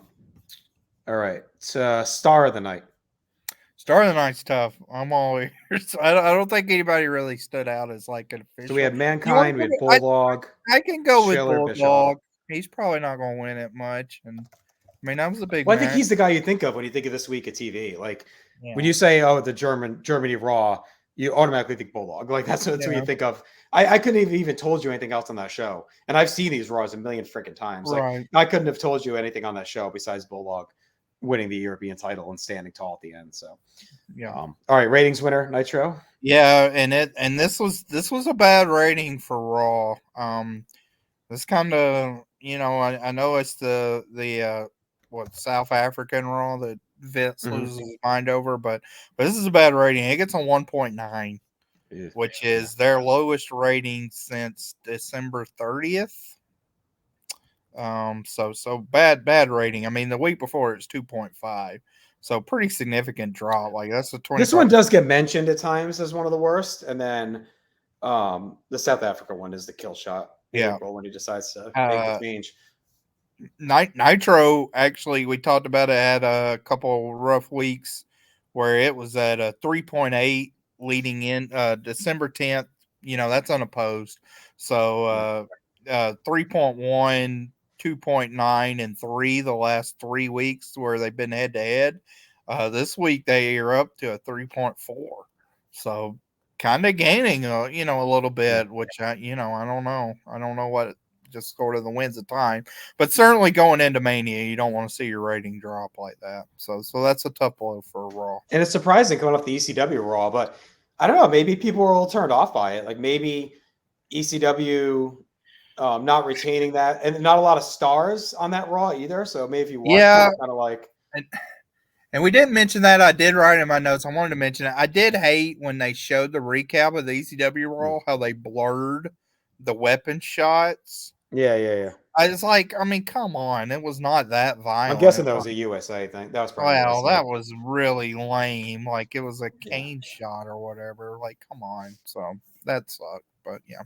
right. Star of the night. Star of the night's tough. I'm all ears. I don't think anybody really stood out as like an official. So we had Mankind, we had Bulldog. I can go with Schiller, Bulldog. Bischoff. He's probably not going to win it much, and I mean that was a big. Well, I think he's the guy you think of when you think of this week of TV. Like when you say, "Oh, the Germany Raw," you automatically think Bulldog. Like that's what you think of. I couldn't have even told you anything else on that show, and I've seen these Raws a million freaking times. Like I couldn't have told you anything on that show besides Bulldog winning the European title and standing tall at the end. So all right, ratings winner Nitro. Yeah, and this was a bad rating for Raw. This kind of I know it's the South African Raw that Vince loses his mind over, but this is a bad rating. It gets a 1.9, which is their lowest rating since December 30th. So bad rating. I mean, the week before it's 2.5, so pretty significant drop. Like that's a 20. This one does get mentioned at times as one of the worst, and then the South Africa one is the kill shot. When he decides to make the change. Nitro, actually, we talked about it, had a couple rough weeks where it was at a 3.8 leading in December 10th. That's unopposed. So 3.1, 2.9, and 3 the last 3 weeks where they've been head to head. This week they are up to a 3.4. So kind of gaining, a little bit, which I don't know. I don't know what just scored of the wins of time, but certainly going into Mania, you don't want to see your rating drop like that. So that's a tough blow for Raw. And it's surprising coming off the ECW Raw, but I don't know. Maybe people were all turned off by it. Like maybe ECW not retaining that, and not a lot of stars on that Raw either. So maybe if you watch it, kind of like. And we didn't mention that. I did write in my notes. I wanted to mention it. I did hate when they showed the recap of the ECW Raw, how they blurred the weapon shots. Yeah. I was like, I mean, come on. It was not that violent. I'm guessing that was a USA thing. That was probably that was really lame. Like it was a cane shot or whatever. Like, come on. So that sucked. But yeah.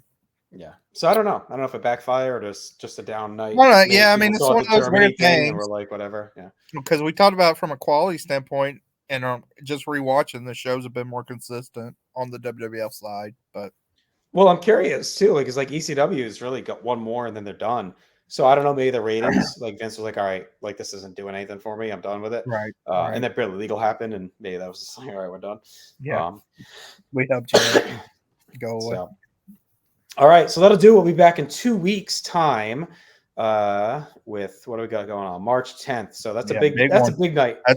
So I don't know. I don't know if it backfired or just a down night. Well, I mean, it's one of those weird things. And we're like, whatever. Yeah. Because we talked about it from a quality standpoint, and just rewatching the shows have been more consistent on the WWF side. But I'm curious too, because like ECW has really got one more and then they're done. So I don't know, maybe the ratings, like Vince was like, all right, like this isn't doing anything for me. I'm done with it. Right. And then Barely Legal happened, and maybe that was just like, all right, we're done. Yeah. We helped you go away. So. All right, so that'll do. We'll be back in 2 weeks' time with what do we got going on? March 10th. So that's a big night. That's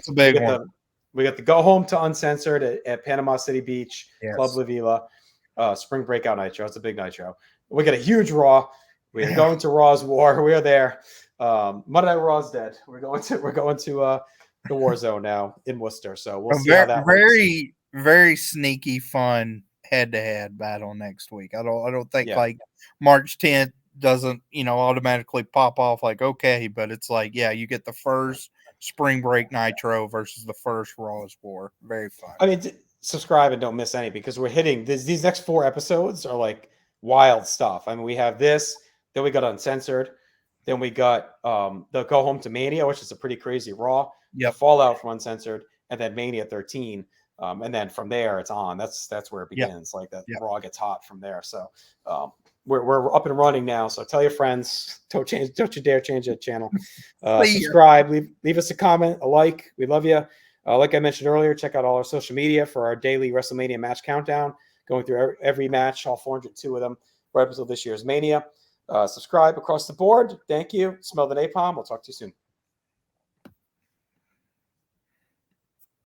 a big one. We got the go home to Uncensored at Panama City Beach, Club La Vila, Spring Breakout Nitro. It's a big Nitro. We got a huge Raw. We are going to Raw's War. We are there. Monday Night Raw's dead. We're going to the War Zone now in Worcester. So we'll see how that very, very sneaky fun head-to-head battle next week. I don't think like March 10th doesn't automatically pop off like okay, but it's like you get the first Spring Break Nitro versus the first Raw's War. Very fun. I mean, subscribe and don't miss any, because we're hitting these next 4 episodes are like wild stuff. I mean, we have this, then we got Uncensored, then we got the Go Home to Mania, which is a pretty crazy Raw. Yeah, Fallout from Uncensored, and then Mania 13. And then from there, it's on. That's where it begins. Like that Raw gets hot from there. So we're up and running now. So tell your friends. Don't you dare change that channel. Subscribe. Leave us a comment, a like. We love you. Like I mentioned earlier, check out all our social media for our daily WrestleMania match countdown. Going through every match, all 402 of them, right up until this year's Mania. Subscribe across the board. Thank you. Smell the napalm. We'll talk to you soon.